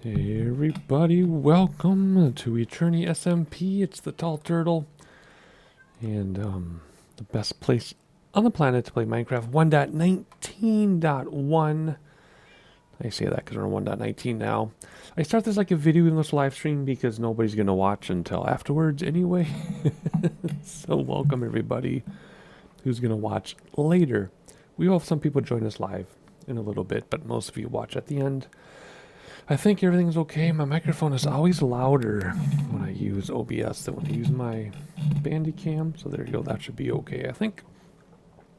Hey everybody, welcome to ETERNIA SMP. It's the Tall Turtle, and the best place on the planet to play Minecraft 1.19.1. I say that because we're on 1.19 now. I start this like a video in this live stream because nobody's going to watch until afterwards anyway. So welcome everybody who's going to watch later. We will have some people join us live in a little bit, but most of you watch at the end. I think everything's okay. My microphone is always louder when I use OBS than when I use my Bandicam. So there you go. That should be okay. I think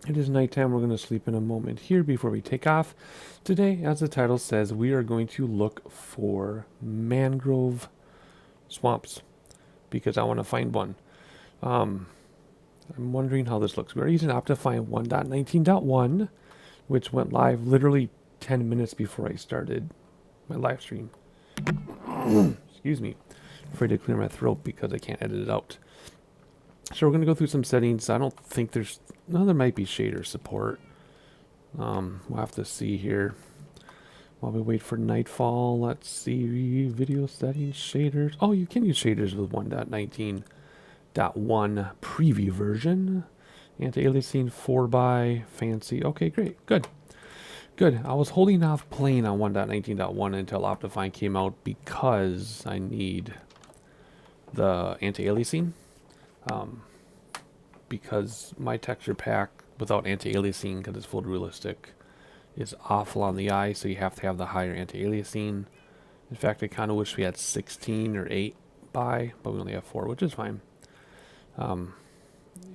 it is nighttime. We're going to sleep in a moment here before we take off. Today, as the title says, we are going to look for mangrove swamps because I want to find one. I'm wondering how this looks. We're using Optifine 1.19.1, which went live literally 10 minutes before I started my live stream. Excuse me. Afraid to clear my throat because I can't edit it out. So we're going to go through some settings. I don't think there's... No, there might be shader support. We'll have to see here. While we wait for nightfall, let's see. Video settings, shaders. Oh, you can use shaders with 1.19.1 preview version. Anti-aliasing 4x fancy. Okay, great. Good. Good. I was holding off playing on 1.19.1 until Optifine came out because I need the anti-aliasing. Because my texture pack without anti-aliasing, because it's full realistic, is awful on the eye, so you have to have the higher anti-aliasing. In fact, I kind of wish we had 16 or 8 by, but we only have 4, which is fine.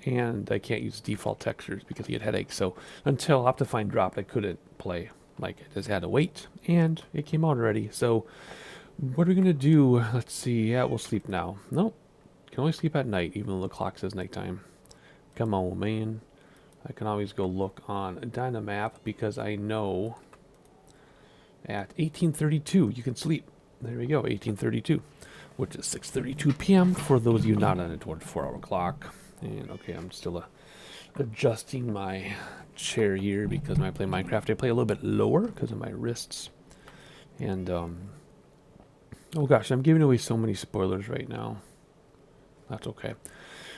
And I can't use default textures because I get headaches. So until Optifine dropped, I couldn't play. Like, I just had to wait, and it came out already. So what are we going to do? Let's see. Yeah, we'll sleep now. Nope. Can only sleep at night, even though the clock says nighttime. Come on, man. I can always go look on Dynamap because I know at 18:32 you can sleep. There we go, 18:32, which is 6:32 p.m. for those of you not on a 24-hour clock. And okay, I'm still adjusting my chair here because when I play Minecraft, I play a little bit lower because of my wrists. And, oh gosh, I'm giving away so many spoilers right now. That's okay.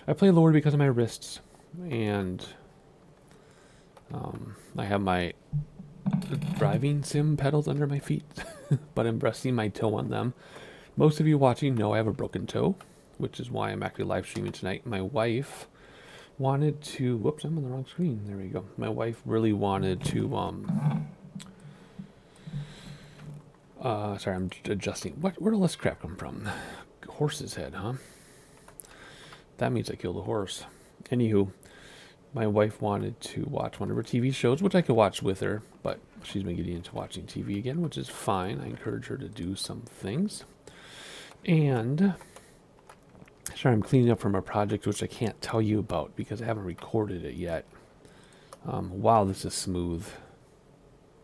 I play lower because of my wrists. And, I have my driving sim pedals under my feet, but I'm resting my toe on them. Most of you watching know I have a broken toe, which is why I'm actually live streaming tonight. My wife wanted to... Whoops, I'm on the wrong screen. There we go. My wife really wanted to... sorry, I'm adjusting. Where did all this crap come from? Horse's head, huh? That means I killed a horse. Anywho, my wife wanted to watch one of her TV shows, which I could watch with her, but she's been getting into watching TV again, which is fine. I encourage her to do some things. And... Sorry, I'm cleaning up from a project which I can't tell you about because I haven't recorded it yet. Wow, this is smooth.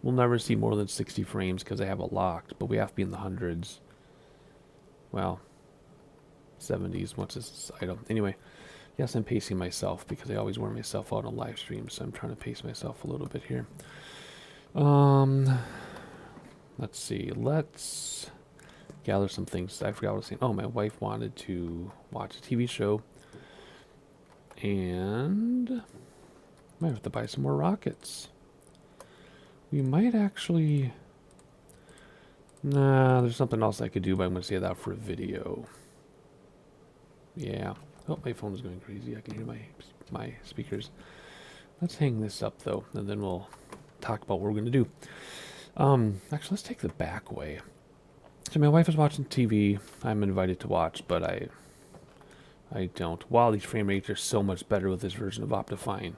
We'll never see more than 60 frames because I have it locked, but we have to be in the hundreds. Well, 70s. What's this item? Anyway, yes, I'm pacing myself because I always wear myself out on live streams, so I'm trying to pace myself a little bit here. Let's see. Let's... gather some things. I forgot what I was saying. Oh, my wife wanted to watch a TV show. And... might have to buy some more rockets. We might actually... Nah, there's something else I could do, but I'm going to save that for a video. Yeah. Oh, my phone is going crazy. I can hear my speakers. Let's hang this up, though, and then we'll talk about what we're going to do. Actually, let's take the back way. So my wife is watching TV. I'm invited to watch, but I don't. Wow, these frame rates are so much better with this version of Optifine.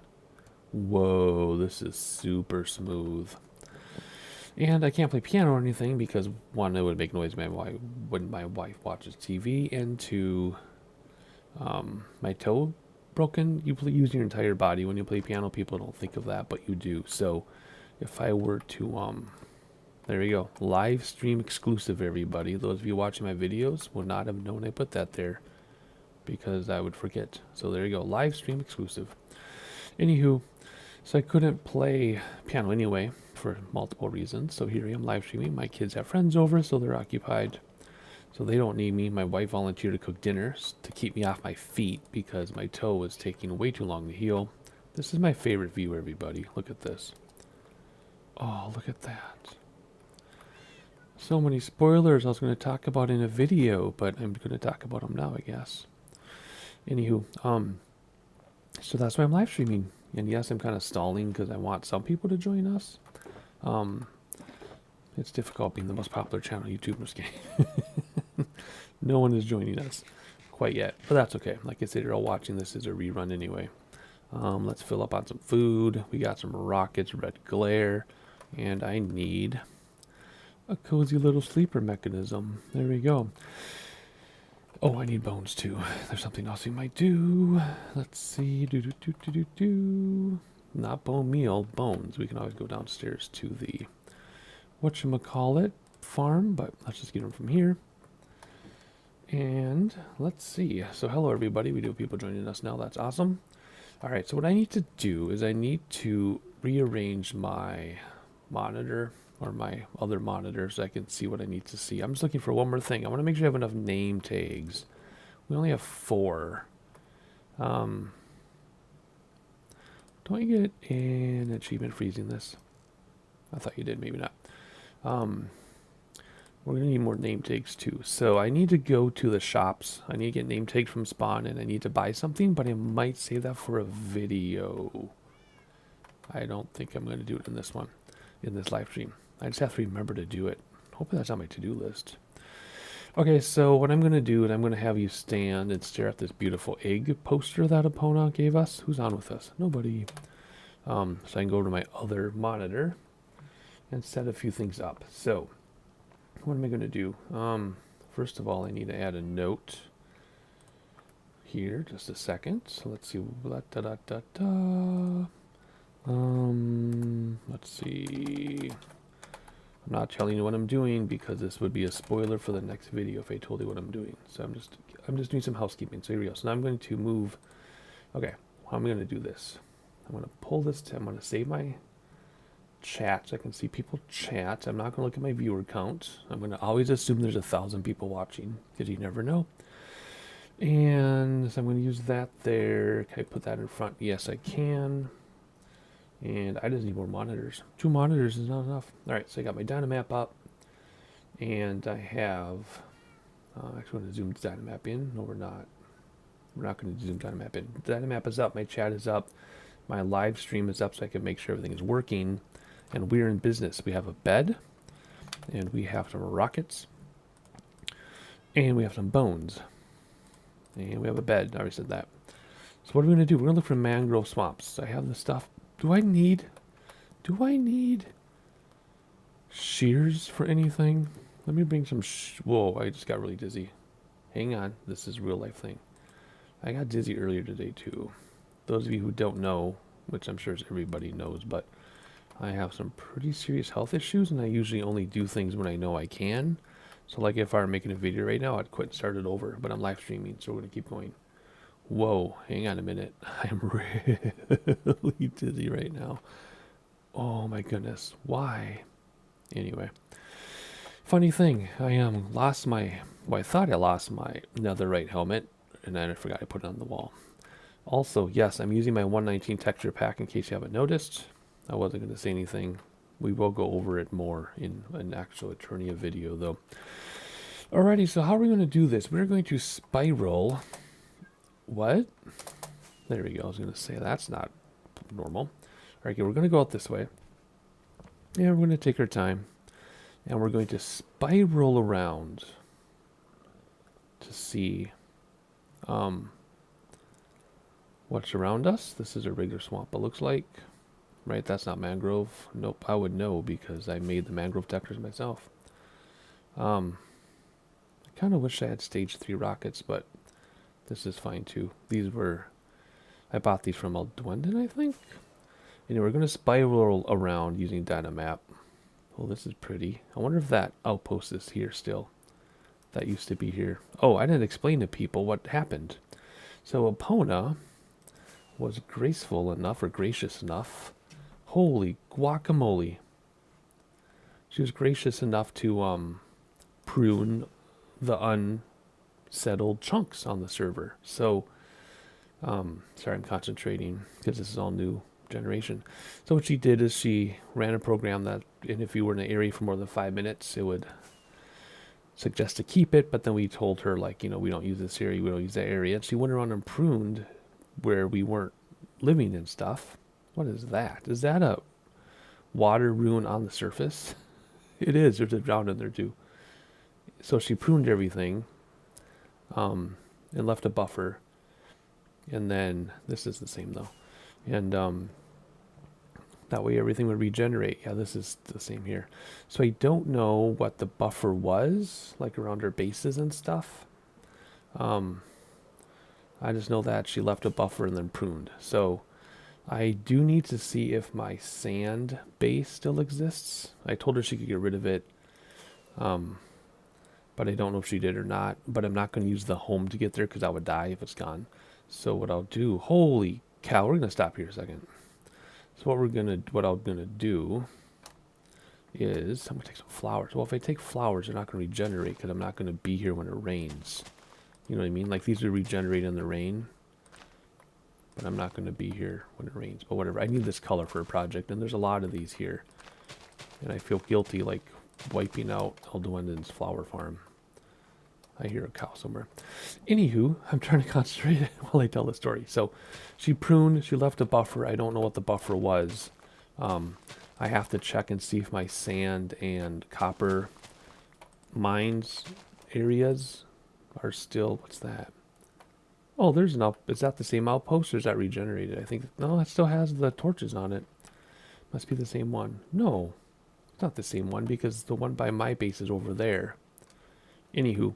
Whoa, this is super smooth. And I can't play piano or anything because, one, it would make noise when my wife watches TV, and two, my toe broken. You use your entire body when you play piano. People don't think of that, but you do. So if I were to... there we go. Live stream exclusive, everybody. Those of you watching my videos would not have known I put that there because I would forget. So there you go. Live stream exclusive. Anywho, So I couldn't play piano anyway for multiple reasons. So here I am live streaming. My kids have friends over, so they're occupied. So they don't need me. My wife volunteered to cook dinner to keep me off my feet because my toe was taking way too long to heal. This is my favorite view, everybody. Look at this. Oh, look at that. So many spoilers I was going to talk about in a video, but I'm going to talk about them now, I guess. Anywho, so that's why I'm live streaming. And yes, I'm kind of stalling because I want some people to join us. It's difficult being the most popular channel on YouTube. I'm just kidding. No one is joining us quite yet, but that's okay. Like I said, you're all watching this as a rerun anyway. Let's fill up on some food. We got some rockets, red glare, and I need a cozy little sleeper mechanism. There we go. Oh, I need bones too. There's something else we might do. Let's see. Not bone meal, bones. We can always go downstairs to the whatchamacallit farm, but let's just get them from here. And let's see. So hello everybody. We do have people joining us now. That's awesome. All right. So what I need to do is I need to rearrange my monitor or my other monitor so I can see what I need to see. I'm just looking for one more thing. I want to make sure I have enough name tags. We only have 4. Don't I get an achievement for using this? I thought you did, maybe not. We're going to need more name tags too. So I need to go to the shops. I need to get name tags from Spawn and I need to buy something, but I might save that for a video. I don't think I'm going to do it in this one, in this live stream. I just have to remember to do it. Hopefully that's on my to-do list. Okay, so what I'm going to do is I'm going to have you stand and stare at this beautiful egg poster that Epona gave us. Who's on with us? Nobody. So I can go to my other monitor and set a few things up. So what am I going to do? First of all, I need to add a note here. Just a second. So let's see. Let's see. I'm not telling you what I'm doing because this would be a spoiler for the next video if I told you what I'm doing. So I'm just doing some housekeeping. So here we go. So now I'm going to move. Okay, how am I going to do this? I'm going to pull this. I'm going to save my chat so I can see people chat. I'm not going to look at my viewer count. I'm going to always assume there's 1,000 people watching because you never know. And so I'm going to use that there. Can I put that in front? Yes, I can. And I just need more monitors. 2 monitors is not enough. Alright, so I got my Dynamap up. And I have... actually, I'm going to zoom Dynamap in. No, we're not. We're not going to zoom Dynamap in. Dynamap is up. My chat is up. My live stream is up so I can make sure everything is working. And we're in business. We have a bed. And we have some rockets. And we have some bones. And we have a bed. I already said that. So what are we going to do? We're going to look for mangrove swamps. I have the stuff. Do I need shears for anything? Let me bring some whoa, I just got really dizzy. Hang on, this is a real life thing. I got dizzy earlier today too. Those of you who don't know, which I'm sure everybody knows, but I have some pretty serious health issues and I usually only do things when I know I can. So like if I were making a video right now, I'd quit and start it over, but I'm live streaming, so we're gonna keep going. Whoa, hang on a minute. I'm really dizzy right now. Oh my goodness. Why? Anyway. Funny thing, I lost my... Well, I thought I lost my netherite helmet, and then I forgot I put it on the wall. Also, yes, I'm using my 119 texture pack in case you haven't noticed. I wasn't going to say anything. We will go over it more in an actual Eternia video, though. Alrighty, so how are we going to do this? We're going to spiral... What? There we go. I was going to say that's not normal. Alright, okay, we're going to go out this way. And we're going to take our time. And we're going to spiral around to see what's around us. This is a regular swamp, it looks like. Right? That's not mangrove. Nope, I would know because I made the mangrove textures myself. I kind of wish I had stage 3 rockets, but this is fine too. These were... I bought these from Aldwendon, I think? Anyway, we're going to spiral around using Dynamap. Oh, this is pretty. I wonder if that outpost is here still. That used to be here. Oh, I didn't explain to people what happened. So Epona was graceful enough, or gracious enough. Holy guacamole. She was gracious enough to prune the unsettled chunks on the server. So, sorry, I'm concentrating because this is all new generation. So what she did is she ran a program that, and if you were in the area for more than 5 minutes, it would suggest to keep it. But then we told her, like, you know, we don't use this area, we don't use that area. And she went around and pruned where we weren't living and stuff. What is that? Is that a water rune on the surface? It is. There's a drown in there too. So she pruned everything, and left a buffer. And then this is the same though, and that way everything would regenerate. Yeah, this is the same here. So I don't know what the buffer was like around her bases and stuff. I just know that she left a buffer and then pruned. So I do need to see if my sand base still exists. I told her she could get rid of it, but I don't know if she did or not. But I'm not going to use the home to get there because I would die if it's gone. So what I'll do, holy cow, we're going to stop here a second. So what I'm going to do is, I'm going to take some flowers. Well, if I take flowers, they're not going to regenerate because I'm not going to be here when it rains. You know what I mean? Like, these are regenerate in the rain, but I'm not going to be here when it rains. But whatever, I need this color for a project, and there's a lot of these here. And I feel guilty, like, wiping out Eldwendon's flower farm. I hear a cow somewhere. Anywho, I'm trying to concentrate while I tell the story. So she pruned, she left a buffer. I don't know what the buffer was. I have to check and see if my sand and copper mines areas are still, what's that? Oh, there's an is that the same outpost or is that regenerated? I think, no, it still has the torches on it. Must be the same one. No, it's not the same one because the one by my base is over there. Anywho,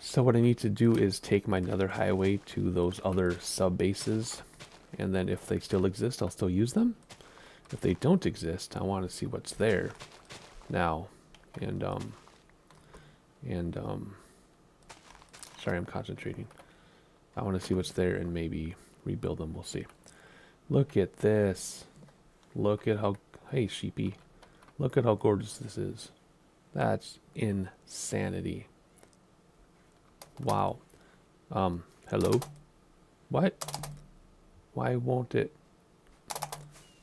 so what I need to do is take my nether highway to those other sub bases, and then if they still exist, I'll still use them. If they don't exist, I want to see what's there now. And sorry, I'm concentrating. I want to see what's there and maybe rebuild them. We'll see. Look at this. Look at how, hey sheepy, look at how gorgeous this is. That's insanity. Wow. Hello? What? Why won't it?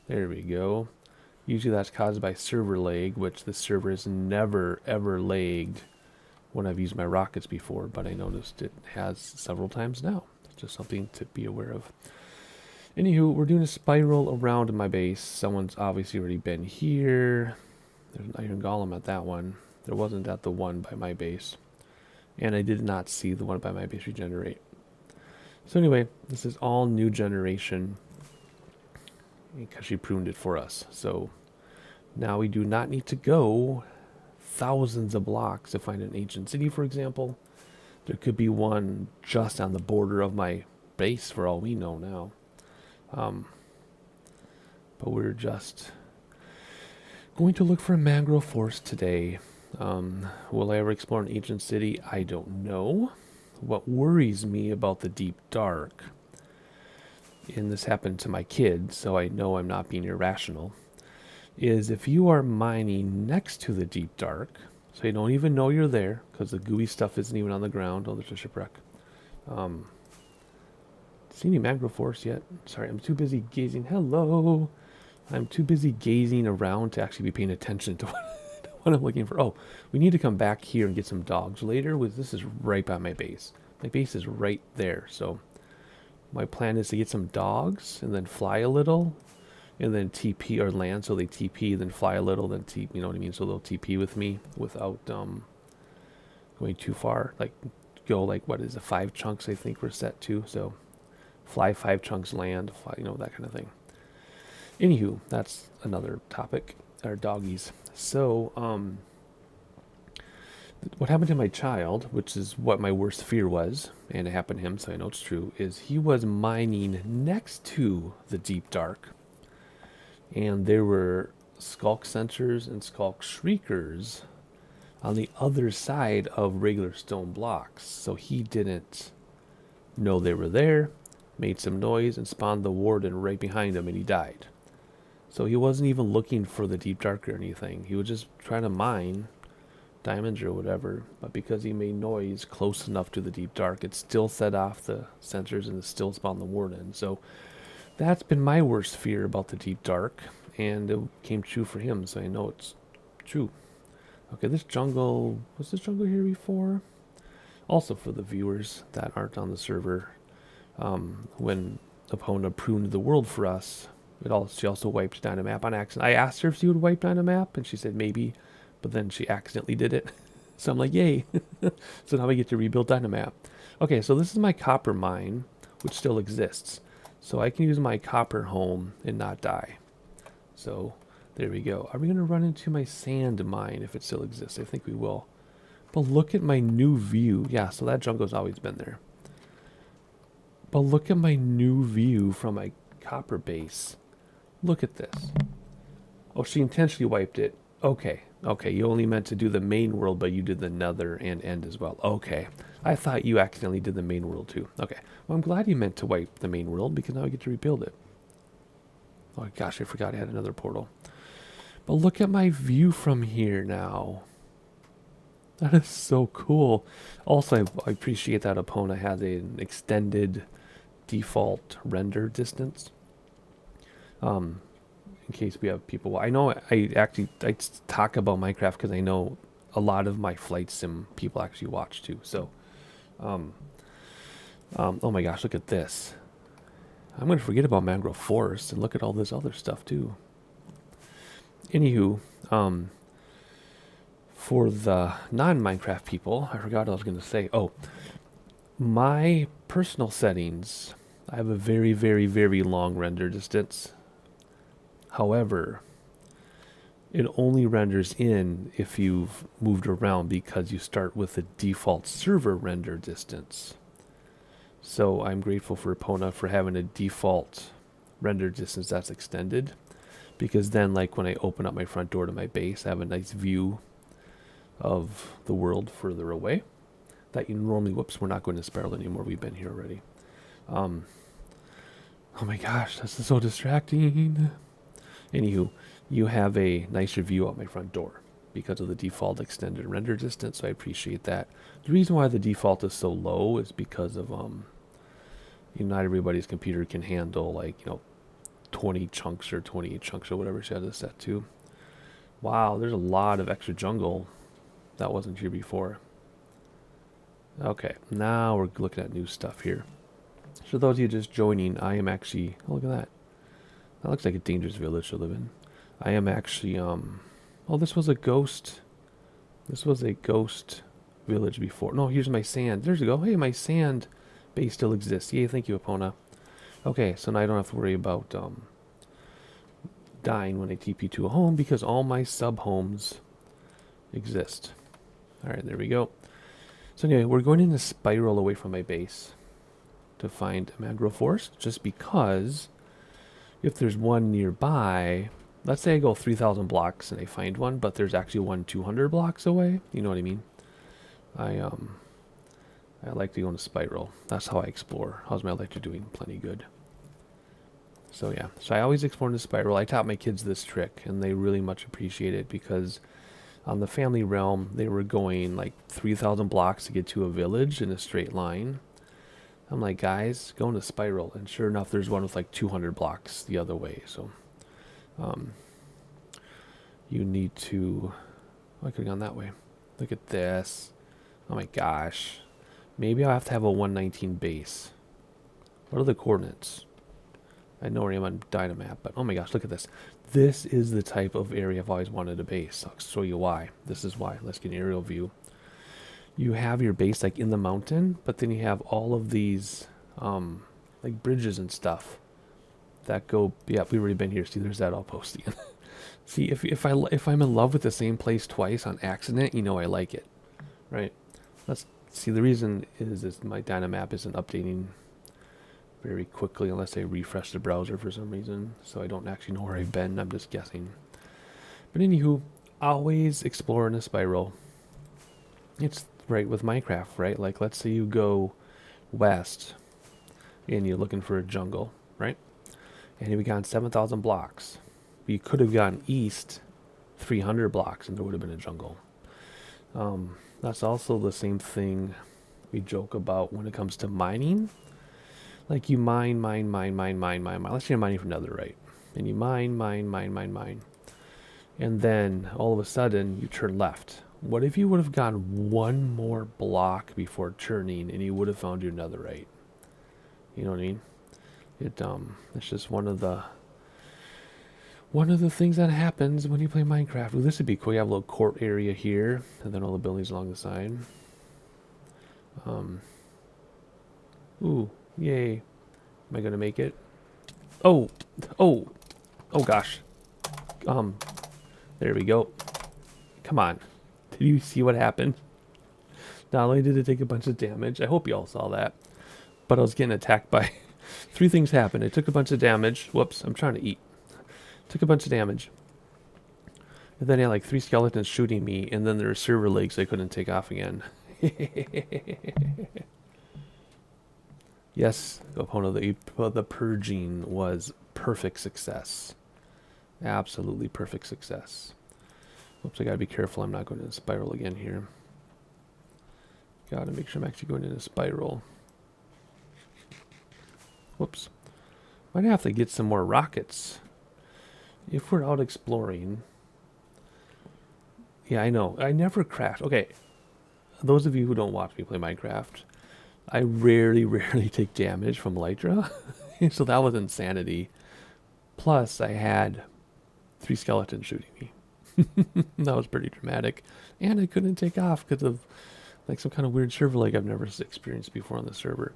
There we go. Usually that's caused by server lag, which the server has never ever lagged when I've used my rockets before, but I noticed it has several times now. It's just something to be aware of. Anywho, we're doing a spiral around my base. Someone's obviously already been here. There's an iron golem at that one. There wasn't at the one by my base. And I did not see the one by my base regenerate. So anyway, this is all new generation because she pruned it for us. So now we do not need to go thousands of blocks to find an ancient city, for example. There could be one just on the border of my base for all we know now. But we're just going to look for a mangrove forest today. Will I ever explore an ancient city? I don't know. What worries me about the deep dark, and this happened to my kid, so I know I'm not being irrational, is if you are mining next to the deep dark, so you don't even know you're there, because the gooey stuff isn't even on the ground. Oh, there's a shipwreck. See any mangrove forest yet? Sorry, I'm too busy gazing. Hello. I'm too busy gazing around to actually be paying attention to what I'm looking for. Oh, we need to come back here and get some dogs later. This is right by my base. My base is right there. So my plan is to get some dogs and then fly a little and then TP or land. So they TP, then fly a little, then TP, you know what I mean? So they'll TP with me without going too far. Like go like, what is it, 5 chunks I think we're set to. So fly 5 chunks, land, fly, you know, that kind of thing. Anywho, that's another topic, our doggies. So, what happened to my child, which is what my worst fear was, and it happened to him, so I know it's true, is he was mining next to the deep dark, and there were skulk sensors and skulk shriekers on the other side of regular stone blocks, so he didn't know they were there. made some noise, and spawned the warden right behind him, and he died. So he wasn't even looking for the deep dark or anything. He was just trying to mine diamonds or whatever, but because he made noise close enough to the deep dark, it still set off the sensors and it still spawned the warden. So that's been my worst fear about the deep dark, and it came true for him, so I know it's true. Okay, this jungle, was this jungle here before? Also for the viewers that aren't on the server, when Epona pruned the world for us, she also wiped Dynamap on accident. I asked her if she would wipe Dynamap, and she said maybe, but then she accidentally did it. So I'm like, yay. So now we get to rebuild Dynamap. Okay, so this is my copper mine, which still exists. So I can use my copper home and not die. So there we go. Are we going to run into my sand mine if it still exists? I think we will. But look at my new view. Yeah, so that jungle's always been there. But look at my new view from my copper base. Look at this. Oh, she intentionally wiped it. Okay. Okay, you only meant to do the main world, but you did the nether and end as well. Okay. I thought you accidentally did the main world too. Okay. Well, I'm glad you meant to wipe the main world because now I get to rebuild it. Oh gosh, I forgot I had another portal. But look at my view from here now. That is so cool. Also, I appreciate that Epona has an extended default render distance. In case we have people, I know I talk about Minecraft because I know a lot of my flight sim people actually watch too. So, oh my gosh, look at this. I'm going to forget about mangrove forest and look at all this other stuff too. Anywho, for the non-Minecraft people, I forgot what I was going to say. Oh, my personal settings, I have a very, very, very long render distance. However, it only renders in if you've moved around because you start with the default server render distance. So I'm grateful for Epona for having a default render distance that's extended, because then like when I open up my front door to my base, I have a nice view of the world further away that you normally, whoops, we're not going to spiral anymore. We've been here already. Oh my gosh, this is so distracting. Anywho, you have a nicer view out my front door because of the default extended render distance, so I appreciate that. The reason why the default is so low is because of, not everybody's computer can handle, like, 20 chunks or 28 chunks or whatever she has it set to. Wow, there's a lot of extra jungle that wasn't here before. Okay, now we're looking at new stuff here. So those of you just joining, I am actually, oh, look at that. That looks like a dangerous village to live in. I am actually, oh, this was a ghost. This was a ghost village before. No, here's my sand. There's you go. Hey, my sand base still exists. Yay, thank you, Epona. Okay, so now I don't have to worry about dying when I TP to a home because all my sub-homes exist. Alright, there we go. So anyway, we're going in a spiral away from my base to find a mangrove forest, just because if there's one nearby, let's say I go 3,000 blocks and I find one, but there's actually one 200 blocks away. You know what I mean? I like to go in a spiral. That's how I explore. How's my electric doing? Plenty good. So yeah, so I always explore in a spiral. I taught my kids this trick, and they really much appreciate it because on the family realm, they were going like 3,000 blocks to get to a village in a straight line. I'm like, guys, go in a spiral. And sure enough, there's one with like 200 blocks the other way. So you need to, oh, I could have gone that way. Look at this. Oh my gosh. Maybe I'll have to have a 119 base. What are the coordinates? I know where I am on Dynamap, but oh my gosh, look at this. This is the type of area I've always wanted a base. I'll show you why. This is why. Let's get an aerial view. You have your base like in the mountain, but then you have all of these like bridges and stuff that go, yeah, we've already been here. See, there's that outpost again. See, if I'm in love with the same place twice on accident, you know I like it, right? Let's see. The reason is my Dynamap isn't updating very quickly unless I refresh the browser for some reason, so I don't actually know where I've been. I'm just guessing. But anywho, always explore in a spiral. It's right with Minecraft, right? Like, let's say you go west, and you're looking for a jungle, right? And we got 7,000 blocks. You could have gone east 300 blocks and there would have been a jungle. That's also the same thing we joke about when it comes to mining. Like you mine. Let's say you're mining for netherite. And you mine. And then all of a sudden you turn left. What if you would have gone one more block before turning and you would have found your netherite? You know what I mean? It's just one of the things that happens when you play Minecraft. Ooh, this would be cool. You have a little court area here, and then all the buildings along the side. Ooh, yay! Am I gonna make it? Oh gosh. There we go. Come on. Did you see what happened? Not only did it take a bunch of damage, I hope you all saw that, but I was getting attacked by 3 things happened. It took a bunch of damage. Whoops, I'm trying to eat. Took a bunch of damage. And then I had like 3 skeletons shooting me, and then there were server leaks I couldn't take off again. Yes, opponent, the purging was perfect success. Absolutely perfect success. Oops, I gotta be careful I'm not going in a spiral again here. Gotta make sure I'm actually going in a spiral. Whoops. Might have to get some more rockets. If we're out exploring... Yeah, I know. I never craft. Okay. Those of you who don't watch me play Minecraft, I rarely take damage from Elytra. So that was insanity. Plus, I had 3 skeletons shooting me. That was pretty dramatic. And I couldn't take off because of like some kind of weird server lag I've never experienced before on the server.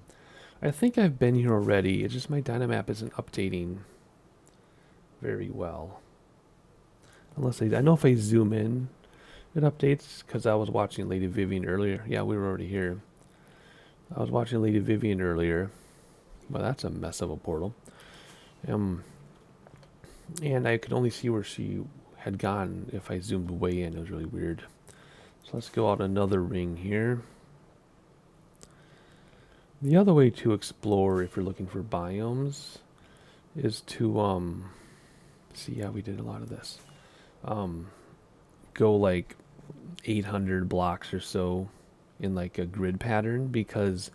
I think I've been here already. It's just my Dynamap isn't updating very well. Unless I know if I zoom in, it updates, because I was watching Lady Vivian earlier. Yeah, we were already here. I was watching Lady Vivian earlier. Well, that's a mess of a portal. And I could only see where she had gone if I zoomed way in. It was really weird. So let's go out another ring here. The other way to explore if you're looking for biomes is to see, yeah, we did a lot of this. Go like 800 blocks or so in like a grid pattern, because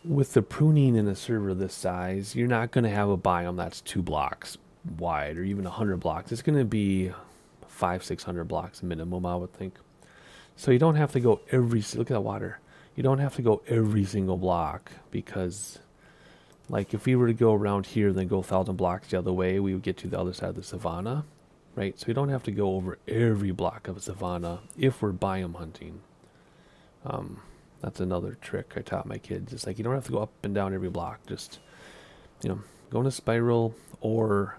with the pruning in a server this size, you're not going to have a biome that's 2 blocks wide or even 100 blocks. It's going to be 500-600 blocks minimum, I would think. So you don't have to go look at that water. You don't have to go every single block, because like if we were to go around here then go 1,000 blocks the other way, we would get to the other side of the savanna, right? So we don't have to go over every block of a savanna if we're biome hunting. That's another trick I taught my kids. It's like you don't have to go up and down every block. Just, go in a spiral, or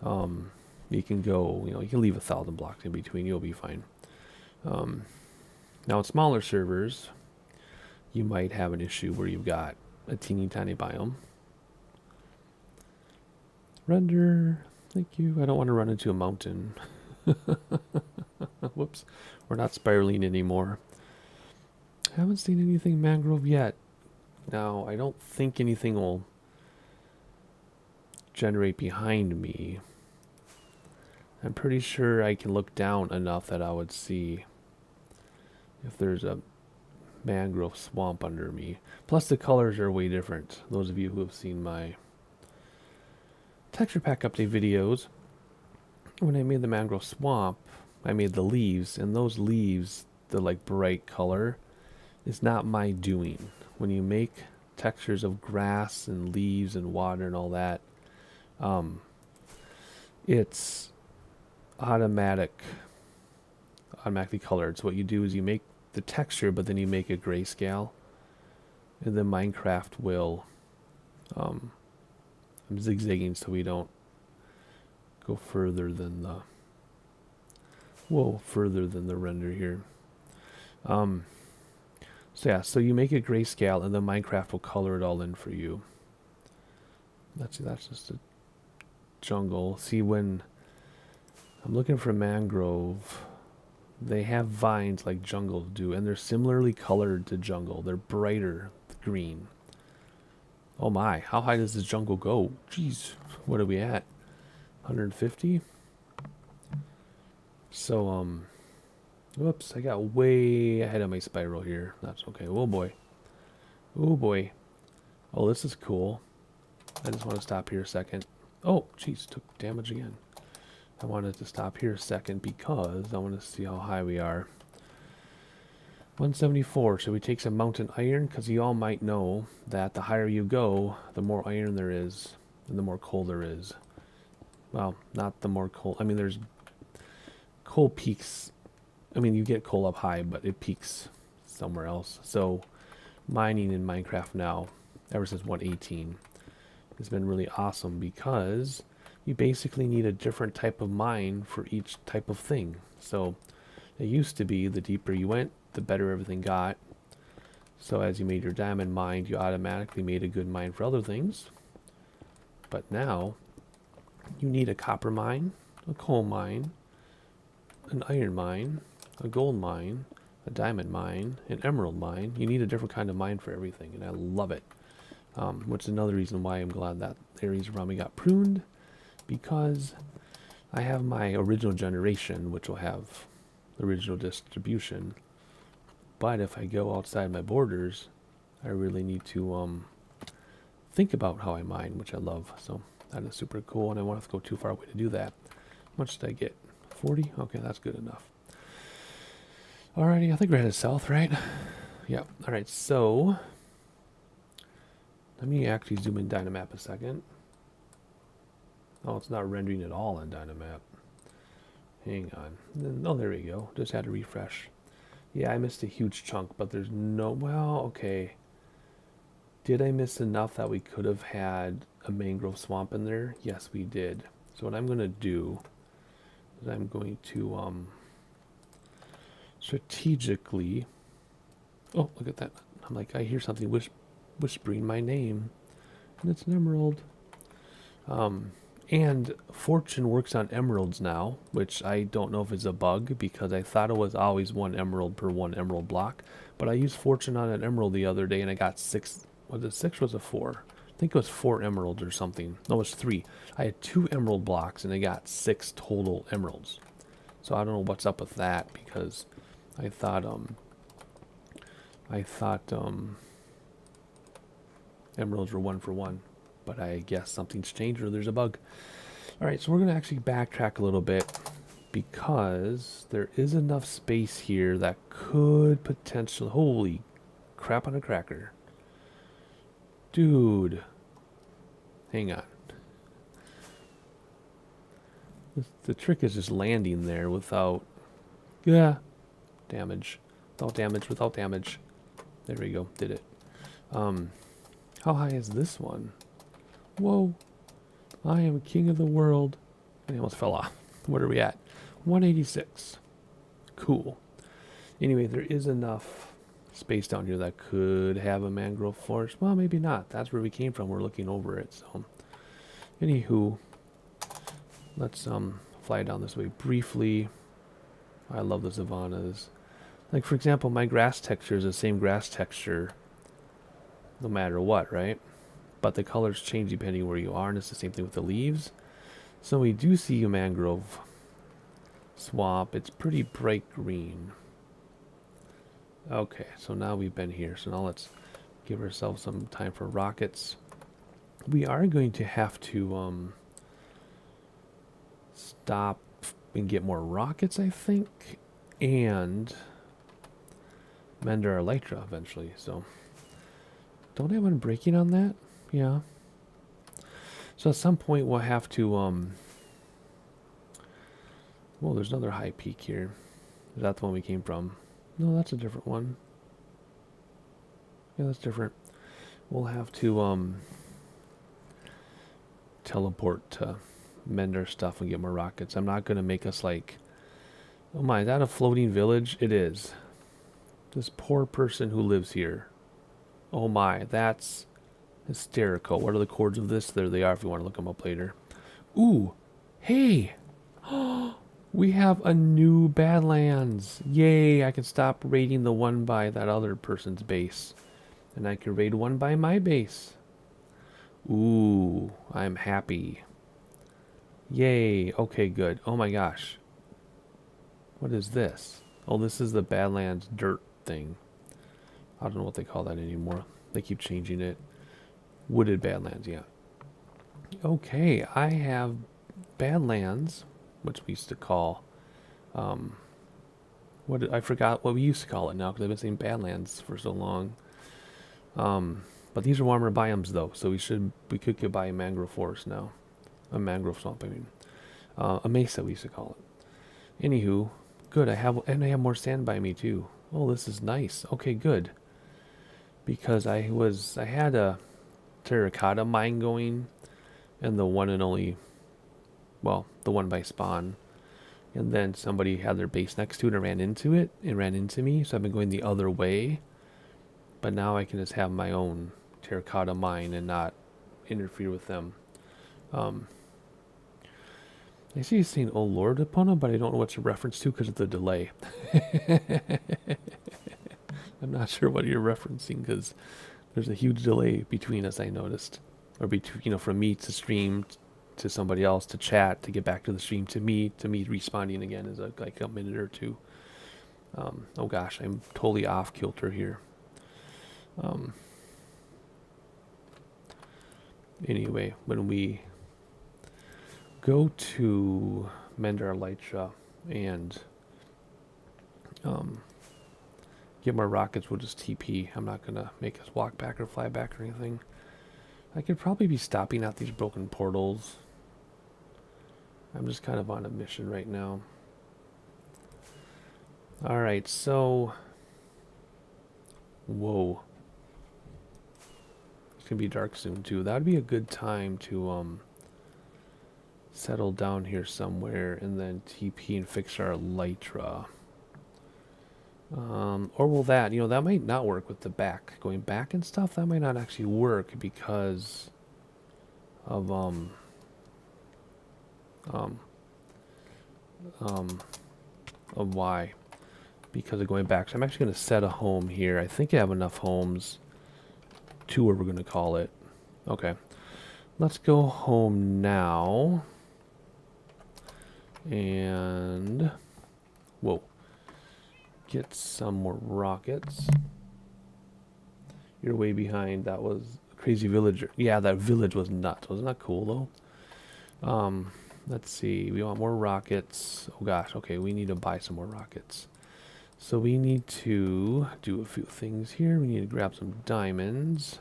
you can go, you can leave 1,000 blocks in between. You'll be fine. Now in smaller servers, you might have an issue where you've got a teeny tiny biome. Render, thank you. I don't want to run into a mountain. Whoops, we're not spiraling anymore. Haven't seen anything mangrove yet. Now, I don't think anything will generate behind me. I'm pretty sure I can look down enough that I would see if there's a mangrove swamp under me. Plus the colors are way different. Those of you who have seen my texture pack update videos, when I made the mangrove swamp, I made the leaves, and those leaves, the like bright color, is not my doing. When you make textures of grass and leaves and water and all that, it's automatically colored. So what you do is you make the texture, but then you make a grayscale, and then Minecraft will I'm zigzagging so we don't go further than the render here. So yeah, so you make a grayscale, and then Minecraft will color it all in for you. That's just a jungle. See, when I'm looking for mangrove, they have vines like jungles do, and they're similarly colored to jungle. They're brighter green. Oh my, how high does this jungle go? Jeez, what are we at? 150? So, whoops, I got way ahead of my spiral here. That's okay. Oh boy. Oh boy. Oh, this is cool. I just want to stop here a second. Oh, jeez, took damage again. I wanted to stop here a second because I want to see how high we are. 174. Should we take some mountain iron? Because you all might know that the higher you go, the more iron there is, and the more coal there is. Well, not the more coal. I mean, there's coal peaks. I mean, you get coal up high, but it peaks somewhere else. So, mining in Minecraft now, ever since 1.18, has been really awesome because you basically need a different type of mine for each type of thing. So, it used to be the deeper you went, the better everything got. So as you made your diamond mine, you automatically made a good mine for other things. But now, you need a copper mine, a coal mine, an iron mine, a gold mine, a diamond mine, an emerald mine. You need a different kind of mine for everything, and I love it. Which is another reason why I'm glad that areas around me got pruned, because I have my original generation, which will have the original distribution. But if I go outside my borders, I really need to think about how I mine, which I love. So that is super cool, and I won't have to go too far away to do that. How much did I get? 40? Okay, that's good enough. Alrighty, I think we're headed south, right? Yep. Alright, so let me actually zoom in Dynamap a second. Oh, it's not rendering at all on Dynamap. Hang on. Oh, there we go. Just had to refresh. Yeah, I missed a huge chunk, but there's no... Well, okay. Did I miss enough that we could have had a mangrove swamp in there? Yes, we did. So what I'm going to do is I'm going to strategically... Oh, look at that. I'm like, I hear something whispering my name. And it's an emerald. And Fortune works on emeralds now, which I don't know if it's a bug, because I thought it was always 1 emerald per 1 emerald block. But I used Fortune on an emerald the other day, and I got 6. Was it 6 or was it 4? I think it was 4 emeralds or something. No, it was 3. I had 2 emerald blocks, and I got 6 total emeralds. So I don't know what's up with that, because I thought emeralds were 1 for 1. But I guess something's changed or there's a bug. Alright, so we're going to actually backtrack a little bit, because there is enough space here that could potentially... Holy crap on a cracker. Dude. Hang on. The trick is just landing there without... Yeah. Damage. Without damage, without damage. There we go. Did it. How high is this one? Whoa. I am king of the world. And I almost fell off. What are we at? 186. Cool. Anyway, there is enough space down here that could have a mangrove forest. Well, maybe not. That's where we came from. We're looking over it. So, anywho, let's fly down this way briefly. I love the savannas. Like, for example, my grass texture is the same grass texture no matter what, right? But the colors change depending where you are, and it's the same thing with the leaves. So we do see a mangrove swamp. It's pretty bright green. Okay, so now we've been here. So now let's give ourselves some time for rockets. We are going to have to stop and get more rockets, I think, and mend our elytra eventually. So don't I have one breaking on that? Yeah. So at some point we'll have to, well, there's another high peak here. Is that the one we came from? No, that's a different one. Yeah, that's different. We'll have to, teleport to mend our stuff and get more rockets. I'm not going to make us like, oh my, is that a floating village? It is. This poor person who lives here. Oh my, that's hysterical. What are the chords of this? There they are if you want to look them up later. Ooh, hey, we have a new Badlands. Yay, I can stop raiding the one by that other person's base. And I can raid one by my base. Ooh, I'm happy. Yay. Okay, good. Oh my gosh. What is this? Oh, this is the Badlands dirt thing. I don't know what they call that anymore. They keep changing it. Wooded Badlands, yeah. Okay, I have Badlands, which we used to call, I forgot what we used to call it now because I've been saying Badlands for so long. But these are warmer biomes though, so we could get by a mangrove forest now. A mangrove swamp, I mean. A mesa we used to call it. Anywho, good, I have more sand by me too. Oh, this is nice. Okay, good. Because I had a terracotta mine going, and the one and only, well, the one by spawn. And then somebody had their base next to it and ran into it and ran into me, so I've been going the other way. But now I can just have my own terracotta mine and not interfere with them. I see you saying "Oh Lord" upon him, but I don't know what's a reference to because of the delay. I'm not sure what you're referencing because there's a huge delay between us, I noticed. Or between, from me to stream to somebody else to chat to get back to the stream to me responding again is like a minute or two. Oh gosh, I'm totally off kilter here. Anyway, when we go to Mendar Elytra and get more rockets, we'll just TP. I'm not going to make us walk back or fly back or anything. I could probably be stopping at these broken portals. I'm just kind of on a mission right now. Alright, so... Whoa. It's going to be dark soon too. That would be a good time to settle down here somewhere and then TP and fix our Elytra. Or will that, that might not work with the back. Going back and stuff, that might not actually work because of, of why. Because of going back. So I'm actually going to set a home here. I think I have enough homes to where we're going to call it. Okay. Let's go home now. And... Whoa. Get some more rockets. You're way behind. That was a crazy villager. Yeah, that village was nuts. Wasn't that cool though? Let's see. We want more rockets. Oh gosh. Okay, we need to buy some more rockets. So we need to do a few things here. We need to grab some diamonds.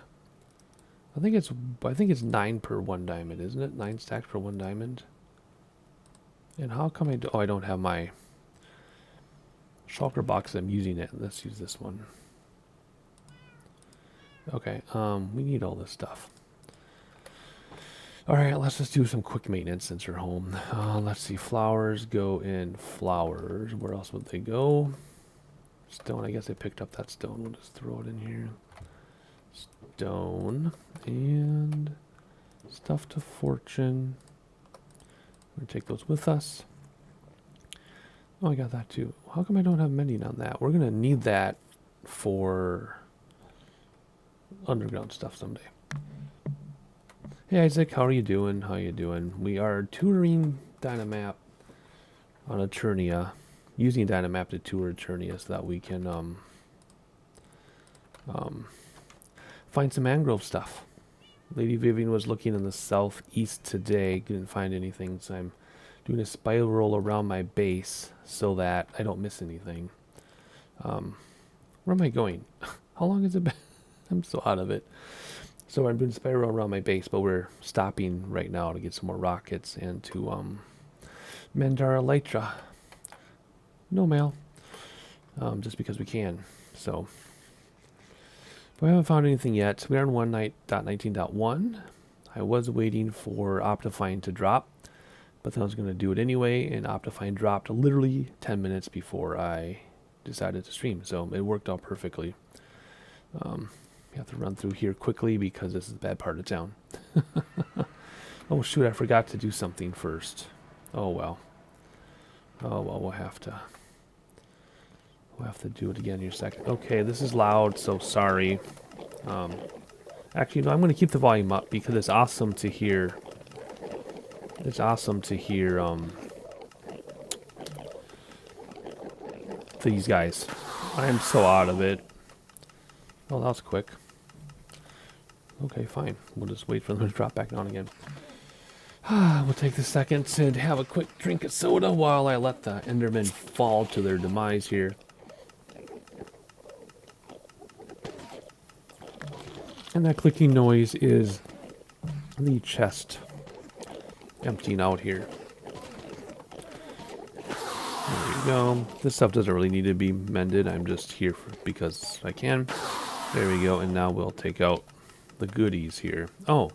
I think it's 9 per 1 diamond, isn't it? 9 stacks per 1 diamond. And how come I don't have my shulker box? I'm using it. Let's use this one. Okay, we need all this stuff. Alright, let's just do some quick maintenance since we're home. Let's see, flowers go in flowers. Where else would they go? Stone, I guess I picked up that stone. We'll just throw it in here. Stone and stuff to fortune. We're gonna take those with us. Oh, I got that too. How come I don't have mending on that? We're gonna need that for underground stuff someday. Hey Isaac, how are you doing? How you doing? We are touring Dynamap on Eternia, using Dynamap to tour Eternia so that we can find some mangrove stuff. Lady Vivian was looking in the southeast today, didn't find anything, so I'm doing a spiral around my base so that I don't miss anything. Where am I going? How long has it been? I'm so out of it. So I'm doing a spiral around my base, but we're stopping right now to get some more rockets and to mend our Elytra. No mail. Just because we can. So, but we haven't found anything yet. We are on 1.19.1. I was waiting for Optifine to drop, but then I was going to do it anyway, and Optifine dropped literally 10 minutes before I decided to stream, so it worked out perfectly. You have to run through here quickly because this is the bad part of town. Oh shoot, I forgot to do something first. Oh well. Oh well, we'll have to do it again in a second. Okay, this is loud, so sorry. Actually, no, I'm going to keep the volume up because it's awesome to hear. It's awesome to hear these guys. I am so out of it. Oh, that was quick. Okay, fine. We'll just wait for them to drop back down again. We'll take the second to have a quick drink of soda while I let the Endermen fall to their demise here. And that clicking noise is the chest emptying out here. There you go. This stuff doesn't really need to be mended. I'm just here because I can. There we go. And now we'll take out the goodies here. Oh.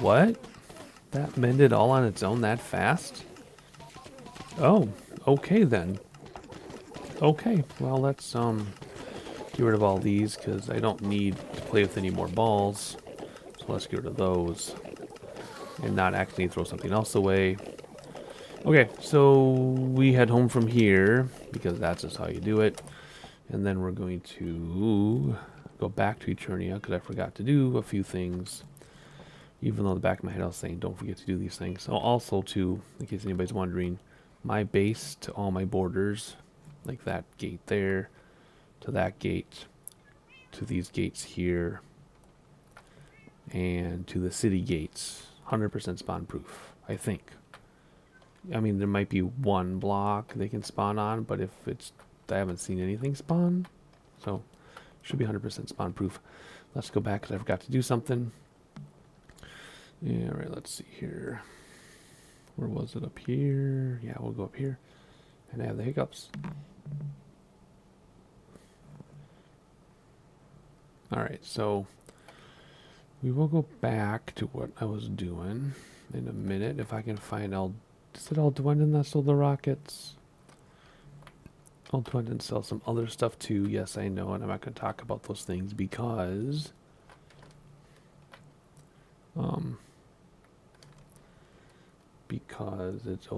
What? That mended all on its own that fast? Oh. Okay then. Okay. Well, let's get rid of all these because I don't need to play with any more balls. So let's get rid of those. And not actually throw something else away. Okay, so we head home from here because that's just how you do it. And then we're going to go back to Eternia because I forgot to do a few things. Even though in the back of my head I was saying don't forget to do these things. So also too, in case anybody's wondering, my base to all my borders, like that gate there, to that gate, to these gates here, and to the city gates, 100% spawn proof, I think. I mean, there might be one block they can spawn on, but if it's, I haven't seen anything spawn, so should be 100% spawn proof. Let's go back because I forgot to do something. Yeah, all right, let's see here. Where was it? Up here? Yeah, we'll go up here. And I have the hiccups. All right, so we will go back to what I was doing in a minute if I can find is it Aldwendon that sold the rockets? Aldwendon sells some other stuff too. Yes, I know, and I'm not going to talk about those things because it'll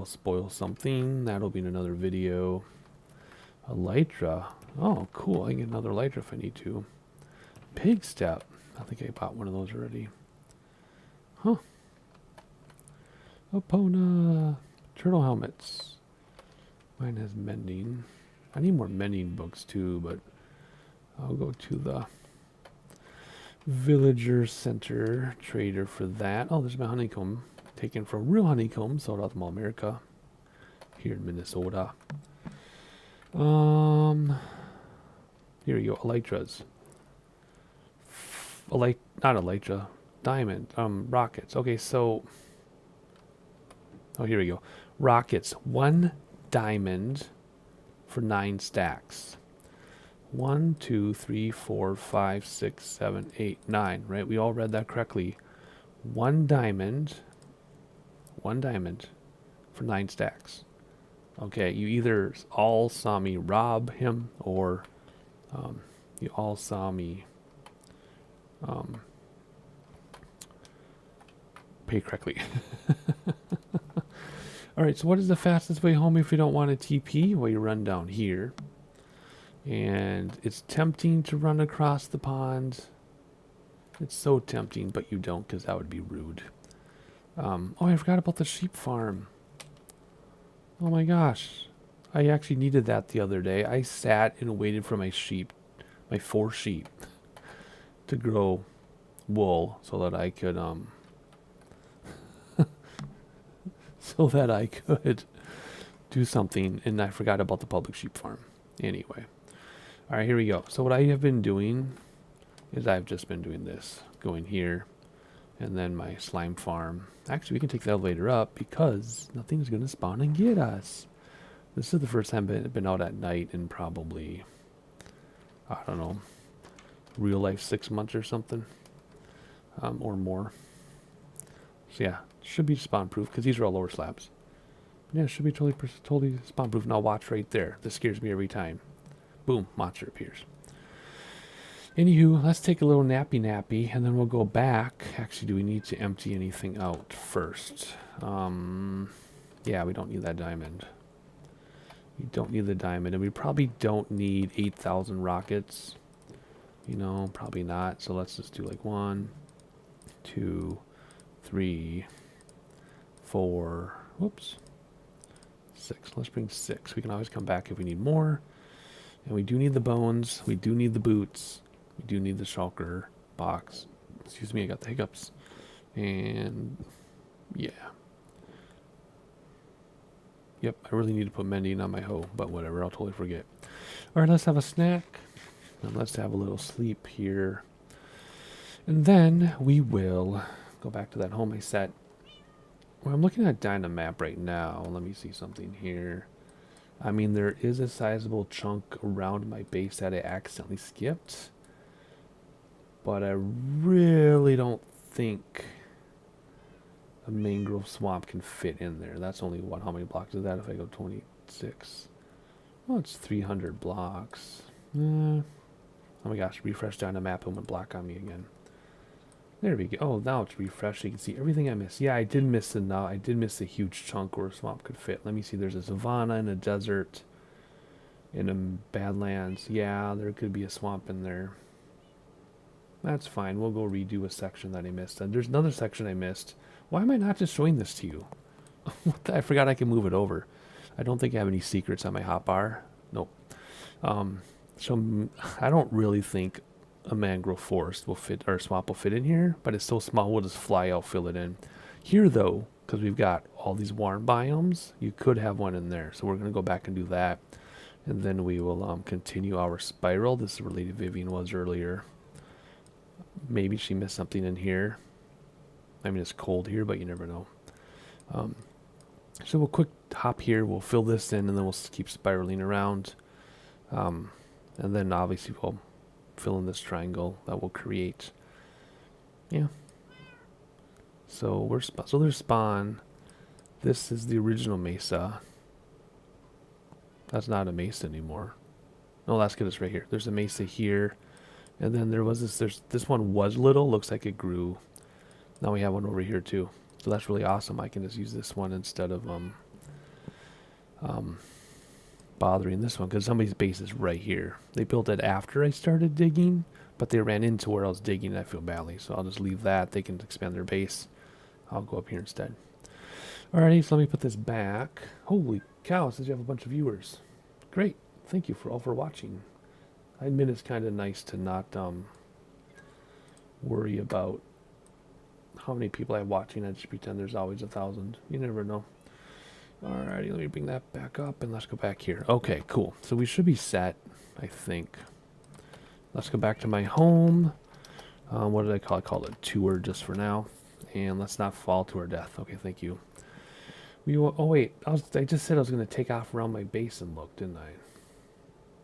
spoil something. That'll be in another video. Elytra. Oh, cool. I can get another Elytra if I need to. Pig step. I think I bought one of those already. Huh. Opona. Turtle helmets. Mine has mending. I need more mending books too, but I'll go to the villager center trader for that. Oh, there's my honeycomb. Taken from real honeycomb, sold out to Mall America here in Minnesota. Here we go, Elytras. Not Elytra, diamond, rockets. Okay, so, oh, here we go. Rockets, 1 diamond for 9 stacks. 1, 2, 3, 4, 5, 6, 7, 8, 9, right? We all read that correctly. 1 diamond for 9 stacks. Okay, you either all saw me rob him or you all saw me pay correctly. Alright, so what is the fastest way home if you don't want a TP? Well, you run down here. And it's tempting to run across the pond. It's so tempting, but you don't because that would be rude. Oh, I forgot about the sheep farm. Oh my gosh. I actually needed that the other day. I sat and waited for my sheep, my 4 sheep, to grow wool so that I could, do something, and I forgot about the public sheep farm. Anyway. Alright, here we go. So what I have been doing is I've just been doing this. Going here, and then my slime farm. Actually, we can take the elevator up because nothing's going to spawn and get us. This is the first time I've been out at night in probably, I don't know, real life 6 months or something. Or more. So yeah, should be spawn proof because these are all lower slabs. Yeah, it should be totally spawn proof. Now watch right there. This scares me every time. Boom, monster appears. Anywho, let's take a little nappy, and then we'll go back. Actually, do we need to empty anything out first? Yeah, we don't need that diamond. We don't need the diamond, and we probably don't need 8,000 rockets. You know, probably not. So let's just do like 1, 2, 3, 4. Whoops. 6. Let's bring 6. We can always come back if we need more. And we do need the bones. We do need the boots. We do need the shulker box. Excuse me, I got the hiccups. And yeah. Yep, I really need to put mending on my hoe, but whatever, I'll totally forget. All right, let's have a snack. And let's have a little sleep here. And then we will go back to that home I set. Well, I'm looking at Dynamap right now. Let me see something here. I mean, there is a sizable chunk around my base that I accidentally skipped. But I really don't think a mangrove swamp can fit in there. That's only what? How many blocks is that if I go 26? Well, it's 300 blocks. Oh my gosh, refresh down the map and went black on me again. There we go. Oh, now it's refreshed. You can see everything I missed. Yeah, I did miss the huge chunk where a swamp could fit. Let me see. There's a savanna and a desert in a badlands. Yeah, there could be a swamp in there. That's fine. We'll go redo a section that I missed. And there's another section I missed. Why am I not just showing this to you? I forgot I can move it over. I don't think I have any secrets on my hotbar. Nope. So I don't really think a mangrove forest will fit, or a swamp will fit in here, but it's so small we'll just fly out, fill it in. Here though, because we've got all these warm biomes, you could have one in there. So we're going to go back and do that. And then we will continue our spiral. This is where Lady Vivian was earlier. Maybe she missed something in here. I mean, it's cold here, but you never know. So we'll quick hop here. We'll fill this in, and then we'll keep spiraling around. And then obviously we'll fill in this triangle that will create. Yeah. So there's spawn. This is the original mesa. That's not a mesa anymore. No, let's get this right here. There's a mesa here. And then there was this one was little, looks like it grew. Now we have one over here too. So that's really awesome. I can just use this one instead of bothering this one, because somebody's base is right here. They built it after I started digging, but they ran into where I was digging and I feel badly. So I'll just leave that. They can expand their base. I'll go up here instead. Alrighty, so let me put this back. Holy cow, it says you have a bunch of viewers. Great. Thank you all for watching. I admit it's kind of nice to not worry about how many people I have watching. I just pretend there's always 1,000. You never know. Alrighty, let me bring that back up and let's go back here. Okay, cool. So we should be set, I think. Let's go back to my home. What did I call it? I called it a tour just for now. And let's not fall to our death. Okay, thank you. Oh wait, I just said I was going to take off around my base and look, didn't I?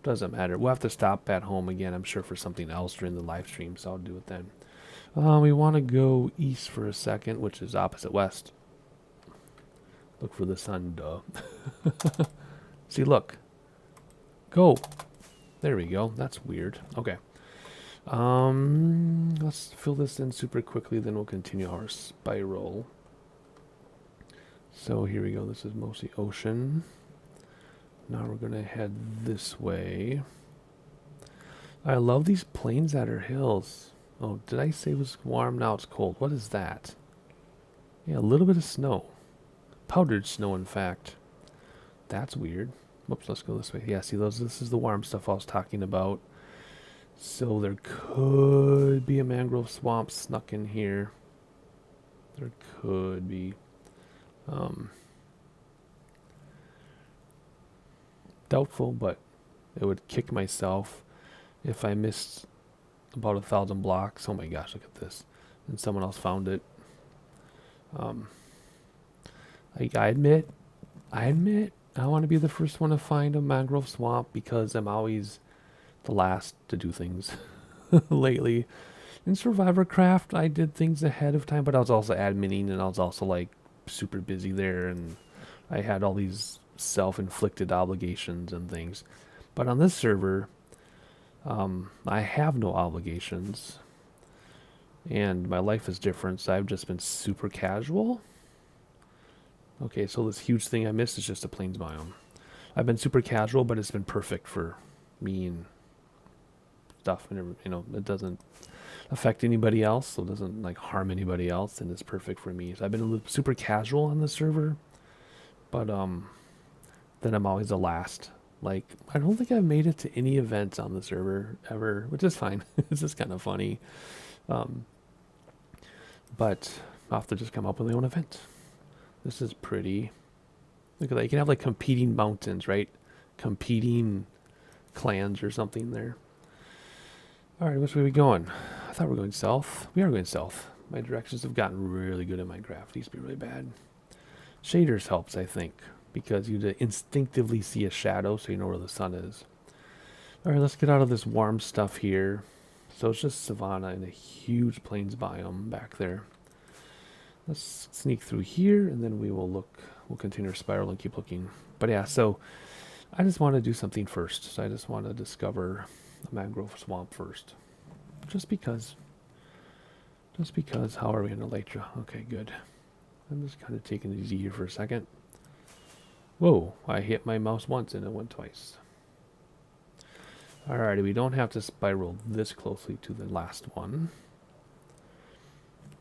Doesn't matter. We'll have to stop at home again, I'm sure, for something else during the live stream, so I'll do it then. We want to go east for a second, which is opposite west. Look for the sun, duh. See, look. Go. There we go. That's weird. Okay. Let's fill this in super quickly, then we'll continue our spiral. So here we go. This is mostly ocean. Now we're going to head this way. I love these plains that are hills. Oh, did I say it was warm? Now it's cold. What is that? Yeah, a little bit of snow. Powdered snow, in fact. That's weird. Whoops, let's go this way. Yeah, see, this is the warm stuff I was talking about. So there could be a mangrove swamp snuck in here. There could be. Doubtful, but it would kick myself if I missed about 1,000 blocks. Oh my gosh, look at this. And someone else found it. I admit, I want to be the first one to find a mangrove swamp because I'm always the last to do things lately. In Survivor Craft, I did things ahead of time, but I was also adminning and I was also like super busy there, and I had all these self-inflicted obligations and things. But on this server, I have no obligations, and my life is different, so I've just been super casual. Okay, so this huge thing I missed is just a plains biome. I've been super casual, but it's been perfect for me and stuff, and you know, it doesn't affect anybody else, so it doesn't like harm anybody else, and it's perfect for me. So I've been a little super casual on the server, but then I'm always the last. Like, I don't think I've made it to any events on the server ever, which is fine. It's just kind of funny. But I'll have to just come up with my own event. This is pretty. Look at that. You can have like competing mountains, right? Competing clans or something there. All right, which way are we going? I thought we were going south. We are going south. My directions have gotten really good in Minecraft. These used to be really bad. Shaders helps, I think, because you instinctively see a shadow so you know where the sun is. All right, let's get out of this warm stuff here. So it's just savanna and a huge plains biome back there. Let's sneak through here, and then we will look. We'll continue our spiral and keep looking. But yeah, so I just want to do something first. So I just want to discover the mangrove swamp first. Just because. Just because. How are we in Elytra? Okay, good. I'm just kind of taking it easy here for a second. Whoa, I hit my mouse once and it went twice. Alrighty, we don't have to spiral this closely to the last one,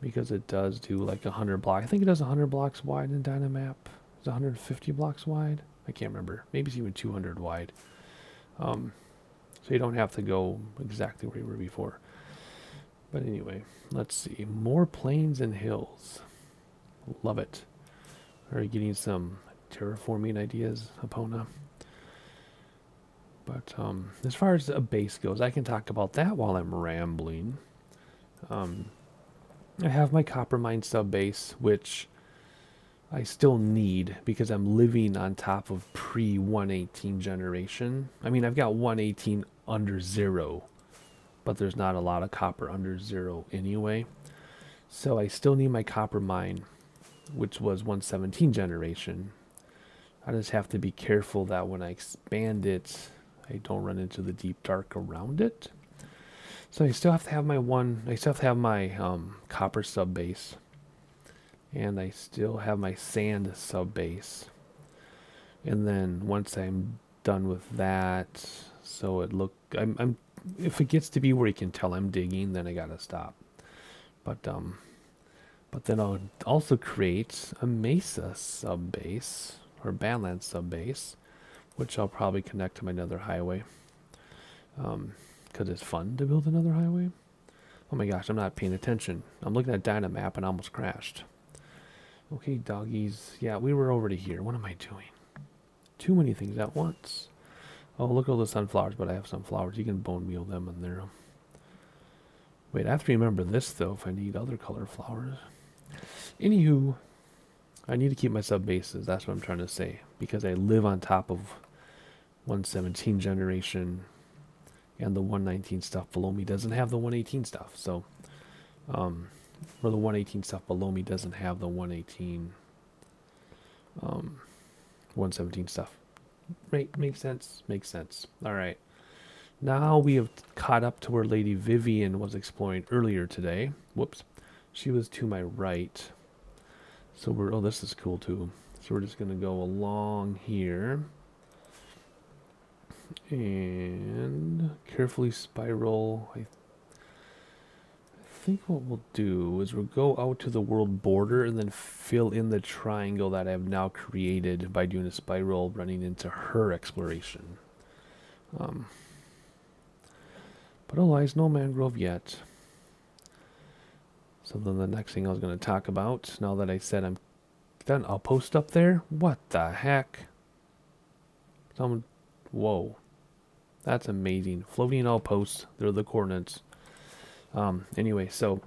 because it does do like 100 blocks. I think it does 100 blocks wide in Dynamap. It's 150 blocks wide. I can't remember. Maybe it's even 200 wide. So you don't have to go exactly where you were before. But anyway, let's see. More plains and hills. Love it. Are you getting some terraforming ideas, Epona? But as far as a base goes, I can talk about that while I'm rambling. I have my copper mine sub base, which I still need because I'm living on top of pre-118 generation. I mean, I've got 118 under 0, but there's not a lot of copper under 0 anyway. So I still need my copper mine, which was 117 generation. I just have to be careful that when I expand it, I don't run into the deep dark around it. So I still have to have my copper sub base, and I still have my sand sub base. And then once I'm done with that, so I'm if it gets to be where you can tell I'm digging, then I gotta stop. But then I'll also create a mesa sub base or Badlands sub base, which I'll probably connect to my nether highway. Because it's fun to build another highway. Oh my gosh, I'm not paying attention. I'm looking at Dynamap and I almost crashed. Okay, doggies. Yeah, we were already here. What am I doing? Too many things at once. Oh, look at all the sunflowers, but I have sunflowers. You can bone meal them in there. Wait, I have to remember this, though, if I need other color flowers. Anywho, I need to keep my sub bases. That's what I'm trying to say. Because I live on top of 117 generation, and the 119 stuff below me doesn't have the 118 stuff. So, or the 118 stuff below me doesn't have the 118, 117 stuff. Right, makes sense. Makes sense. All right. Now we have caught up to where Lady Vivian was exploring earlier today. Whoops. She was to my right. So oh, this is cool too. So we're just going to go along here and carefully spiral. I think what we'll do is we'll go out to the world border and then fill in the triangle that I've now created by doing a spiral running into her exploration. But otherwise, no mangrove yet. So then the next thing I was going to talk about, now that I said I'm done, I'll post up there. What the heck? Whoa. That's amazing. Floating outposts. They're the coordinates. Anyway, so,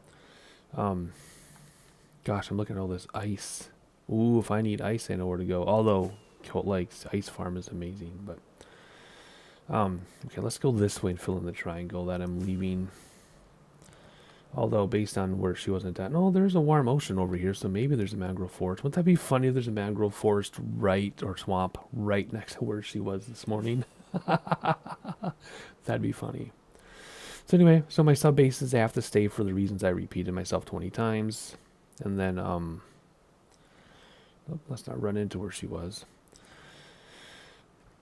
gosh, I'm looking at all this ice. Ooh, if I need ice, I know where to go. Although, Colt Lake's ice farm is amazing, but, okay, let's go this way and fill in the triangle that I'm leaving. Although, based on where she wasn't at, no, there's a warm ocean over here, so maybe there's a mangrove forest. Wouldn't that be funny if there's a mangrove forest or swamp right next to where she was this morning? That'd be funny. So anyway, so my sub bases have to stay for the reasons I repeated myself 20 times. And then, let's not run into where she was.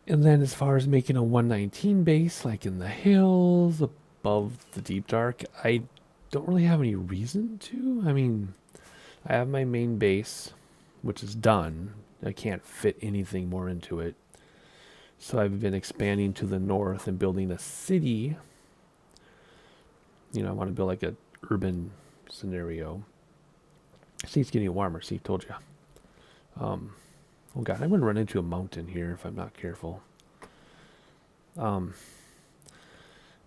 And then as far as making a 119 base, like in the hills, above the deep dark. I don't really have any reason to. I mean, I have my main base, which is done. I can't fit anything more into it. So I've been expanding to the north and building a city. You know, I want to build like a urban scenario. See, it's getting warmer. See, told you. Oh god, I'm going to run into a mountain here if I'm not careful.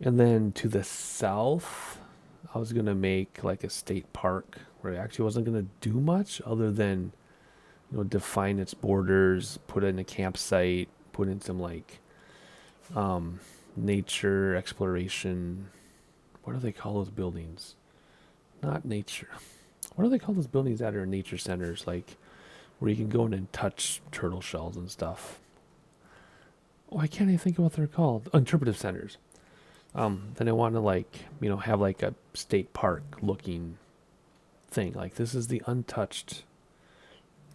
And then to the south, I was going to make like a state park where I actually wasn't going to do much other than, you know, define its borders, put in a campsite, put in some like nature exploration. What do they call those buildings? Not nature. What do they call those buildings that are nature centers, like where you can go in and touch turtle shells and stuff? Oh, I can't even think of what they're called. Interpretive centers. Then I want to like, you know, have like a state park looking thing. Like this is the untouched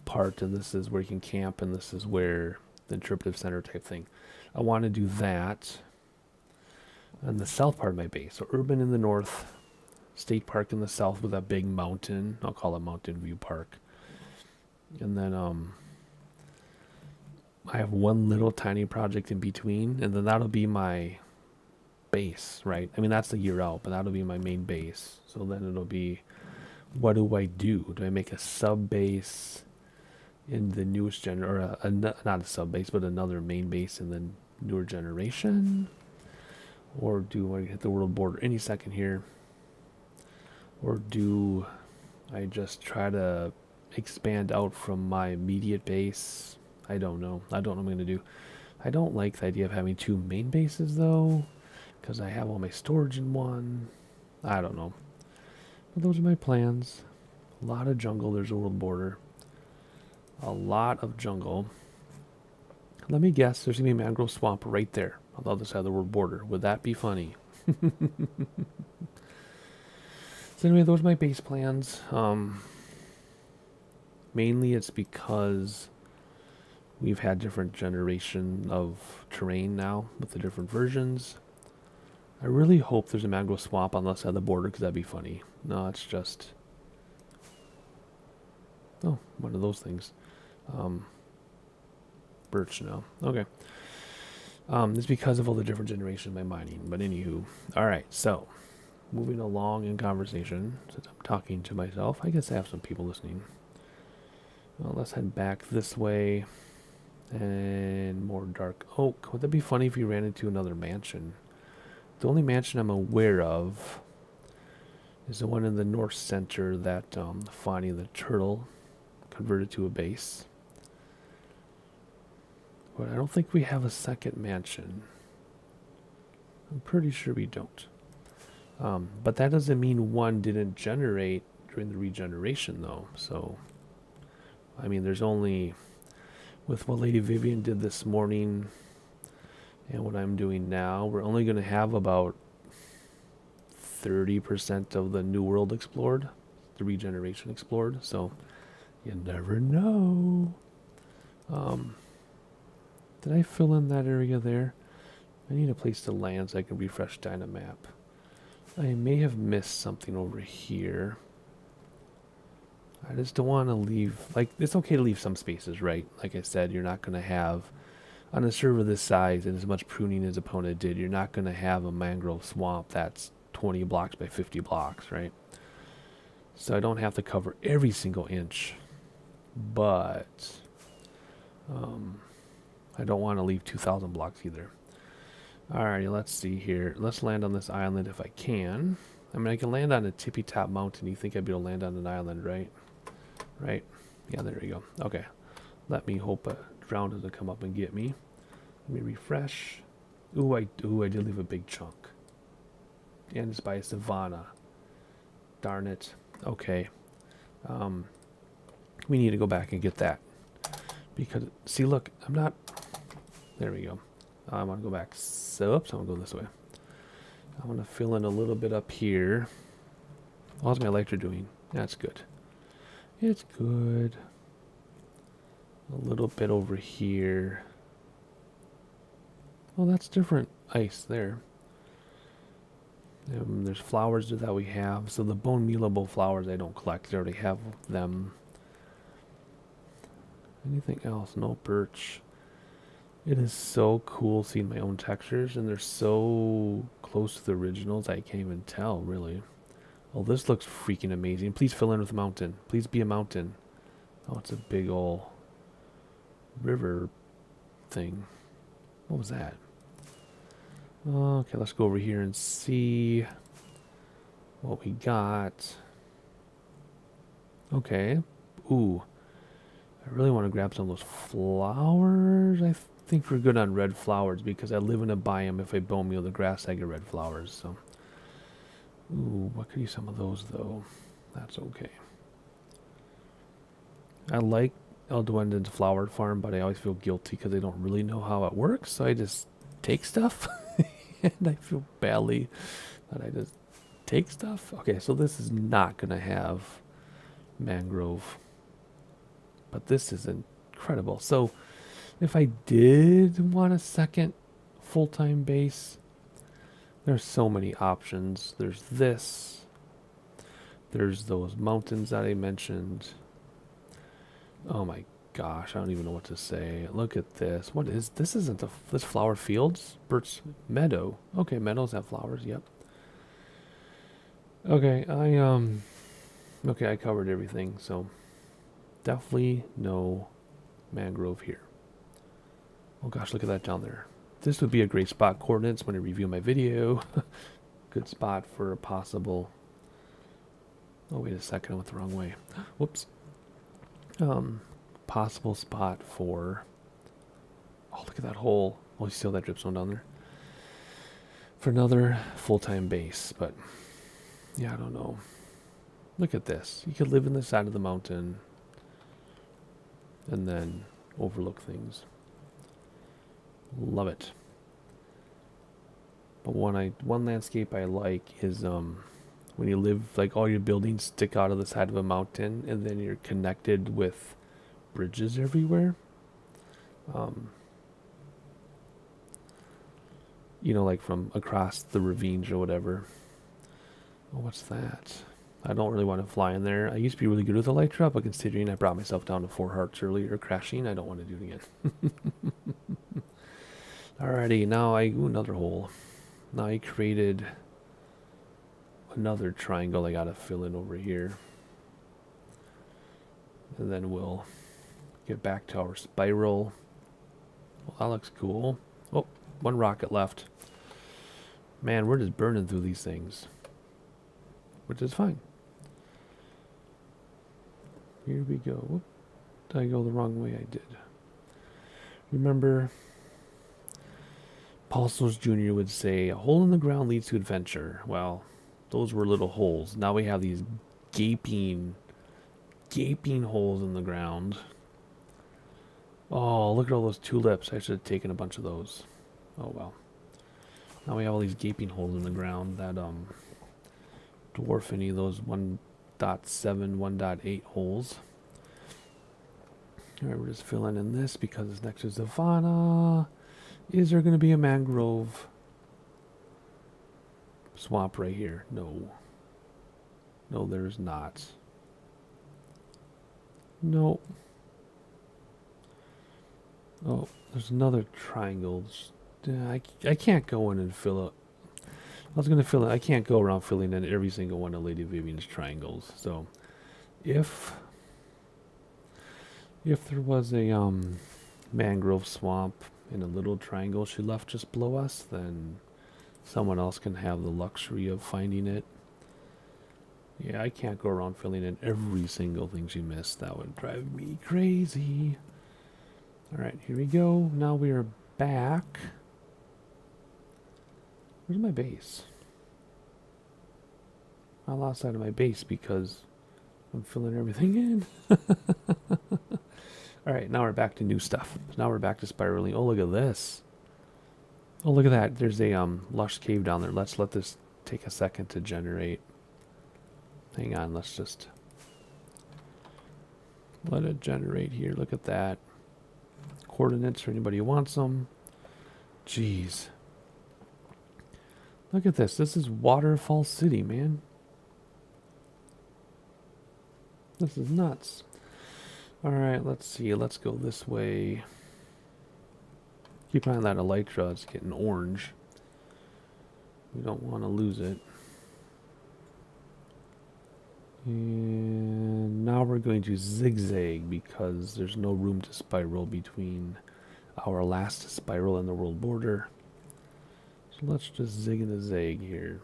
part, and this is where you can camp, and this is where the interpretive center type thing. I want to do that on the south part of my base. So urban in the north, state park in the south with a big mountain. I'll call it Mountain View Park. And then I have one little tiny project in between, and then that'll be my base, right? I mean, that's the year out, but that'll be my main base. So then it'll be, what do I do? Do I make a sub base in the newest or not a sub base, but another main base in the newer generation? Or do I hit the world border any second here? Or do I just try to expand out from my immediate base? I don't know. I don't know what I'm going to do. I don't like the idea of having two main bases, though, because I have all my storage in one. I don't know. But those are my plans. A lot of jungle. There's a world border. A lot of jungle. Let me guess. There's going to be a mangrove swamp right there on the other side of the world border. Would that be funny? So anyway, those are my base plans. Mainly it's because we've had different generation of terrain now with the different versions. I really hope there's a mangrove swamp on the side of the border, because that'd be funny. No, it's just... oh, one of those things. Birch now. Okay. It's because of all the different generations of my mining. But anywho. Alright, so... moving along in conversation, since I'm talking to myself. I guess I have some people listening. Well, let's head back this way. And more dark oak. Would that be funny if we ran into another mansion? The only mansion I'm aware of is the one in the north center that Fani the turtle converted to a base. But I don't think we have a second mansion. I'm pretty sure we don't. But that doesn't mean one didn't generate during the regeneration, though. So, I mean, there's only... with what Lady Vivian did this morning and what I'm doing now, we're only going to have about 30% of the new world explored, the regeneration explored. So, you never know. Did I fill in that area there? I need a place to land so I can refresh Dynamap. I may have missed something over here. I just don't want to leave... like, it's okay to leave some spaces, right? Like I said, you're not going to have... on a server this size and as much pruning as opponent did, you're not going to have a mangrove swamp that's 20 blocks by 50 blocks, right? So I don't have to cover every single inch. But... I don't want to leave 2,000 blocks either. Alrighty, let's see here. Let's land on this island if I can. I mean, I can land on a tippy top mountain. You think I'd be able to land on an island, right? Right? Yeah, there we go. Okay. Let me hope a drown doesn't come up and get me. Let me refresh. Ooh, I did leave a big chunk. And it's by a savanna. Darn it. Okay. We need to go back and get that. Because, see, look, I'm not... there we go. I want to go back. So, oops, I'm going to go this way. I want to fill in a little bit up here. How's my electric doing? That's good. It's good. A little bit over here. Oh, that's different ice there. There's flowers that we have. So the bone mealable flowers I don't collect. I already have them. Anything else? No birch. It is so cool seeing my own textures, and they're so close to the originals I can't even tell, really. Oh, this looks freaking amazing. Please fill in with a mountain. Please be a mountain. Oh, it's a big ol' river thing. What was that? Okay, let's go over here and see what we got. Okay. Ooh. I really want to grab some of those flowers. I think we're good on red flowers because I live in a biome. If I bone meal the grass, I get red flowers. So, ooh, what could use some of those though? That's okay. I like El Duende's flower farm, but I always feel guilty because I don't really know how it works. So I just take stuff, and I feel badly that I just take stuff. Okay, so this is not gonna have mangrove, but this is incredible. So if I did want a second full-time base, there's so many options. There's this. There's those mountains that I mentioned. Oh my gosh, I don't even know what to say. Look at this. What is this? Isn't this flower fields? Birch meadow. Okay, meadows have flowers. Yep. Okay, okay, I covered everything. So definitely no mangrove here. Oh gosh, look at that down there. This would be a great spot coordinates when I review my video. Good spot for a possible. Oh wait a second, I went the wrong way. Whoops. Possible spot for. Oh, look at that hole. Oh, you see all that dripstone down there? For another full-time base, but yeah, I don't know. Look at this. You could live in the side of the mountain and then overlook things. Love it. But one landscape I like is when you live, like all your buildings stick out of the side of a mountain and then you're connected with bridges everywhere. You know, like from across the ravines or whatever. Oh, what's that? I don't really want to fly in there. I used to be really good with Elytra, but considering I brought myself down to 4 hearts earlier crashing, I don't want to do it again. Alrighty, now ooh, another hole. Now I created another triangle I gotta fill in over here. And then we'll get back to our spiral. Well, that looks cool. Oh, one rocket left. Man, we're just burning through these things. Which is fine. Here we go. Whoop. Did I go the wrong way? I did. Remember, Paul Sildurs Jr. would say, a hole in the ground leads to adventure. Well, those were little holes. Now we have these gaping holes in the ground. Oh, look at all those tulips. I should have taken a bunch of those. Oh, well. Now we have all these gaping holes in the ground that dwarf any of those 1.7, 1.8 holes. Alright, we're just filling in this because it's next to Savannah. Is there going to be a mangrove swamp right here? No. No, there's not. No. Oh, there's another triangle. I can't go in and fill it. I was going to fill it. I can't go around filling in every single one of Lady Vivian's triangles. So, if there was a mangrove swamp in a little triangle she left just below us, then someone else can have the luxury of finding it. Yeah, I can't go around filling in every single thing she missed. That would drive me crazy. Alright, here we go. Now we are back. Where's my base? I lost sight of my base because I'm filling everything in. Alright, now we're back to new stuff. So now we're back to spiraling. Oh, look at this. Oh, look at that. There's a lush cave down there. Let's let this take a second to generate. Hang on, let's just let it generate here. Look at that. Coordinates for anybody who wants them. Jeez. Look at this. This is Waterfall City, man. This is nuts. Alright, let's see. Let's go this way. Keep an eye on that elytra. It's getting orange. We don't want to lose it. And now we're going to zigzag because there's no room to spiral between our last spiral and the world border. So let's just zig and a zag here.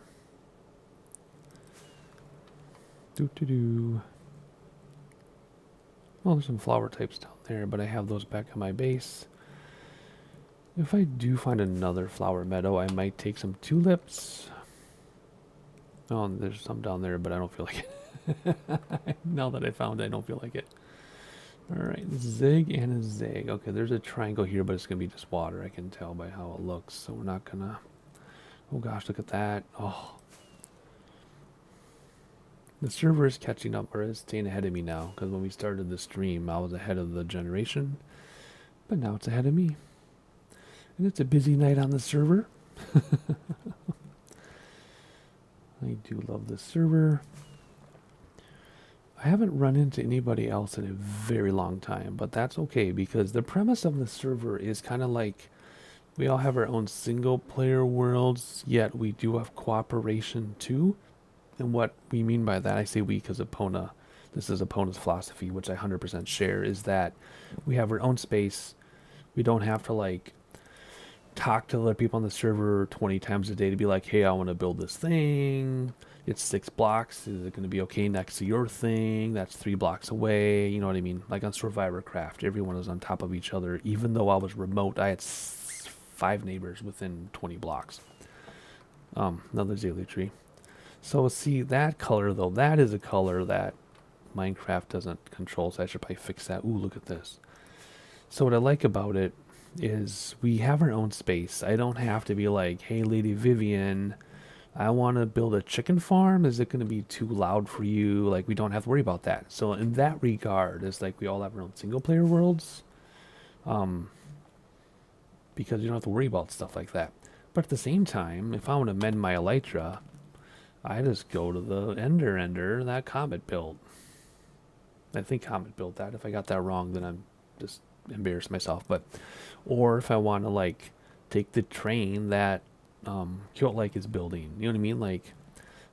Doo-doo-doo. Oh, there's some flower types down there, but I have those back on my base. If I do find another flower meadow, I might take some tulips. Oh, there's some down there, but I don't feel like it. Now that I found it, I don't feel like it. Alright, zig and a zag. Okay, there's a triangle here, but it's going to be just water. I can tell by how it looks, so we're not going to... Oh gosh, look at that. Oh. The server is catching up, or is staying ahead of me now, because when we started the stream, I was ahead of the generation, but now it's ahead of me. And it's a busy night on the server. I do love this server. I haven't run into anybody else in a very long time, but that's okay, because the premise of the server is kind of like we all have our own single player worlds, yet we do have cooperation too. And what we mean by that, I say we because Epona, this is Epona's philosophy, which I 100% share, is that we have our own space. We don't have to like talk to other people on the server 20 times a day to be like, hey, I want to build this thing. It's 6 blocks. Is it going to be okay next to your thing? That's 3 blocks away. You know what I mean? Like on Survivor Craft, everyone was on top of each other. Even though I was remote, I had 5 neighbors within 20 blocks. Another Zalea tree. So see, that color though, that is a color that Minecraft doesn't control, so I should probably fix that. Ooh, look at this. So what I like about it is we have our own space. I don't have to be like, hey, Lady Vivian, I want to build a chicken farm. Is it going to be too loud for you? Like, we don't have to worry about that. So in that regard, it's like we all have our own single player worlds. Because you don't have to worry about stuff like that. But at the same time, if I want to mend my elytra, I just go to the ender that Comet built. I think Comet built that. If I got that wrong, then I'm just embarrassed myself. But, or if I want to like take the train that Kyoto Lake is building, you know what I mean? Like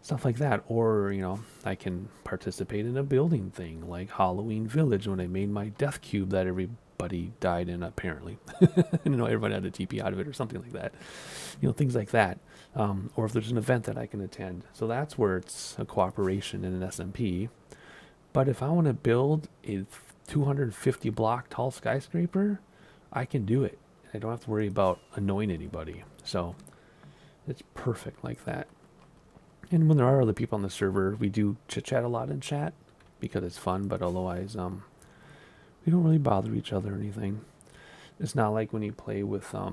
stuff like that. Or, you know, I can participate in a building thing like Halloween Village when I made my death cube that everybody died in, apparently. You know, everybody had a TP out of it or something like that. You know, things like that. Or if there's an event that I can attend. So that's where it's a cooperation in an SMP. But if I want to build a 250 block tall skyscraper, I can do it. I don't have to worry about annoying anybody. So it's perfect like that. And when there are other people on the server, we do chit chat a lot in chat because it's fun, but otherwise, we don't really bother each other or anything. It's not like when you play with a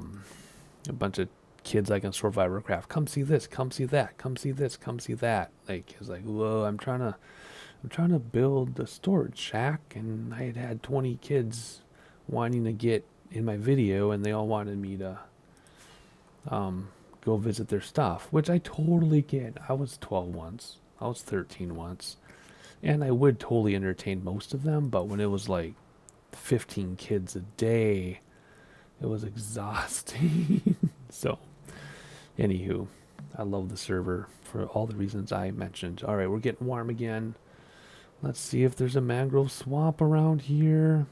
bunch of kids like on Survivor Craft. Come see this, come see that, come see this, come see that. Like it's like, whoa, I'm trying to build a storage shack, and I had 20 kids wanting to get in my video, and they all wanted me to go visit their stuff, which I totally get. I was 12 once, I was 13 once, and I would totally entertain most of them, but when it was like 15 kids a day, it was exhausting. So anywho, I love the server for all the reasons I mentioned. All right, we're getting warm again. Let's see if there's a mangrove swamp around here.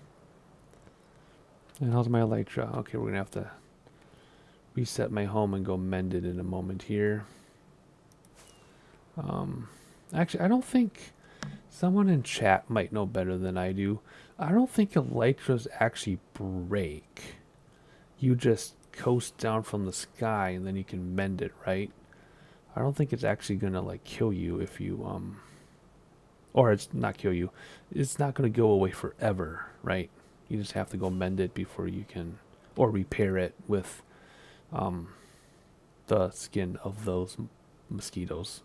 And how's my elytra? Okay, we're gonna have to reset my home and go mend it in a moment here. Actually, I don't think someone in chat might know better than I do. I don't think elytras actually break. You just coast down from the sky and then you can mend it, right? I don't think it's actually gonna like kill you if you or it's not kill you. It's not gonna go away forever, right? You just have to go mend it before you can, or repair it with the skin of those mosquitoes,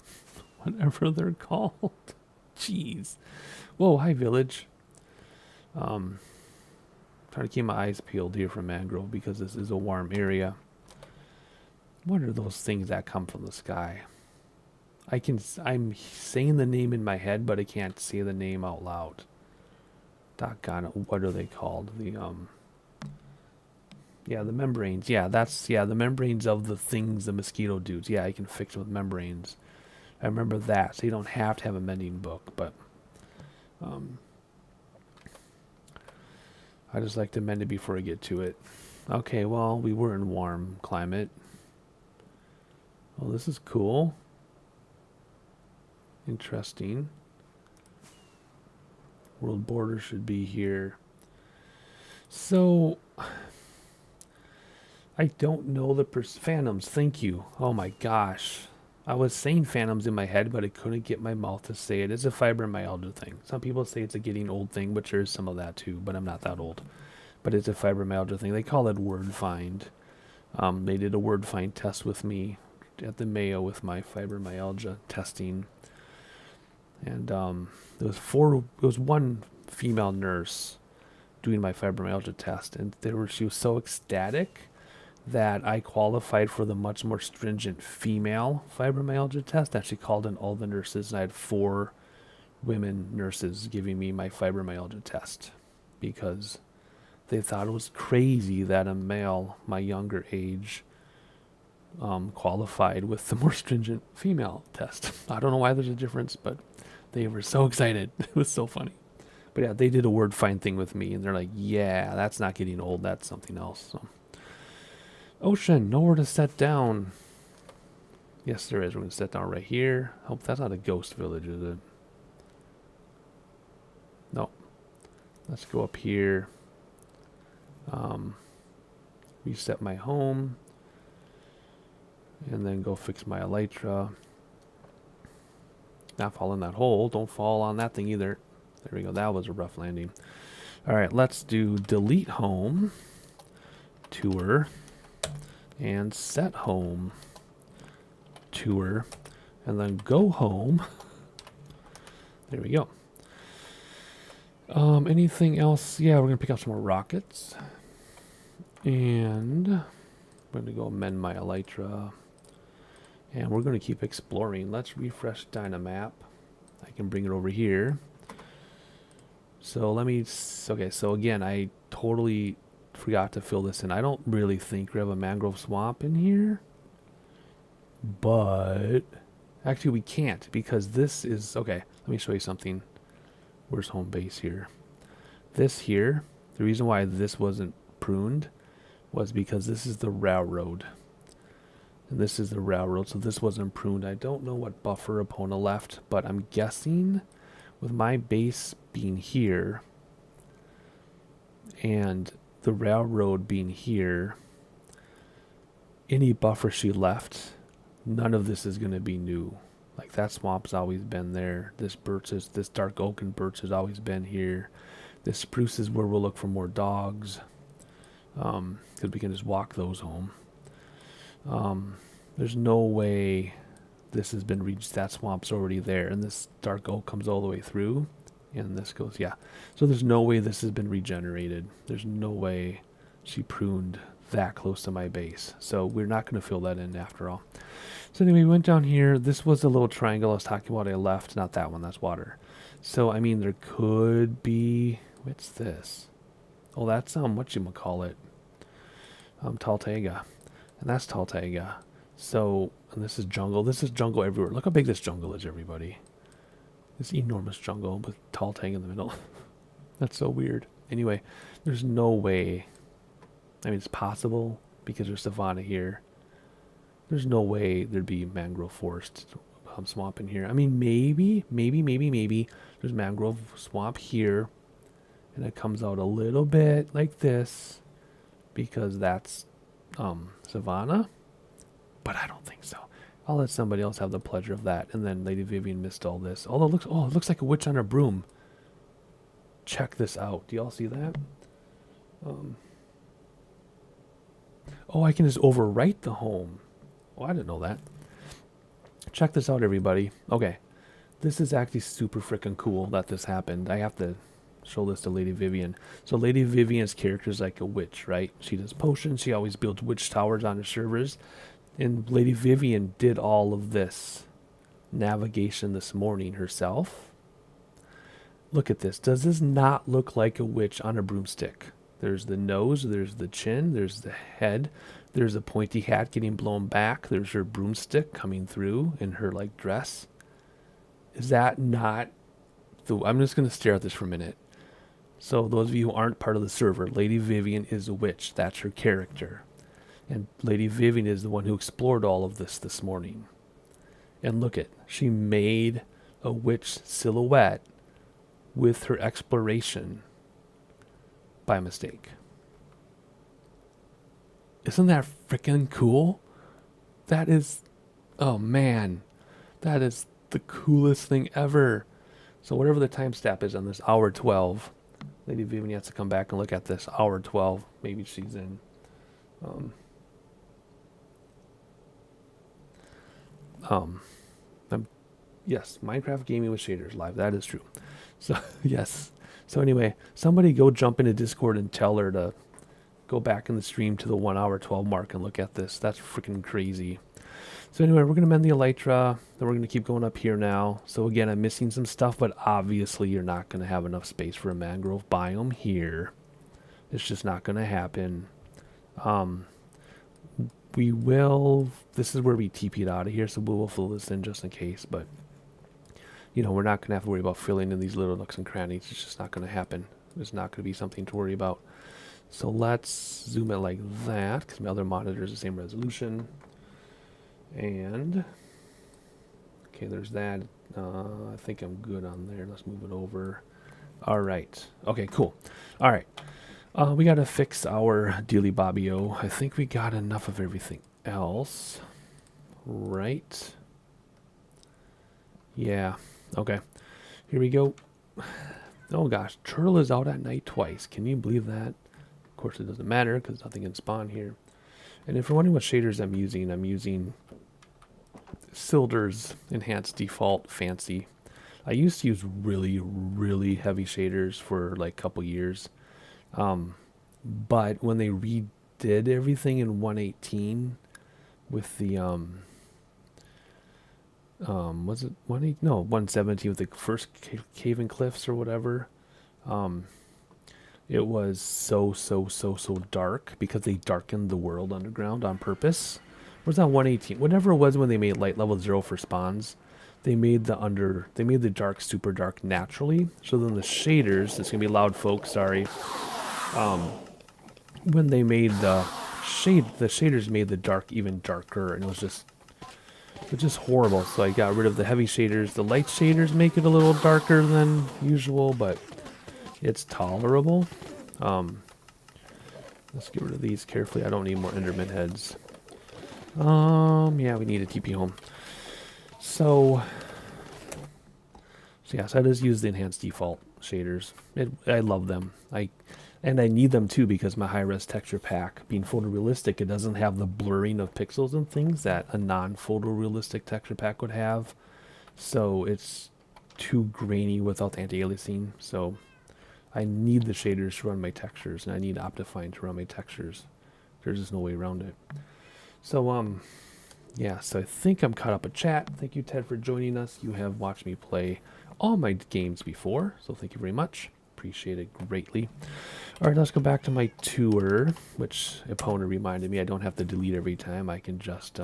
whatever they're called. Jeez. Whoa, hi village. Trying to keep my eyes peeled here for mangrove because this is a warm area. What are those things that come from the sky? I'm saying the name in my head, but I can't say the name out loud. Doggone it, what are they called? Yeah, the membranes. Yeah, the membranes of the things the mosquito dudes. Yeah, I can fix with membranes. I remember that. So you don't have to have a mending book, but I just like to mend it before I get to it. Okay, well, we were in warm climate. Oh, this is cool. Interesting. World border should be here. So, I don't know the phantoms. Thank you. Oh my gosh. I was saying phantoms in my head, but I couldn't get my mouth to say it. It's a fibromyalgia thing. Some people say it's a getting old thing, which there's some of that too, but I'm not that old. But it's a fibromyalgia thing. They call it word find. They did a word find test with me at the Mayo with my fibromyalgia testing. And there was one female nurse doing my fibromyalgia test, and she was so ecstatic that I qualified for the much more stringent female fibromyalgia test. That she called in all the nurses, and I had 4 women nurses giving me my fibromyalgia test because they thought it was crazy that a male my younger age qualified with the more stringent female test. I don't know why there's a difference, but they were so excited. It was so funny. But yeah, they did a word find thing with me, and they're like, yeah, that's not getting old. That's something else. So. Ocean, nowhere to set down. Yes, there is. We're going to set down right here. Hope that's not a ghost village, is it? No. Let's go up here. Reset my home. And then go fix my elytra. Not fall in that hole. Don't fall on that thing either. There we go. That was a rough landing. Alright, let's do delete home. Tour. And set home. Tour. And then go home. There we go. Anything else? Yeah, we're going to pick up some more rockets. And I'm going to go amend my elytra. And we're going to keep exploring. Let's refresh Dynamap. I can bring it over here. So let me... Okay, so again, I totally forgot to fill this in. I don't really think we have a mangrove swamp in here. But... Actually, we can't because this is... Okay, let me show you something. Where's home base here? This here, the reason why this wasn't pruned was because this is the railroad. And this is the railroad, so this wasn't pruned. I don't know what buffer Epona left, but I'm guessing with my base being here and the railroad being here, any buffer she left, none of this is going to be new. Like that swamp's always been there. This dark oak and birch has always been here. This spruce is where we'll look for more dogs. Because we can just walk those home. There's no way this has been reached. That swamp's already there. And this dark oak comes all the way through. And this goes, yeah. So there's no way this has been regenerated. There's no way she pruned that close to my base. So we're not going to fill that in after all. So anyway, we went down here. This was the little triangle I was talking about. I left. Not that one. That's water. So, I mean, there could be... What's this? Oh, that's, whatchamacallit? Taltega. And that's Taltega. So, and this is jungle. This is jungle everywhere. Look how big this jungle is, everybody. This enormous jungle with Taltega in the middle. That's so weird. Anyway, there's no way... I mean, it's possible because there's savanna here. There's no way there'd be mangrove forest swamp in here. I mean, maybe there's mangrove swamp here. And it comes out a little bit like this because that's savanna. But I don't think so. I'll let somebody else have the pleasure of that. And then Lady Vivian missed all this. Although it looks like a witch on her broom. Check this out. Do y'all see that? Oh, I can just overwrite the home. Oh, I didn't know that. Check this out, everybody. Okay. This is actually super freaking cool that this happened. I have to show this to Lady Vivian. So Lady Vivian's character is like a witch, right? She does potions. She always builds witch towers on her servers. And Lady Vivian did all of this navigation this morning herself. Look at this. Does this not look like a witch on a broomstick? There's the nose, there's the chin, there's the head, there's a pointy hat getting blown back, there's her broomstick coming through in her like dress. Is that not the... I'm just going to stare at this for a minute. So those of you who aren't part of the server, Lady Vivian is a witch. That's her character. And Lady Vivian is the one who explored all of this morning. And look at, she made a witch silhouette with her exploration by mistake. Isn't that freaking cool? That is, oh man, that is the coolest thing ever. So whatever the time stamp is on this hour 12, Lady Vivian has to come back and look at this hour 12. Maybe she's in. Yes, Minecraft gaming with shaders live. That is true. So yes. So anyway, somebody go jump into Discord and tell her to go back in the stream to the 1 hour 12 mark and look at this. That's freaking crazy. So anyway, we're going to mend the elytra. Then we're going to keep going up here now. So again, I'm missing some stuff, but obviously you're not going to have enough space for a mangrove biome here. It's just not going to happen. We will... This is where we TP'd out of here, so we will fill this in just in case, but... You know, we're not going to have to worry about filling in these little nooks and crannies. It's just not going to happen. There's not going to be something to worry about. So let's zoom it like that, because my other monitor is the same resolution. And, okay, there's that. I think I'm good on there. Let's move it over. All right. Okay, cool. All right. We got to fix our Dealy Bobbio. I think we got enough of everything else. Right. Yeah. Okay. Here we go. Oh gosh, turtle is out at night twice. Can you believe that? Of course it doesn't matter because nothing can spawn here. And if you're wondering what shaders I'm using Sildurs Enhanced Default Fancy. I used to use really, really heavy shaders for like a couple years. But when they redid everything in 118 with the was it 118? No, 117 with the first cave and cliffs or whatever. It was so dark because they darkened the world underground on purpose. Was that 118? Whatever it was when they made light level 0 for spawns, they made the dark super dark naturally. So then the shaders, it's gonna be loud, folks. Sorry. When they made the shaders made the dark even darker, and it was just horrible. So I got rid of the heavy shaders. The light shaders make it a little darker than usual, but it's tolerable. Let's get rid of these carefully. I don't need more Enderman heads. Yeah, we need a TP home. So yes, I just use the enhanced default shaders. I love them. And I need them too because my high-res texture pack, being photorealistic, it doesn't have the blurring of pixels and things that a non-photorealistic texture pack would have. So it's too grainy without the anti-aliasing. So I need the shaders to run my textures, and I need Optifine to run my textures. There's just no way around it. So, yeah, so I think I'm caught up with chat. Thank you, Ted, for joining us. You have watched me play all my games before, so thank you very much. Appreciate it greatly. All right, let's go back to my tour, which Epona reminded me I don't have to delete every time. I can just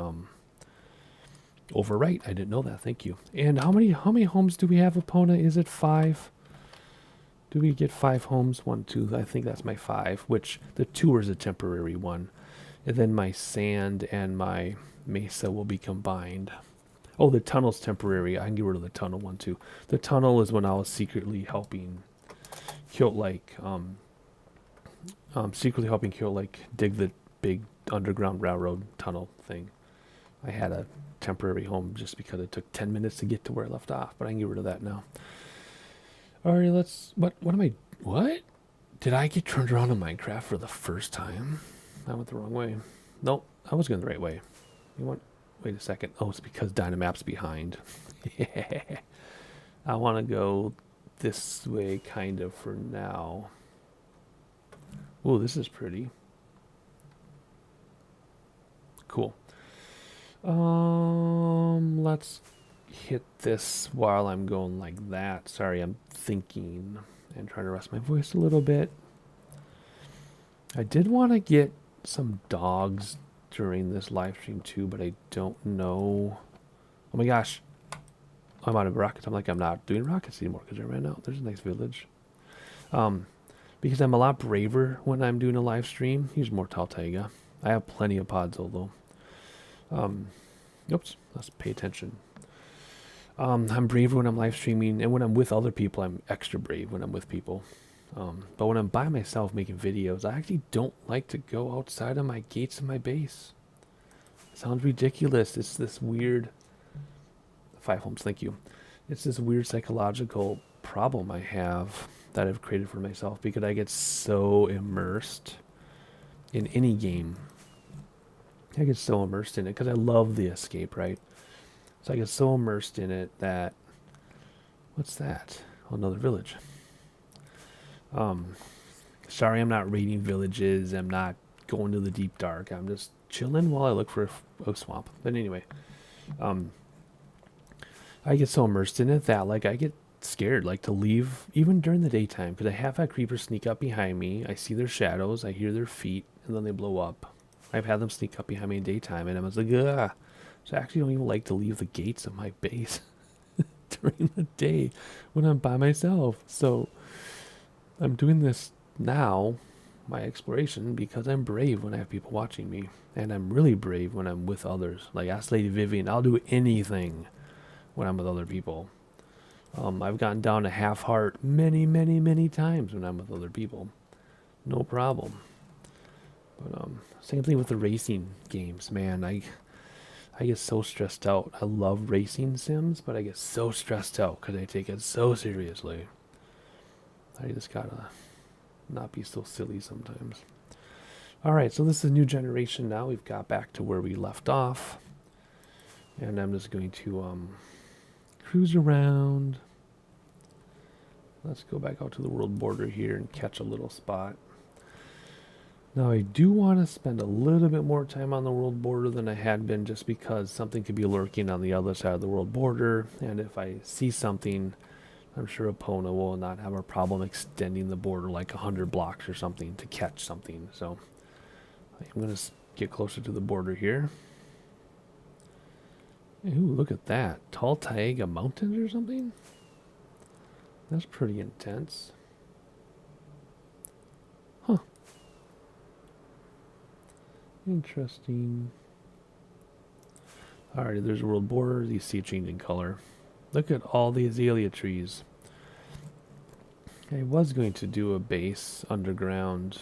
overwrite. I didn't know that. Thank you. And how many homes do we have, Epona? Is it 5? Do we get 5 homes? 1, 2. I think that's my 5, which the tour is a temporary one. And then my sand and my mesa will be combined. Oh, the tunnel's temporary. I can get rid of the tunnel one too. The tunnel is when I was secretly helping Kyoto dig the big underground railroad tunnel thing. I had a temporary home just because it took 10 minutes to get to where I left off, but I can get rid of that now. All right, what? Did I get turned around in Minecraft for the first time? I went the wrong way. Nope, I was going the right way. Wait a second. Oh, it's because Dynamap's behind. Yeah. I want to go this way kind of for now. Oh, this is pretty. Cool. Let's hit this while I'm going like that. Sorry, I'm thinking and trying to rest my voice a little bit. I did want to get some dogs during this live stream too, but I don't know. Oh my gosh. I'm out of rockets. I'm like, I'm not doing rockets anymore because I ran out. There's a nice village. Because I'm a lot braver when I'm doing a live stream. Here's more Taltaiga. I have plenty of pods though. Oops, let's pay attention. I'm braver when I'm live streaming, and when I'm with other people, I'm extra brave when I'm with people. But when I'm by myself making videos, I actually don't like to go outside of my gates of my base. It sounds ridiculous. It's this weird... 5 homes, thank you. It's this weird psychological problem I have that I've created for myself because I get so immersed in any game. I get so immersed in it because I love the escape, right? So I get so immersed in it that... What's that? Oh, another village. Sorry I'm not raiding villages. I'm not going to the deep dark. I'm just chilling while I look for a swamp. But anyway, I get so immersed in it that like I get scared like to leave even during the daytime because I have had creepers sneak up behind me. I see their shadows. I hear their feet and then they blow up. I've had them sneak up behind me in daytime and I was like, ugh. So I actually don't even like to leave the gates of my base during the day when I'm by myself. So I'm doing this now, my exploration, because I'm brave when I have people watching me. And I'm really brave when I'm with others. Like ask Lady Vivian, I'll do anything when I'm with other people. I've gotten down to half heart many, many, many times when I'm with other people. No problem. But same thing with the racing games, man. I get so stressed out. I love racing sims, but I get so stressed out because I take it so seriously. I just gotta not be so silly sometimes. Alright, so this is a new generation now. We've got back to where we left off. And I'm just going to cruise around. Let's go back out to the world border here and catch a little spot. Now I do want to spend a little bit more time on the world border than I had been just because something could be lurking on the other side of the world border. And if I see something, I'm sure Epona will not have a problem extending the border like 100 blocks or something to catch something. So I'm going to get closer to the border here. Ooh, look at that. Tall Taiga Mountains or something? That's pretty intense. Huh. Interesting. Alright, there's a world border. You see it changing color. Look at all the azalea trees. I was going to do a base underground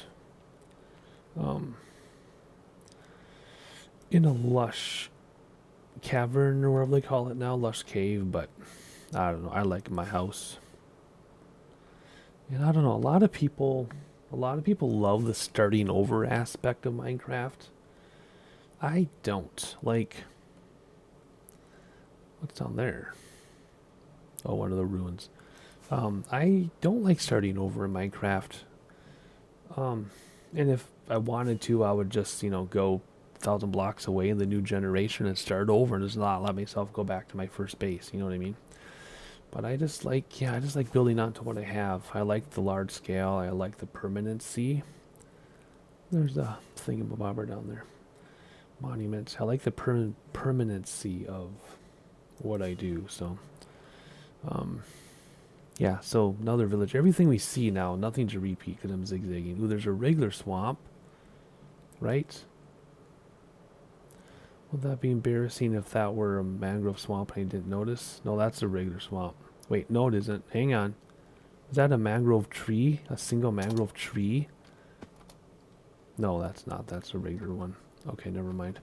in a lush cavern or whatever they call it now, lush cave, but I don't know. I like my house. And I don't know, a lot of people love the starting over aspect of Minecraft. I don't. Like, what's down there? Oh, one of the ruins. I don't like starting over in Minecraft. And if I wanted to, I would just, go 1,000 blocks away in the new generation and start over and just not let myself go back to my first base. You know what I mean? But I just like building onto what I have. I like the large scale. I like the permanency. There's a thingamabobber down there. Monuments. I like the permanency of what I do. So, yeah. So another village. Everything we see now, nothing's a repeat because I'm zigzagging. Ooh, there's a regular swamp. Right? Would that be embarrassing if that were a mangrove swamp and I didn't notice? No, that's a regular swamp. Wait, no it isn't. Hang on. Is that a mangrove tree? A single mangrove tree? No, that's not. That's a regular one. Okay, never mind.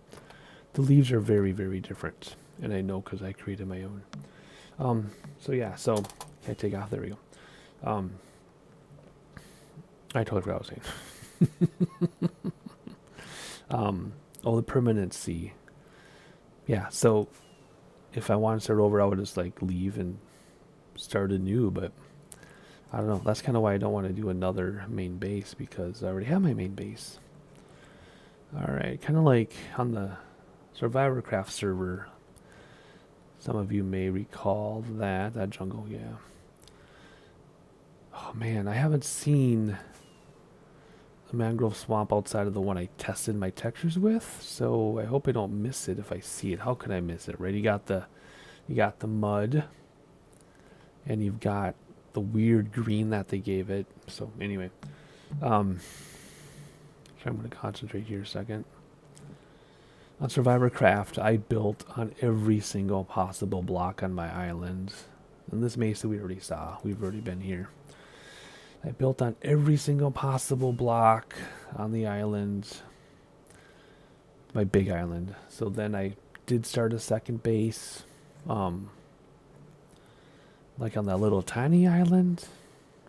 The leaves are very, very different. And I know because I created my own. So yeah, so... Can I take off? There we go. I totally forgot what I was saying. Oh, the permanency. Yeah, so if I want to start over, I would just like leave and start anew, but I don't know. That's kind of why I don't want to do another main base because I already have my main base. Alright, kind of like on the Survivor Craft server. Some of you may recall that jungle, yeah. Oh man, I haven't seen the mangrove swamp outside of the one I tested my textures with, so I hope I don't miss it if I see it. How could I miss it, right? You got the mud, and you've got the weird green that they gave it. So anyway, so I'm going to concentrate here a second. On Survivor Craft, I built on every single possible block on my island. And this mesa we already saw. We've already been here. I built on every single possible block on the island. My big island. So then I did start a second base. Like on that little tiny island,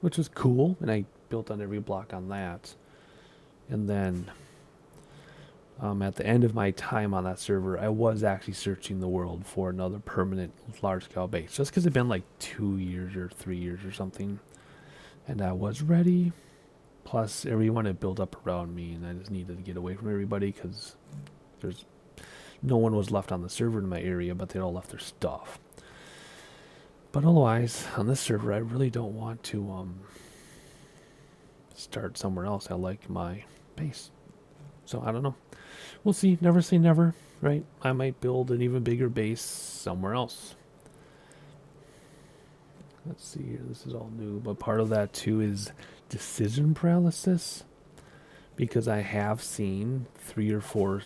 which was cool. And I built on every block on that. And then at the end of my time on that server, I was actually searching the world for another permanent large-scale base. Just because it'd been like 2 years or 3 years or something. And I was ready. Plus, everyone had built up around me, and I just needed to get away from everybody because no one was left on the server in my area, but they all left their stuff. But otherwise, on this server, I really don't want to start somewhere else. I like my base. So, I don't know. We'll see. Never say never, right? I might build an even bigger base somewhere else. Let's see here. This is all new. But part of that, too, is decision paralysis. Because I have seen 3 or 4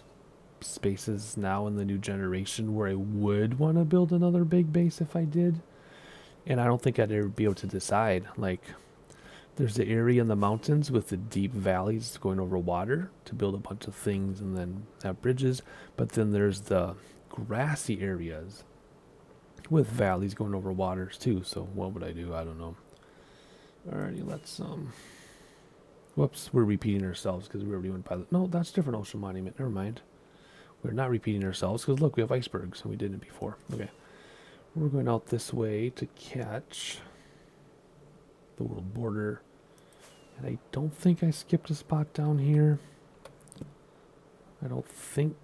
spaces now in the new generation where I would want to build another big base if I did. And I don't think I'd ever be able to decide. Like, there's the area in the mountains with the deep valleys going over water to build a bunch of things and then have bridges. But then there's the grassy areas with valleys going over waters too. So what would I do? I don't know. Alrighty, let's whoops, we're repeating ourselves because we already went by the... No, that's a different ocean monument. Never mind. We're not repeating ourselves because look, we have icebergs and we did it before. Okay. We're going out this way to catch the world border. And I don't think I skipped a spot down here. I don't think.